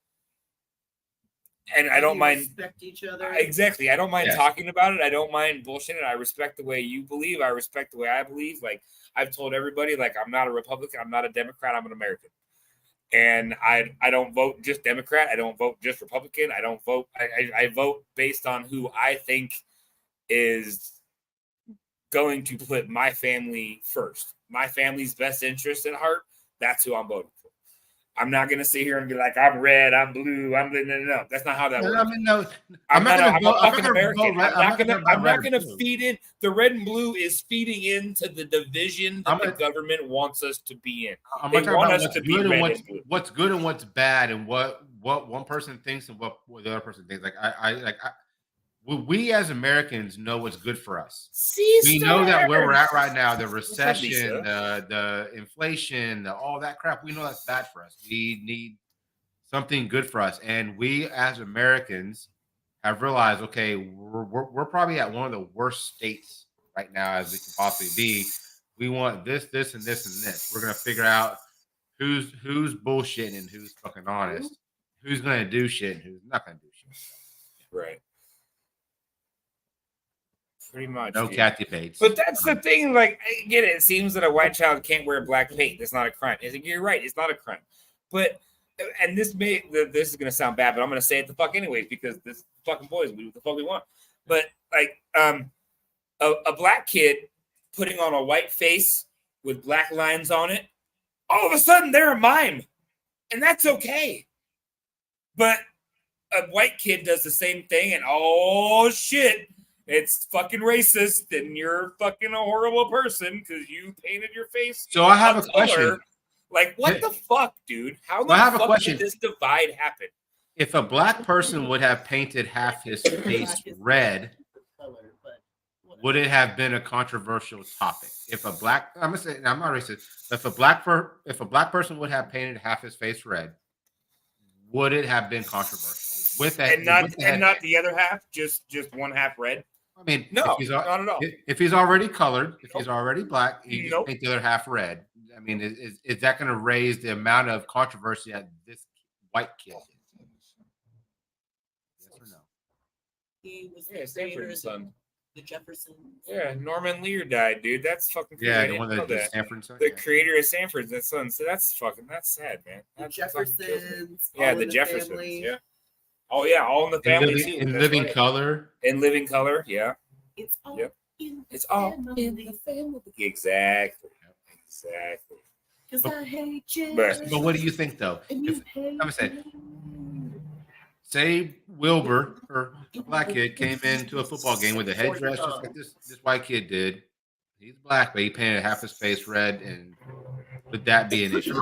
And I don't mind respect each other. Exactly. I don't mind talking about it. I don't mind bullshitting. I respect the way you believe. I respect the way I believe. Like I've told everybody, like I'm not a Republican, I'm not a Democrat, I'm an American. And I don't vote just Democrat. I don't vote just Republican. I don't vote. I vote based on who I think is going to put my family first. My family's best interest at heart. That's who I'm voting for. I'm not gonna sit here and be like, I'm red, I'm blue, I'm no. That's not how that works. I mean, no, I'm not a gonna fucking vote American. red. I'm not gonna feed in. The red and blue is feeding into the division that the government wants us to be in. They want us to be red and blue. What's good and what's bad, and what one person thinks and what the other person thinks. We as Americans know what's good for us. We know that where we're at right now, the recession, the inflation, all that crap, we know that's bad for us. We need something good for us. And we as Americans have realized, okay, we're probably at one of the worst states right now as we can possibly be. We want this, this, and this, and this. We're going to figure out who's bullshitting and who's fucking honest, who's going to do shit and who's not going to do shit. Right. Pretty much. No cat debates. But that's the thing. Like, I get it. It seems that a white child can't wear black paint. That's not a crime. You're right. It's not a crime. But, and this is going to sound bad, but I'm going to say it the fuck anyways because this fucking boys, we do what the fuck we want. But, like, a black kid putting on a white face with black lines on it, all of a sudden they're a mime. And that's okay. But a white kid does the same thing and, oh, shit. It's fucking racist, and you're fucking a horrible person because you painted your face. So I have a question. Like, what the fuck, dude? How the fuck did this divide happen? If a black person would have painted half his face red, would it have been a controversial topic? If a black, I'm gonna say, I'm not racist. If a black person would have painted half his face red, would it have been controversial? With that, and not the other half, just one half red. I mean, no, not at all. If he's already colored, if he's already black, he just paint the other half red. I mean, is that going to raise the amount of controversy that this white kid is? Yes or no? He was Stanford's son. The Jefferson. Yeah, Norman Lear died, dude. That's fucking crazy. Yeah, the one that did Stanford's son. The creator of Stanford's that son. So that's sad, man. The Jeffersons. Yeah, the Jeffersons. Family. Yeah. Oh yeah, all in the family too. In living color. In living color, yeah. It's all it's all in the family. Exactly. Because I hate you. But what do you think though? I'm gonna say Wilbur or a black kid came into a football game with a headdress just like this white kid did. He's black, but he painted half his face red, and would that be an issue?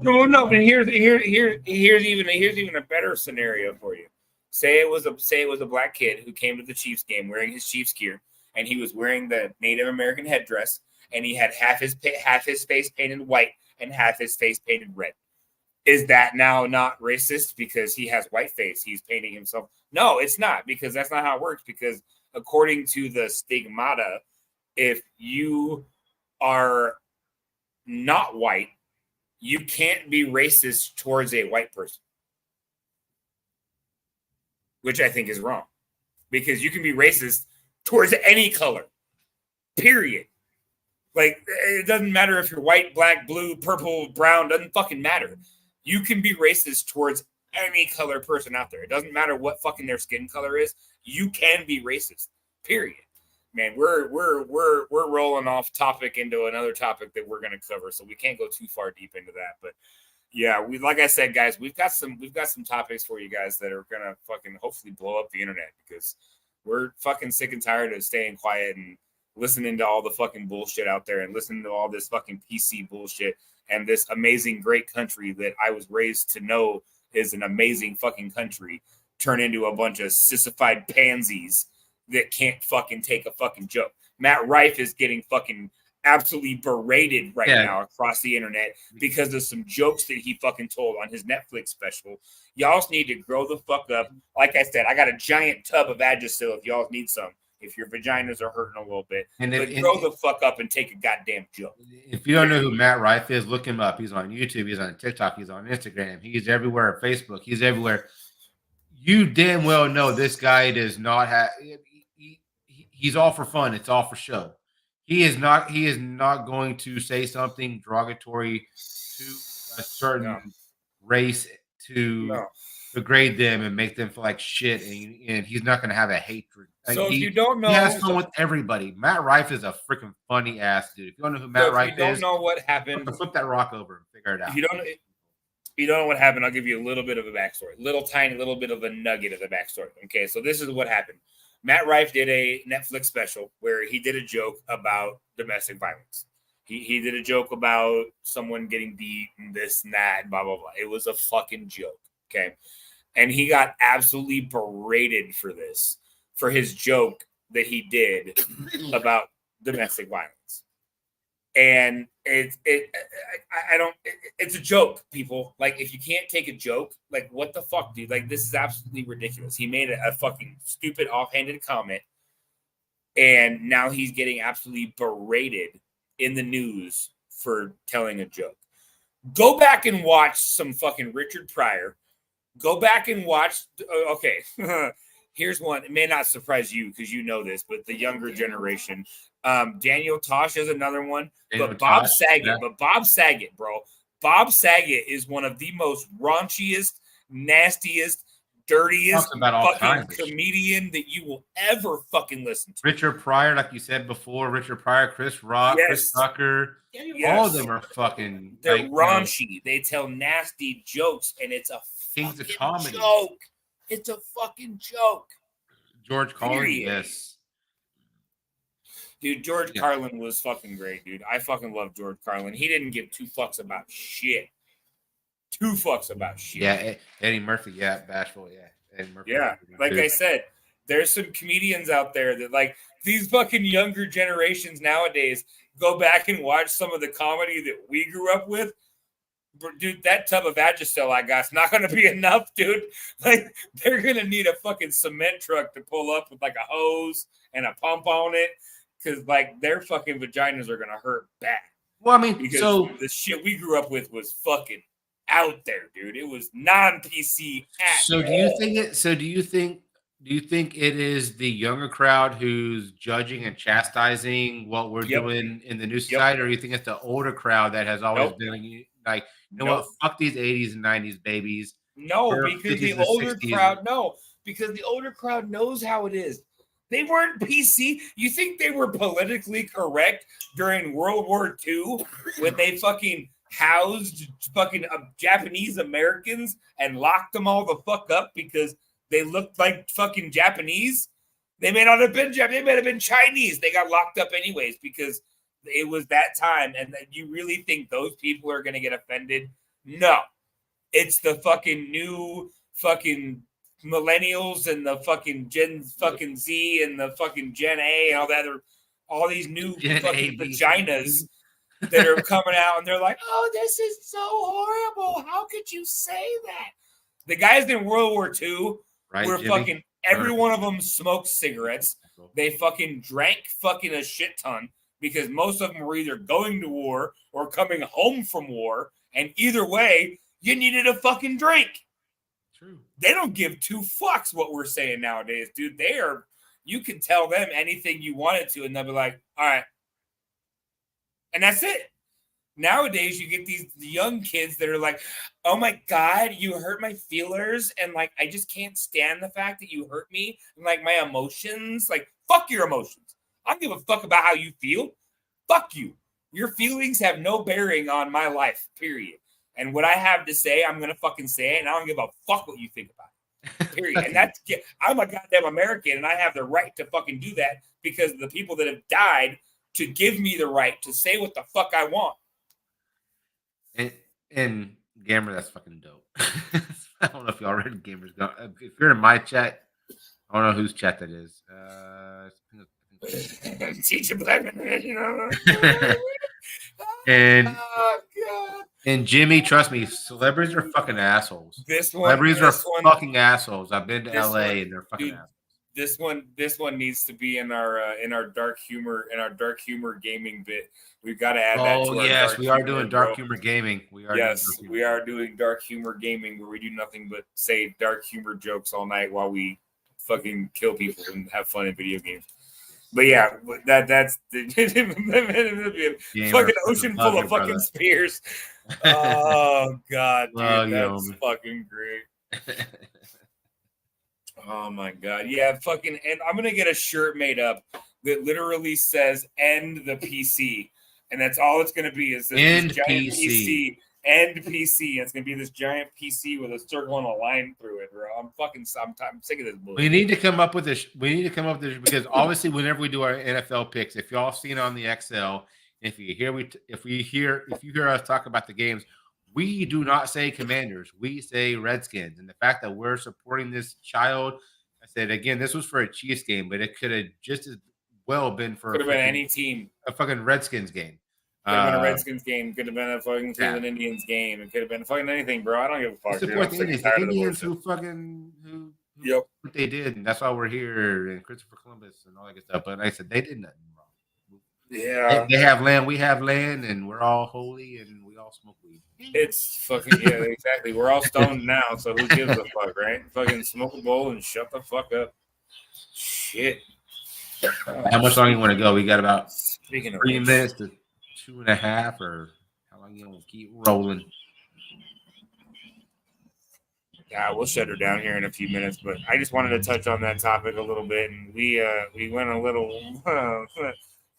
No, but here's even a better scenario for you. Say it was a black kid who came to the Chiefs game wearing his Chiefs gear, and he was wearing the Native American headdress, and he had half his face painted white and half his face painted red. Is that now not racist because he has white face? He's painting himself. No, it's not, because that's not how it works. Because according to the stigmata, if you are not white, you can't be racist towards a white person, which I think is wrong, because you can be racist towards any color, period. Like, it doesn't matter if you're white, black, blue, purple, brown, doesn't fucking matter. You can be racist towards any color person out there. It doesn't matter what fucking their skin color is. You can be racist, period. Man, we're rolling off topic into another topic that we're going to cover, so we can't go too far deep into that. But yeah, like I said, guys, we've got some topics for you guys that are going to fucking hopefully blow up the internet, because we're fucking sick and tired of staying quiet and listening to all the fucking bullshit out there and listening to all this fucking PC bullshit and this amazing, great country that I was raised to know is an amazing fucking country turn into a bunch of sissified pansies that can't fucking take a fucking joke. Matt Rife is getting fucking absolutely berated right now across the internet because of some jokes that he fucking told on his Netflix special. Y'all need to grow the fuck up. Like I said, I got a giant tub of Adjacil if y'all need some. If your vaginas are hurting a little bit, grow the fuck up and take a goddamn joke. If you don't know who Matt Rife is, look him up. He's on YouTube. He's on TikTok. He's on Instagram. He's everywhere. Facebook. He's everywhere. You damn well know this guy does not have. He's all for fun. It's all for show. He is not going to say something derogatory to a certain race to degrade them and make them feel like shit. And he's not going to have a hatred. So if you don't know, he has fun with everybody. Matt Rife is a freaking funny ass dude. If you don't know who Matt Rife is, know what happened. flip that rock over and figure it out. you don't know what happened, I'll give you a little bit of a backstory. Tiny little bit of a nugget of the backstory. Okay, so this is what happened. Matt Rife did a Netflix special where he did a joke about domestic violence. He did a joke about someone getting beat and this and that and blah, blah, blah. It was a fucking joke, okay? And he got absolutely berated for this, for his joke that he did about domestic violence. And it's a joke, people. Like, if you can't take a joke, like, what the fuck, dude? Like, this is absolutely ridiculous. He made a fucking stupid offhanded comment, and now he's getting absolutely berated in the news for telling a joke. Go back and watch some fucking Richard Pryor. Go back and watch. Okay, here's one. It may not surprise you because you know this, but the younger generation. Daniel Tosh is another one, but Bob Saget, bro. Bob Saget is one of the most raunchiest, nastiest, dirtiest fucking comedian that you will ever fucking listen to. Richard Pryor, like you said before, Richard Pryor, Chris Rock, Chris Tucker, all of them are fucking. They're raunchy. They tell nasty jokes, and it's a Kings of comedy joke. It's a fucking joke. George Carlin, yes. Dude, George Carlin was fucking great, dude. I fucking love George Carlin. He didn't give two fucks about shit. Yeah, Eddie Murphy, Bashful, Eddie Murphy. Yeah, like I said, there's some comedians out there that, like, these fucking younger generations nowadays go back and watch some of the comedy that we grew up with. Dude, that tub of Vagisil I got's not going to be enough, dude. Like, they're going to need a fucking cement truck to pull up with, like, a hose and a pump on it. Because, like, their fucking vaginas are going to hurt bad. Well, I mean, because so the shit we grew up with was fucking out there, dude. It was non-PC at all. Do you think it is the younger crowd who's judging and chastising what we're doing in the new society, or do you think it's the older crowd that has always been like, you know what, fuck these 80s and 90s babies? No, because the older crowd knows how it is. They weren't PC. You think they were politically correct during World War II when they fucking housed fucking Japanese Americans and locked them all the fuck up because they looked like fucking Japanese? They may not have been Japanese. They may have been Chinese. They got locked up anyways because it was that time. And you really think those people are going to get offended? No. It's the fucking new fucking millennials and the fucking Gen fucking Z and the fucking Gen A and all that other, all these new fucking vaginas that are coming out, and they're like, oh, this is so horrible. How could you say that? The guys in World War II were Jimmy? Fucking, every one of them smoked cigarettes. They fucking drank fucking a shit ton because most of them were either going to war or coming home from war. And either way, you needed a fucking drink. True. They don't give two fucks what we're saying nowadays, dude. You can tell them anything you wanted to, and they'll be like, all right. And that's it. Nowadays, you get these young kids that are like, oh my God, you hurt my feelers. And like, I just can't stand the fact that you hurt me. And like my emotions, like, fuck your emotions. I don't give a fuck about how you feel. Fuck you. Your feelings have no bearing on my life, period. And what I have to say, I'm going to fucking say it. And I don't give a fuck what you think about it, period. And I'm a goddamn American, and I have the right to fucking do that because of the people that have died to give me the right to say what the fuck I want. And Gamer, that's fucking dope. I don't know if y'all read Gamer's. If you're in my chat, I don't know whose chat that is. Teach a black man, you know. And Jimmy, trust me, celebrities are fucking assholes. Celebrities are fucking assholes. I've been to LA and they're fucking assholes. This one needs to be in our dark humor gaming bit. We've got to add that to our yes, we are doing dark humor gaming. We are doing dark humor gaming where we do nothing but say dark humor jokes all night while we fucking kill people and have fun in video games. But yeah, that's the fucking ocean full of fucking spears. Oh God, dude, that's fucking great. Oh my God, yeah, fucking, and I'm gonna get a shirt made up that literally says "End the PC," and that's all it's gonna be is this giant PC and PC. It's gonna be this giant PC with a circle and a line through it, bro. I'm sick of this bullshit. We need to come up with this. We need to come up with this because obviously, whenever we do our NFL picks, if y'all seen on the XL, if you hear us talk about the games, we do not say Commanders. We say Redskins, and the fact that we're supporting this child, I said again, this was for a Chiefs game, but it could have just as well been for Could have been any team. a fucking Redskins game. Could have been a Redskins game. Could have been a fucking Cleveland Indians game. It could have been fucking anything, bro. I don't give a fuck. Support the Indians. The Indians who Yep. What they did, and that's why we're here, and Christopher Columbus and all that good stuff. But like I said, they did nothing wrong. Yeah. They have land, we have land, and we're all holy, and we all smoke weed. It's fucking, yeah, exactly. We're all stoned now, so who gives a fuck, right? Fucking smoke a bowl and shut the fuck up. Shit. How much longer you want to go? We got about Speaking of 3 minutes to 2.5, or how long you want to keep rolling? Yeah, we'll shut her down here in a few minutes, but I just wanted to touch on that topic a little bit, and we went a little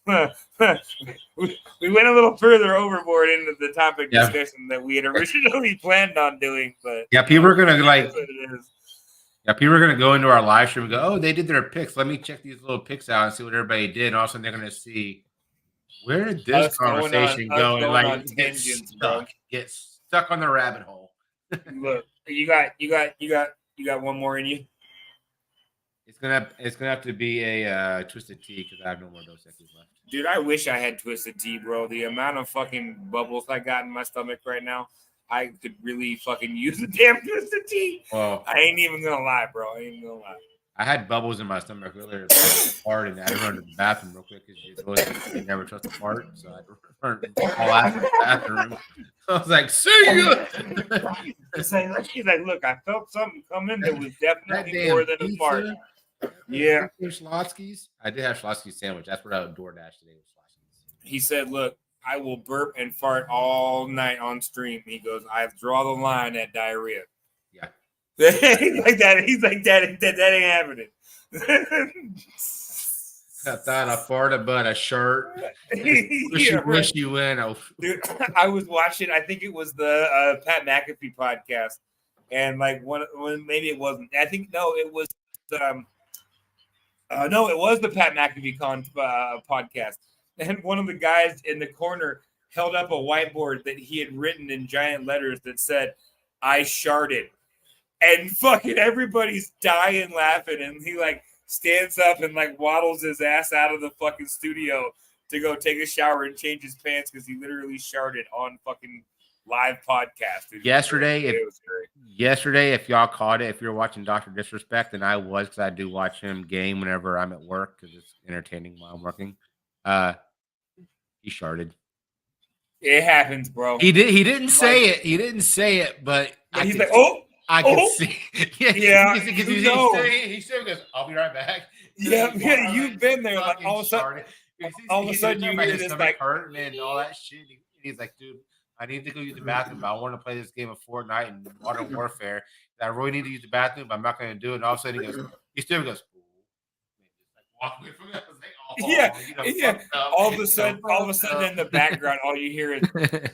we went a little further overboard into the topic discussion that we had originally planned on doing. But people are gonna like. That's what it is. Yeah, people are gonna go into our live stream and go, "Oh, they did their picks. Let me check these little picks out and see what everybody did." And all of a sudden, they're gonna see where did this conversation go, and like get stuck on the rabbit hole. Look, you got one more in you. It's gonna have to be a Twisted Tea because I have no more Dos Equis left. Dude, I wish I had Twisted Tea, bro. The amount of fucking bubbles I got in my stomach right now, I could really fucking use a damn Twisted Tea. Well, I ain't even gonna lie, bro. I ain't gonna lie. I had bubbles in my stomach earlier hard, and I had to run to the bathroom real quick because you never trust a fart, so I had to run all out of the bathroom. I was like, "See you." He's like, "Look, I felt something coming that was definitely more than a fart." Yeah. Schlotsky's. I did have Schlotsky's sandwich. That's what I would DoorDash today with Schlotsky's. He said, "Look, I will burp and fart all night on stream." He goes, "I draw the line at diarrhea." Yeah. He's like that. He's like that ain't happening. I thought I farted, but a shirt. Wish you win. Oh. Dude, I was watching. I think it was the Pat McAfee podcast, and like one maybe it wasn't. I think it was. No, it was the Pat McAfee podcast, and one of the guys in the corner held up a whiteboard that he had written in giant letters that said, "I sharted," and fucking everybody's dying laughing, and he like stands up and like waddles his ass out of the fucking studio to go take a shower and change his pants because he literally sharted on fucking live podcast. Yesterday, if y'all caught it, if you're watching Dr. Disrespect, and I was because I do watch him game whenever I'm at work because it's entertaining while I'm working. He sharted. It happens, bro. He didn't say it. He didn't say it, but he's like, "Oh, I can see." Yeah, he still goes, "I'll be right back." Yeah, you've been there. Like all of a sudden, you hear this like hurting and all that shit. He's like, "Dude, I need to go use the bathroom, but I want to play this game of Fortnite and Modern Warfare. I really need to use the bathroom, but I'm not going to do it." And all of a sudden, he still goes, walk away from it. I was like, "Oh, yeah. All of a sudden, in the background, all you hear is, and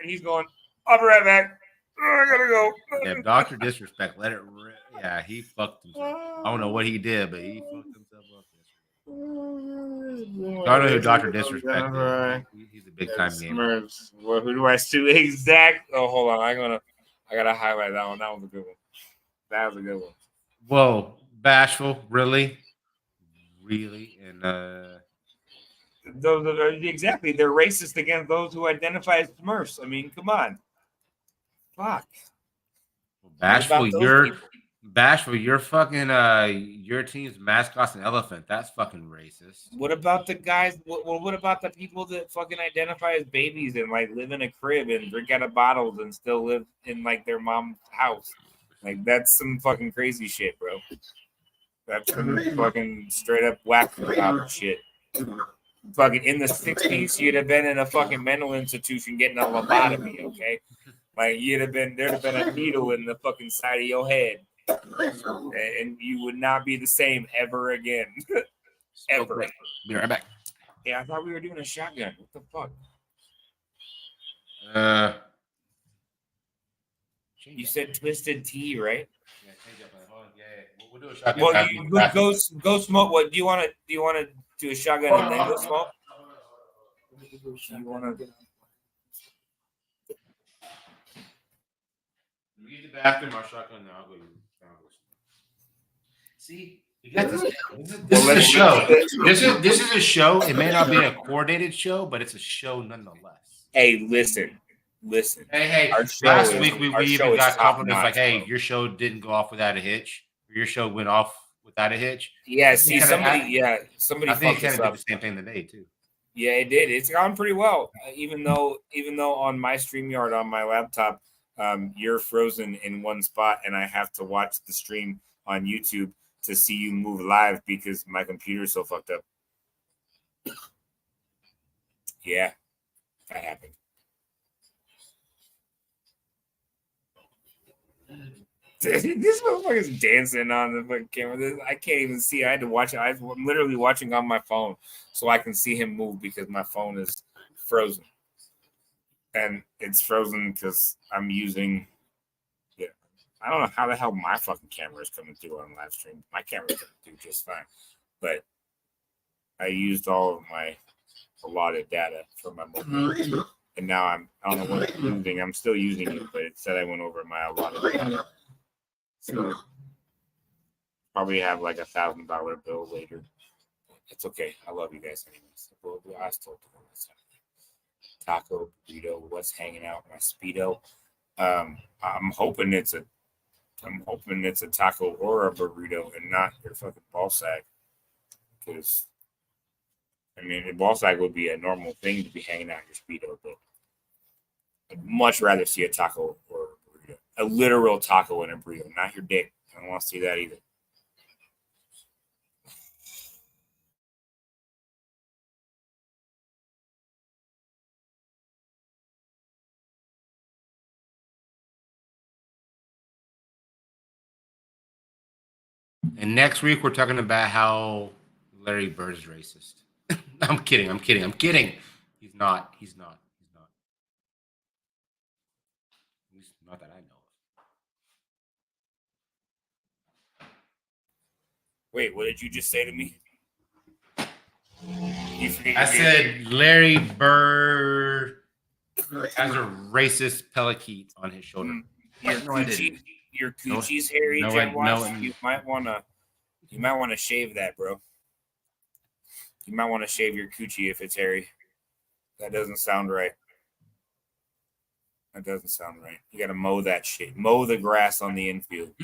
he's going, "I'll be right back. I gotta go." Yeah, Dr. Disrespect, let it rip. Yeah, he fucked himself. I don't know what he did, but he fucked himself up. I don't know who Dr. Disrespect is. He's a big time gamer. Well, who do I sue? Exact. Oh, hold on. I gotta highlight that one. That was a good one. Whoa, bashful, really, and those are exactly. They're racist against those who identify as Smurfs. I mean, come on. Fuck. Bashful, you're fucking your team's mascot's an elephant. That's fucking racist. What about the guys? What about the people that fucking identify as babies and like live in a crib and drink out of bottles and still live in like their mom's house? Like that's some fucking crazy shit, bro. That's some fucking straight up whack shit. Fucking in the 60s, you'd have been in a fucking mental institution getting a lobotomy, okay? Like there'd have been a needle in the fucking side of your head. And you would not be the same ever again. Ever. Be right back. Yeah, I thought we were doing a shotgun. What the fuck? You said Twisted Tea, right? Yeah, change up. Hold on. Yeah. We'll do a shotgun. Well, back- you back- go smoke. What do you want to? Do you want to do a shotgun and then go smoke? You want to? You use the bathroom or shotgun now. I'll go. See, you got this. This is a show. This is a show. It may not be a coordinated show, but it's a show nonetheless. Hey, listen. Hey. Our show Last is- week we our show even is got compliments top-notch, like, "Hey, bro. your show didn't go off without a hitch. Or your show went off without a hitch." Yeah, see, somebody I think fucked it us kind of up. did the same thing today too. Yeah, it did. It's gone pretty well. Even though on my StreamYard on my laptop, you're frozen in one spot, and I have to watch the stream on YouTube to see you move live because my computer's so fucked up. Yeah, that happened. This motherfucker's dancing on the fucking camera. I can't even see. I had to watch it. I'm literally watching on my phone so I can see him move because my phone is frozen. And it's frozen because I'm using. Yeah, I don't know how the hell my fucking camera is coming through on live stream. My camera's coming through just fine, but I used all of my allotted data for my mobile, and now I don't know what I'm using. I'm still using it, but it said I went over my allotted data. So probably have like $1,000 bill later. It's okay. I love you guys anyways. I still do this. Taco burrito. What's hanging out my speedo? I'm hoping it's a taco or a burrito and not your fucking ball sack. Because I mean, a ball sack would be a normal thing to be hanging out your speedo, but I'd much rather see a taco or a burrito. A literal taco and a burrito, not your dick. I don't want to see that either. And next week we're talking about how Larry Bird is racist. I'm kidding. He's not. At least not that I know of. Wait, what did you just say to me? You forget I your said Larry Bird has a racist parakeet on his shoulder. your No, I coochie, didn't. your coochie's hairy, no, Jen I- Watts. no, You might wanna shave that, bro. You might want to shave your coochie if it's hairy. That doesn't sound right. That doesn't sound right. You got to mow that shit. Mow the grass on the infield.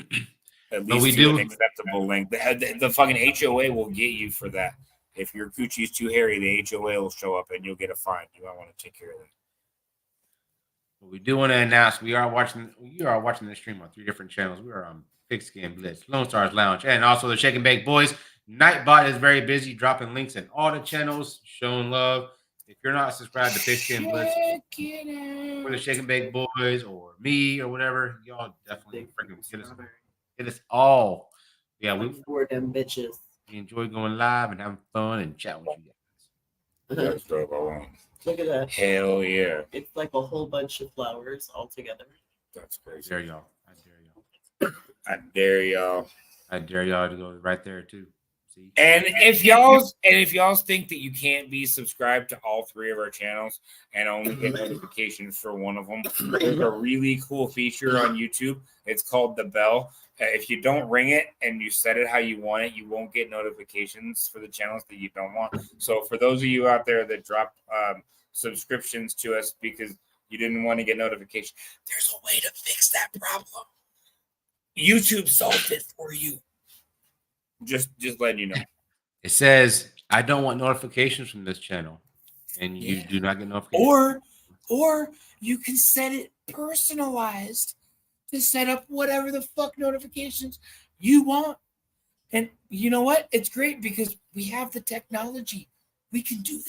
At But we least to do- an acceptable length. The fucking HOA will get you for that. If your coochie's too hairy, the HOA will show up and you'll get a fine. You might want to take care of that. But we do want to announce you are watching the stream on 3 different channels. We are on Pigskin Blitz, Lone Stars Lounge, and also the Shake and Bake Boys. Nightbot is very busy dropping links in all the channels, showing love. If you're not subscribed to Pigskin Blitz or the Shake and Bake Boys or me or whatever, y'all definitely freaking get us all. Yeah, we For them bitches. enjoy going live and having fun and chatting with you guys. That's dope. I want. Look at that. Hell yeah. It's like a whole bunch of flowers all together. That's I crazy. dare y'all. I dare y'all. I dare y'all to go right there too. See? And if y'all think that you can't be subscribed to all 3 of our channels and only get notifications for one of them, there's a really cool feature on YouTube. It's called the bell. If you don't ring it and you set it how you want it, you won't get notifications for the channels that you don't want. So for those of you out there that drop subscriptions to us because you didn't want to get notifications, there's a way to fix that problem. YouTube solved it for you. Just letting you know. It says, I don't want notifications from this channel. And you do not get notifications. Or you can set it personalized to set up whatever the fuck notifications you want. And you know what? It's great because we have the technology. We can do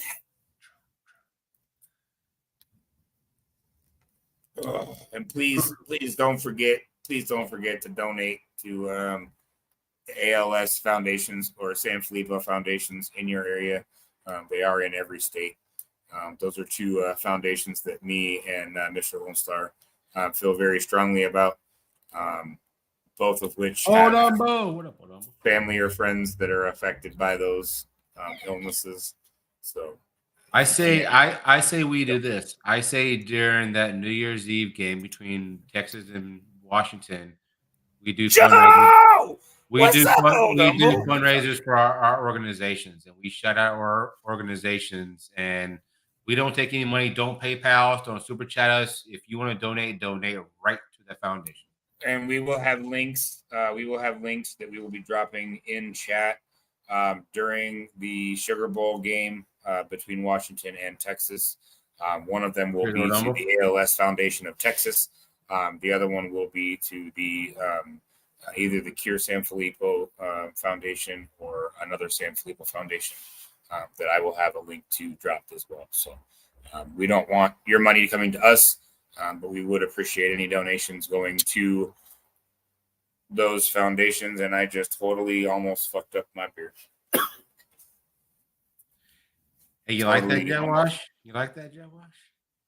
that. And please don't forget to donate to the ALS foundations or San Filippo foundations in your area. They are in every state. Those are two foundations that me and Mr. Lonestar feel very strongly about. Both of which have family or friends that are affected by those illnesses. So I say we do this. I say during that New Year's Eve game between Texas and Washington, we do fundraisers. Joe! We What's do up, fundraisers for our organizations, and we shout out our organizations. And we don't take any money. Don't PayPal us. Don't super chat us. If you want to donate right to the foundation. And we will have links. We will have links that we will be dropping in chat during the Sugar Bowl game between Washington and Texas. One of them will be to the ALS Foundation of Texas. The other one will be to the either the Cure San Filippo Foundation or another San Filippo Foundation that I will have a link to dropped as well. So we don't want your money coming to us, but we would appreciate any donations going to those foundations. And I just totally almost fucked up my beer. Hey, you like that, Jet Wash? You like that, Jet Wash?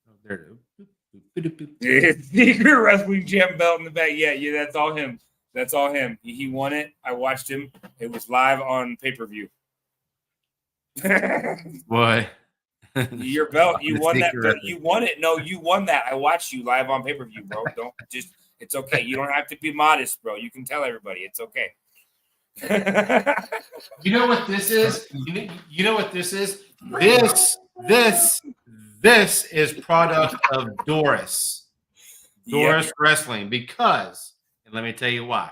Oh, there. Secret wrestling gem belt in the back. Yeah, that's all him. That's all him. He won it. I watched him. It was live on pay-per-view. What? Your belt. You won that. You won it. No, you won that. I watched you live on pay-per-view, bro. Don't just. It's okay. You don't have to be modest, bro. You can tell everybody. It's okay. You know what this is? You know what this is? This is product of Doris. Doris Wrestling, because, and let me tell you why.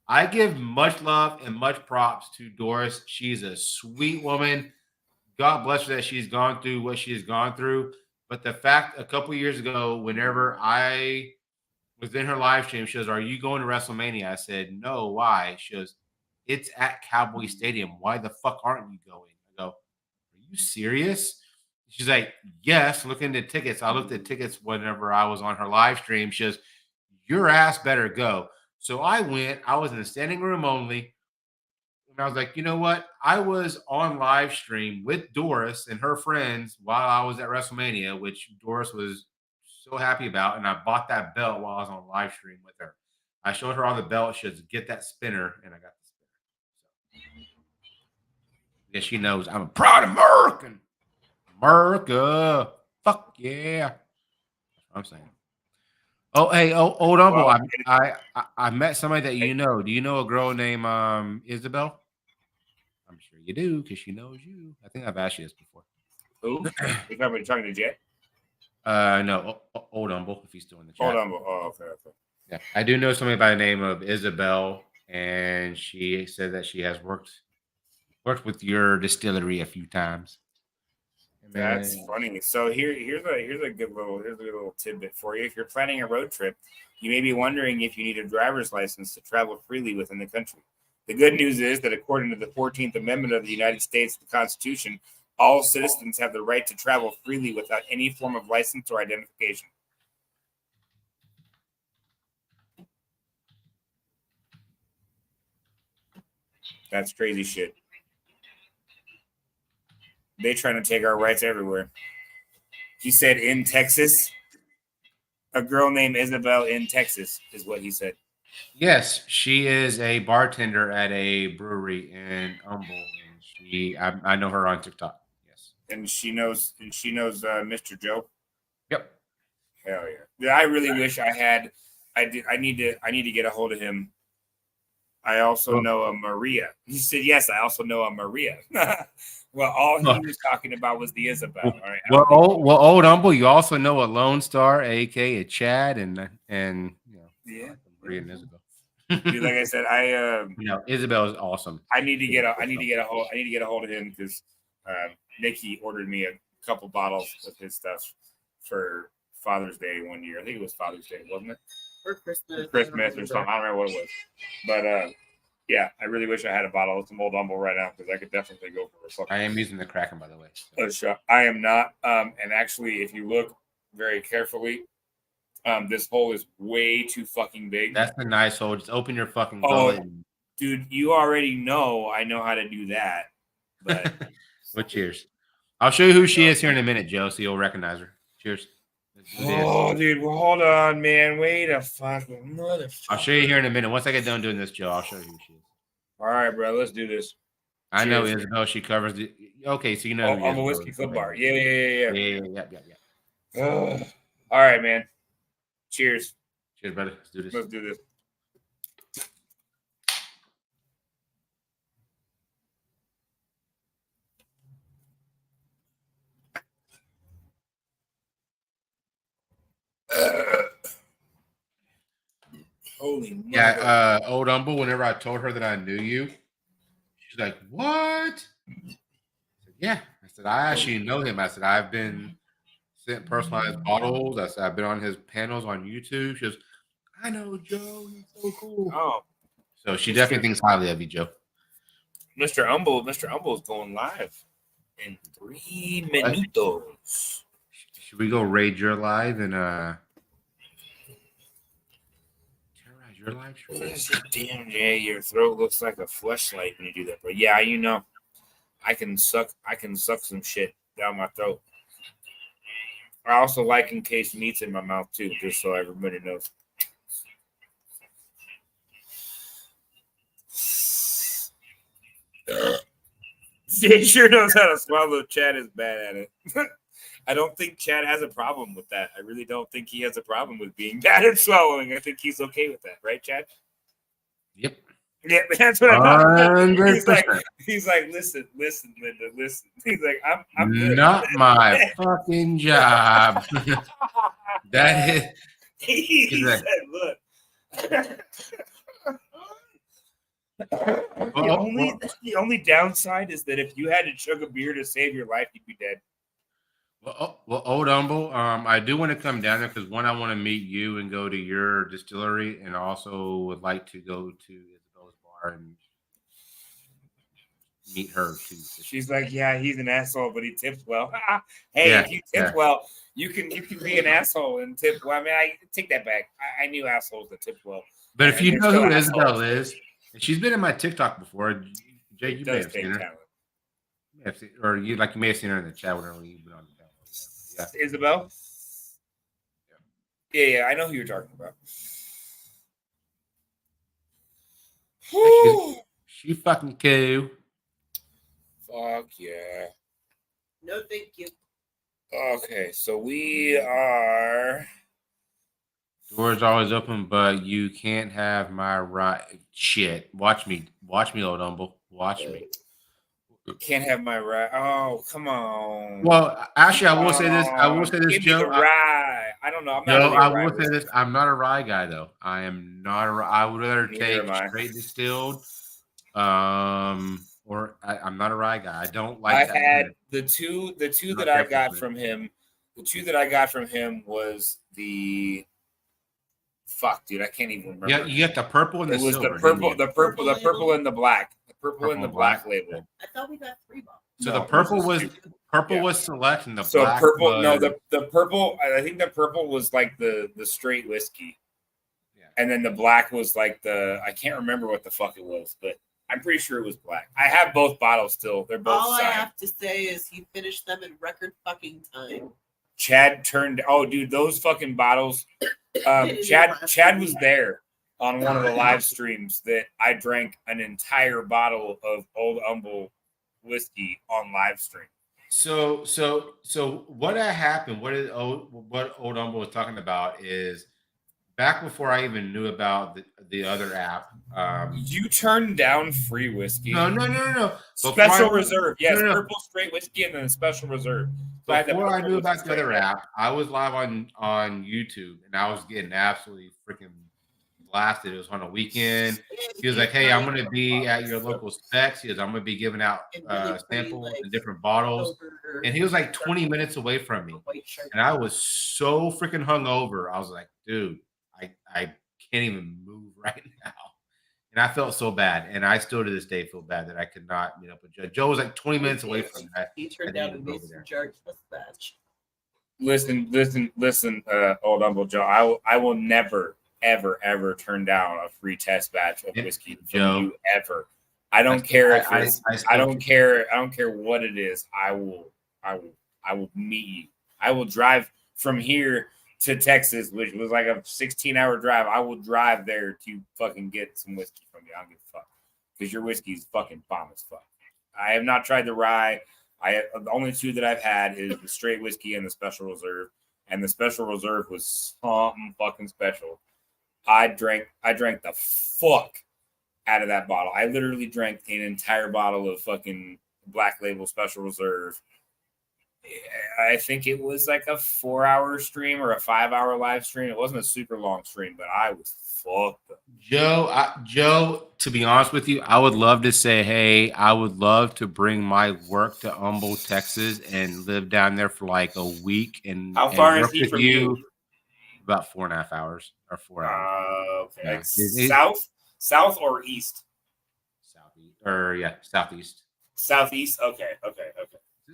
I give much love and much props to Doris. She's a sweet woman. God bless her that she's gone through what she has gone through. But the fact a couple years ago, whenever I was in her live stream, she goes, "Are you going to WrestleMania?" I said, "No, why?" She goes, "It's at Cowboy Stadium. Why the fuck aren't you going?" I go, "Are you serious?" She's like, "Yes." Looking at tickets. I looked at tickets whenever I was on her live stream. She goes, "Your ass better go." So I went. I was in the standing room only. And I was like, you know what? I was on live stream with Doris and her friends while I was at WrestleMania, which Doris was so happy about. And I bought that belt while I was on live stream with her. I showed her all the belts. She said, "Get that spinner." And I got the spinner. So, yeah, she knows I'm a proud American. America. Fuck yeah. That's what I'm saying. Oh, hey, old Umble. I met somebody that you know. Do you know a girl named Isabel? I'm sure you do, because she knows you. I think I've asked you this before. Who? You talking to Jet? No, old Umble, if he's still in the chat. Old Umble. Oh, okay. Yeah, I do know somebody by the name of Isabel, and she said that she has worked with your distillery a few times. That's funny. So here's a good little tidbit for you. If you're planning a road trip, you may be wondering if you need a driver's license to travel freely within the country. The good news is that according to the 14th Amendment of the United States, the Constitution, all citizens have the right to travel freely without any form of license or identification. That's crazy shit. They trying to take our rights everywhere. He said in Texas. A girl named Isabel in Texas is what he said. Yes, she is a bartender at a brewery in Humble, and I know her on TikTok. Yes, and she knows Mr. Joe. Yep. Hell yeah! I really wish I had. I need to get a hold of him. I also know a Maria. He said yes. I also know a Maria. Well, all he was talking about was the Isabel. All right. Well, old Humble, you also know a Lone Star, aka Chad, and you know, yeah, Maria and Isabel. Dude, like I said, Isabel is awesome. I need to get a hold of him because Nikki ordered me a couple bottles of his stuff for Father's Day one year. I think it was Father's Day, wasn't it? Or Christmas. Christmas or something. I don't remember what it was. But yeah, I really wish I had a bottle of some old Humble right now because I could definitely go for a fucking. I am using the Kraken, by the way. So. I am not. And actually, if you look very carefully, this hole is way too fucking big. That's a nice hole. Just open your fucking gullet. Dude, you already know I know how to do that. But well, cheers. I'll show you who she is here in a minute, Joe, so you'll recognize her. Cheers. Oh, dude, well, hold on, man. Wait a fucking motherfucker. I'll show you here in a minute. Once I get done doing this, Joe, I'll show you who she is. All right, bro. Let's do this. I know Cheers. Isabel. She covers the. Okay, so you know. I'm a whiskey club bar. Yeah. Yeah. All right, man. Cheers. Cheers, brother. Let's do this. Let's do this. Holy yeah, old Humble, whenever I told her that I knew you, she's like, what? I said, yeah. I said, I actually know him. I said, I've been sent personalized bottles. I said, I've been on his panels on YouTube. She goes, I know Joe. He's so cool. Oh. So she definitely thinks highly of you, Joe. Mr. Humble is going live in 3 minutos. Should we go raid your live and terrorize your live stream? Damn, Jay, your throat looks like a fleshlight when you do that, bro. Yeah, you know, I can suck some shit down my throat. I also like encased meats in my mouth too, just so everybody knows. Jay sure knows how to swallow. Chad is bad at it. I don't think Chad has a problem with that. I really don't think he has a problem with being bad at swallowing. I think he's okay with that, right, Chad? Yep. Yeah, that's what I'm. 100%. He's like, listen, Linda, listen. He's like, I'm good. Not my fucking job. That is. He said, look. The only downside is that if you had to chug a beer to save your life, you'd be dead. Well, old Humble, I do want to come down there because one, I want to meet you and go to your distillery, and also would like to go to Isabel's bar and meet her too. She's like, yeah, he's an asshole, but he tips well. Hey, Yeah, if you tip well, you can be an asshole and tip well. I mean, I take that back. I knew assholes that tip well. But if you know who assholes. Isabel is, and she's been in my TikTok before, Jay, you may have seen her. Or you may have seen her in the chat whenever you've been on the channel. Yeah. Isabel? Yeah, I know who you're talking about. She fucking cool. Fuck yeah. No, thank you. Okay, so we are. Door's always open, but you can't have my right shit. Watch me, old Humble. Watch me. Can't have my rye. Oh, come on. Well, actually, I will say this. Give Joe. me the rye. I don't know. I'm not No, really I a rye will say this. I'm not a rye guy, though. I am not a rye. I would rather Neither take am I. straight distilled. Or I'm not a rye guy. I don't like. I had the two that I got from him. The two that I got from him was the. Fuck, dude, I can't even remember. Yeah, you get the purple and the It was silver. the purple and the black. The purple and the black label. I thought we got 3 bottles. So No, the purple this is was Yeah. was select and the So black purple. was, No, the purple. I think the purple was like the straight whiskey, Yeah. and then the black was like the. I can't remember what the fuck it was, but I'm pretty sure it was black. I have both bottles still. They're both All I signed. have to say is he finished them in record fucking time. Chad turned. Oh, dude, those fucking bottles. Chad was there on one of the live streams that I drank an entire bottle of Old Humble whiskey on live stream. So what happened? What Old Humble was talking about is back before I even knew about the other app. You turned down free whiskey. No. Special reserve, yes, No. purple straight whiskey and then special reserve. So Before I knew about the straight other whiskey. app, I was live on YouTube and I was getting absolutely freaking blasted. It was on a weekend. He was like, "Hey, I'm going to be at your local Specs." He goes, "I'm going to be giving out samples and different bottles." And he was like 20 minutes away from me, and I was so freaking hungover. I was like, "Dude, I can't even move right now." And I felt so bad, and I still to this day feel bad that I could not meet up with Joe. Joe was like 20 minutes away from me. He turned down a Mason Jar mustache. Listen, Old Humble Joe. I will never, ever turn down a free test batch of whiskey from Joe. you ever. I don't care if it's. I I don't care. I don't care what it is. I will I will meet you. I will drive from here to Texas, which was like a 16-hour drive. I will drive there to fucking get some whiskey from you. I don't give a fuck. Because your whiskey is fucking bomb as fuck. I have not tried the rye. The only two that I've had is the straight whiskey and the special reserve. And the special reserve was something fucking special. I drank the fuck out of that bottle. I literally drank an entire bottle of fucking Black Label Special Reserve. I think it was like a 4-hour stream or a 5-hour live stream. It wasn't a super long stream, but I was fucked up. Joe, to be honest with you, I would love to say, hey, I would love to bring my work to Humble, Texas, and live down there for like a week. And how far is work he with from you? About 4.5 hours or 4 hours. Okay, Yeah. Like south or east? Southeast. Southeast. Okay.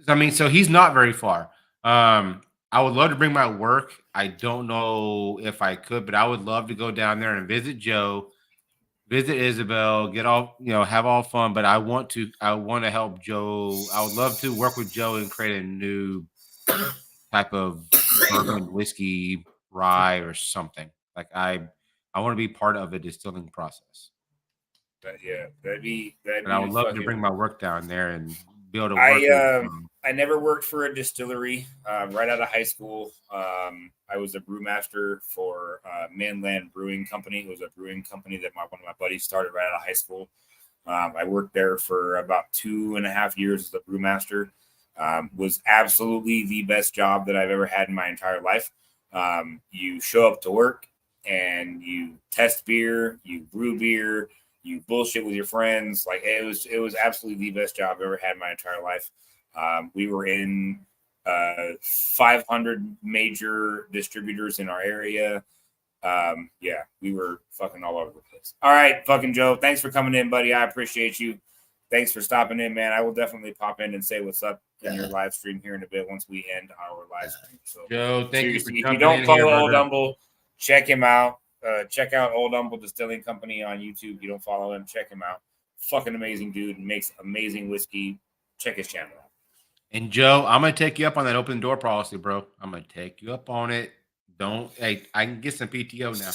I mean, so he's not very far. I would love to bring my work. I don't know if I could, but I would love to go down there and visit Joe, visit Isabel, get all, have all fun. But I want to help Joe. I would love to work with Joe and create a new type of bourbon, whiskey, rye, or something. Like I want to be part of a distilling process. That'd be. And I would love to bring my work down there and be able to work. I never worked for a distillery. Right out of high school, I was a brewmaster for Mainland Brewing Company. It was a brewing company that one of my buddies started right out of high school. I worked there for about 2.5 years as a brewmaster. Was absolutely the best job that I've ever had in my entire life. You show up to work and you test beer, you brew beer, you bullshit with your friends. Like it was absolutely the best job I've ever had in my entire life. We were in 500 major distributors in our area. We were fucking all over the place. All right, fucking Joe, thanks for coming in, buddy. I appreciate you. Thanks for stopping in, man. I will definitely pop in and say what's up in your live stream here in a bit once we end our live stream. So, Joe, thank you for coming in. If you don't follow here, Old Humble, check him out. Check out Old Humble Distilling Company on YouTube. You don't follow him, check him out. Fucking amazing dude. Makes amazing whiskey. Check his channel out. And Joe, I'm gonna take you up on that open door policy, bro. I'm gonna take you up on it. I can get some PTO now.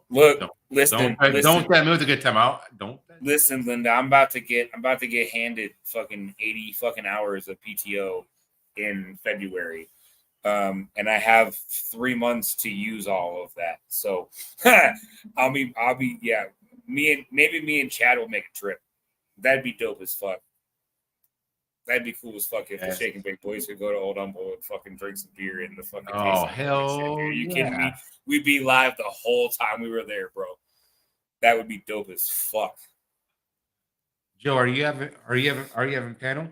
Look, listen. Don't that move a good time out. Listen, Linda. I'm about to get handed fucking 80 fucking hours of PTO in February. And I have 3 months to use all of that. So I'll be me and Chad will make a trip. That'd be dope as fuck. That'd be cool as fuck if the Shake and Bake Boys could go to Old Humble and fucking drink some beer in the fucking. Oh hell! Are you kidding me? We'd be live the whole time we were there, bro. That would be dope as fuck. Joe, are you having panel?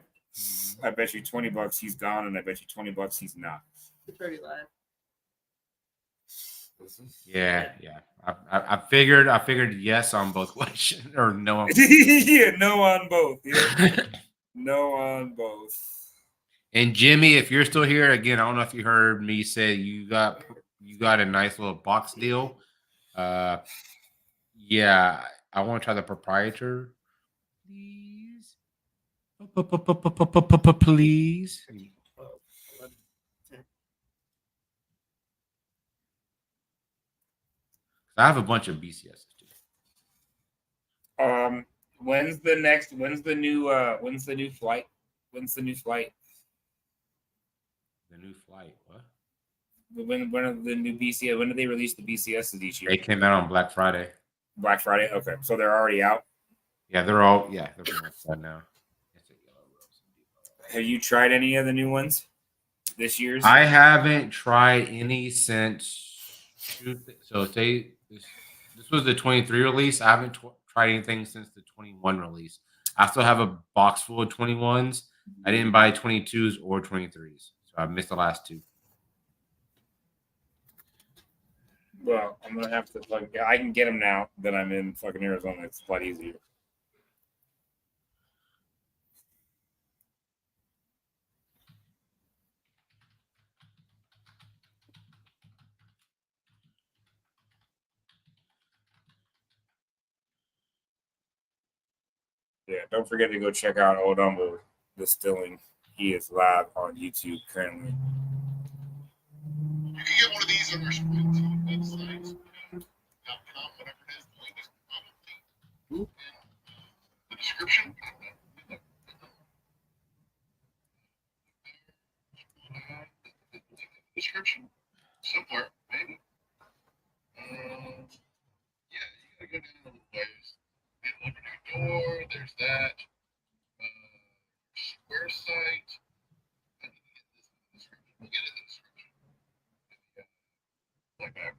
I bet you $20 he's gone, and I bet you $20 he's not. It's already live. Yeah. I figured yes on both questions or no on both. Yeah, no on both. Yeah. No on both. And Jimmy, if you're still here, again, I don't know if you heard me say you got a nice little box deal. Yeah, I want to try the proprietor. Please. Please. I have a bunch of BCSs too. When's the new flight? The new flight, what? When are the new BCS? When do they release the BCSs each year? They came out on Black Friday. Black Friday? Okay. So they're already out? Yeah, they're pretty much done now. Have you tried any of the new ones this year's? I haven't tried any since. So this was the 23 release. I haven't tried anything since the 21 release. I still have a box full of 21s. I didn't buy 22s or 23s. So I missed the last two. Well, I'm going to have to I can get them now that I'm in fucking Arizona. It's a lot easier. Yeah, don't forget to go check out Old Humble Distilling. He is live on YouTube currently. You can get one of these on our Sprint website, .com, whatever it is. The link is probably in the description. Description. Somewhere, maybe. Yeah, you gotta go down a little ways. Open your door, there's that. Square site. I need to get this in the description. We'll get it in the description. Like that.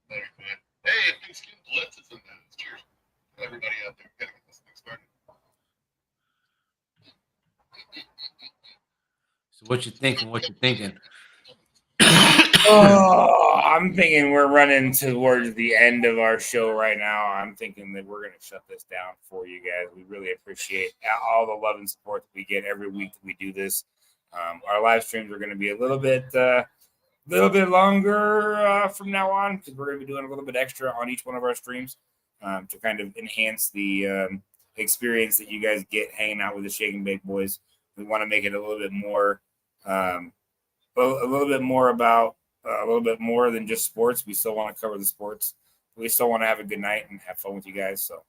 Very good. Hey, Pigskin Blitz is in that. Cheers. Everybody out there, we gotta get this thing started. So what you thinking? What you thinking? Oh, I'm thinking we're running towards the end of our show right now. I'm thinking that we're going to shut this down for you guys. We really appreciate all the love and support that we get every week that we do this. Our live streams are going to be a little bit longer from now on because we're going to be doing a little bit extra on each one of our streams to kind of enhance the experience that you guys get hanging out with the Shake and Bake Boys. We want to make it a little bit more about a little bit more than just sports. We still want to cover the sports. We still want to have a good night and have fun with you guys. So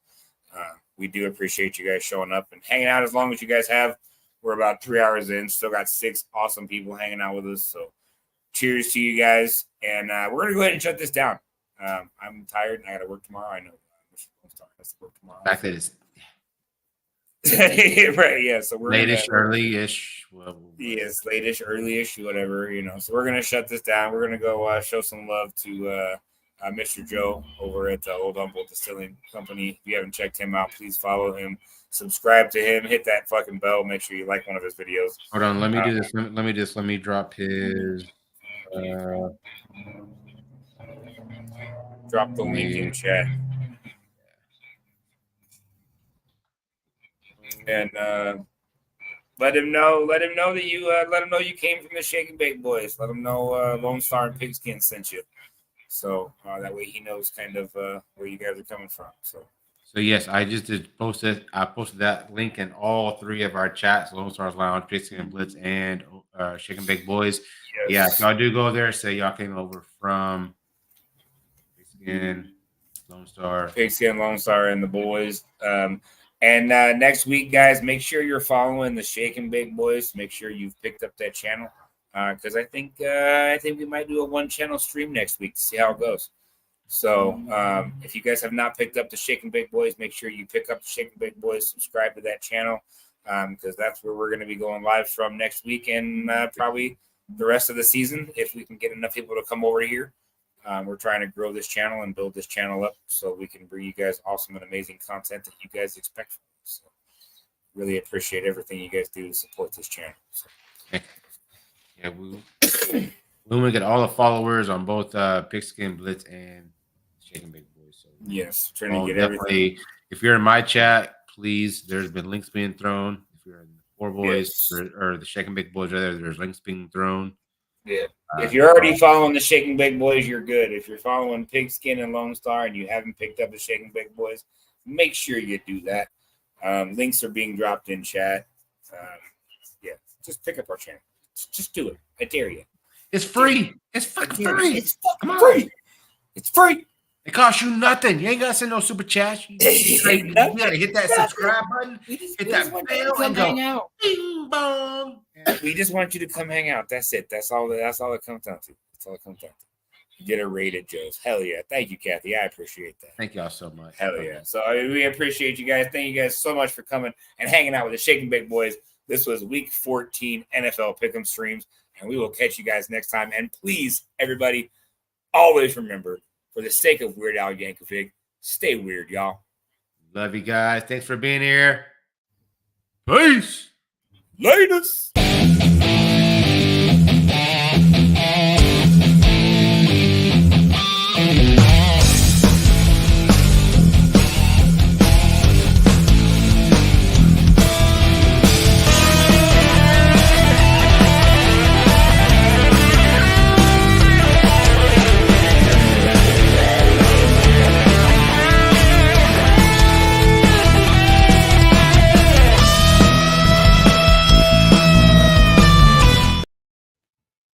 we do appreciate you guys showing up and hanging out as long as you guys have. We're about 3 hours in. Still got 6 awesome people hanging out with us. So cheers to you guys. And we're going to go ahead and shut this down. I'm tired and I got to work tomorrow. I know. I have to work tomorrow. Back that is right, yeah. So we're late-ish, early-ish. Yes, late-ish, early-ish, whatever, So we're gonna shut this down. We're gonna go show some love to Mr. Joe over at the Old Humboldt Distilling Company. If you haven't checked him out, please follow him, subscribe to him, hit that fucking bell. Make sure you like one of his videos. Hold on, let me do this. Let me drop his. Drop the link in chat. And let him know that you came from the Shake and Bake Boys. Let him know Lone Star and Pigskin sent you. So that way he knows kind of where you guys are coming from. So yes, I just did post it. I posted that link in all 3 of our chats: Lone Stars Lounge, Pigskin and Blitz, and Shake and Bake Boys. yes. Yeah, so I do go there. Say y'all came over from Pigskin, Lone Star, Lone Star, and the boys. And next week, guys, make sure you're following the Shake and Bake Boys. Make sure you've picked up that channel because I think we might do a 1-channel stream next week to see how it goes. So if you guys have not picked up the Shake and Bake Boys, make sure you pick up the Shake and Bake Boys. Subscribe to that channel because that's where we're going to be going live from next week and probably the rest of the season if we can get enough people to come over here. We're trying to grow this channel and build this channel up so we can bring you guys awesome and amazing content that you guys expect from us. So really appreciate everything you guys do to support this channel. So. Yeah, we want to get all the followers on both Pigskin Blitz and Shake and Bake Boys. So yes, trying to get everything. If you're in my chat, please. There's been links being thrown. If you're in the 4 Boys or the Shake and Bake Boys, there's links being thrown. Yeah. If you're already following the Shake and Bake Boys, you're good. If you're following Pigskin and Lone Star and you haven't picked up the Shake and Bake Boys, make sure you do that. Links are being dropped in chat. Yeah, just pick up our channel. Just do it. I dare you. It's free. It's fucking free. It's fucking free. It's free. It costs you nothing. You ain't got to send no super chat. You got to hit that subscribe button, hit that bell, and go bing bong. We just want you to come hang out. That's it. That's all it comes down to. That's all it comes down to. Get a rated Joe's. Hell yeah. Thank you, Kathy. I appreciate that. Thank y'all so much. Hell yeah. So we appreciate you guys. Thank you guys so much for coming and hanging out with the Shake and Bake Boys. This was week 14 NFL Pick'em streams, and we will catch you guys next time. And please, everybody, always remember, for the sake of Weird Al Yankovic, stay weird, y'all. Love you guys. Thanks for being here. Peace. Latest.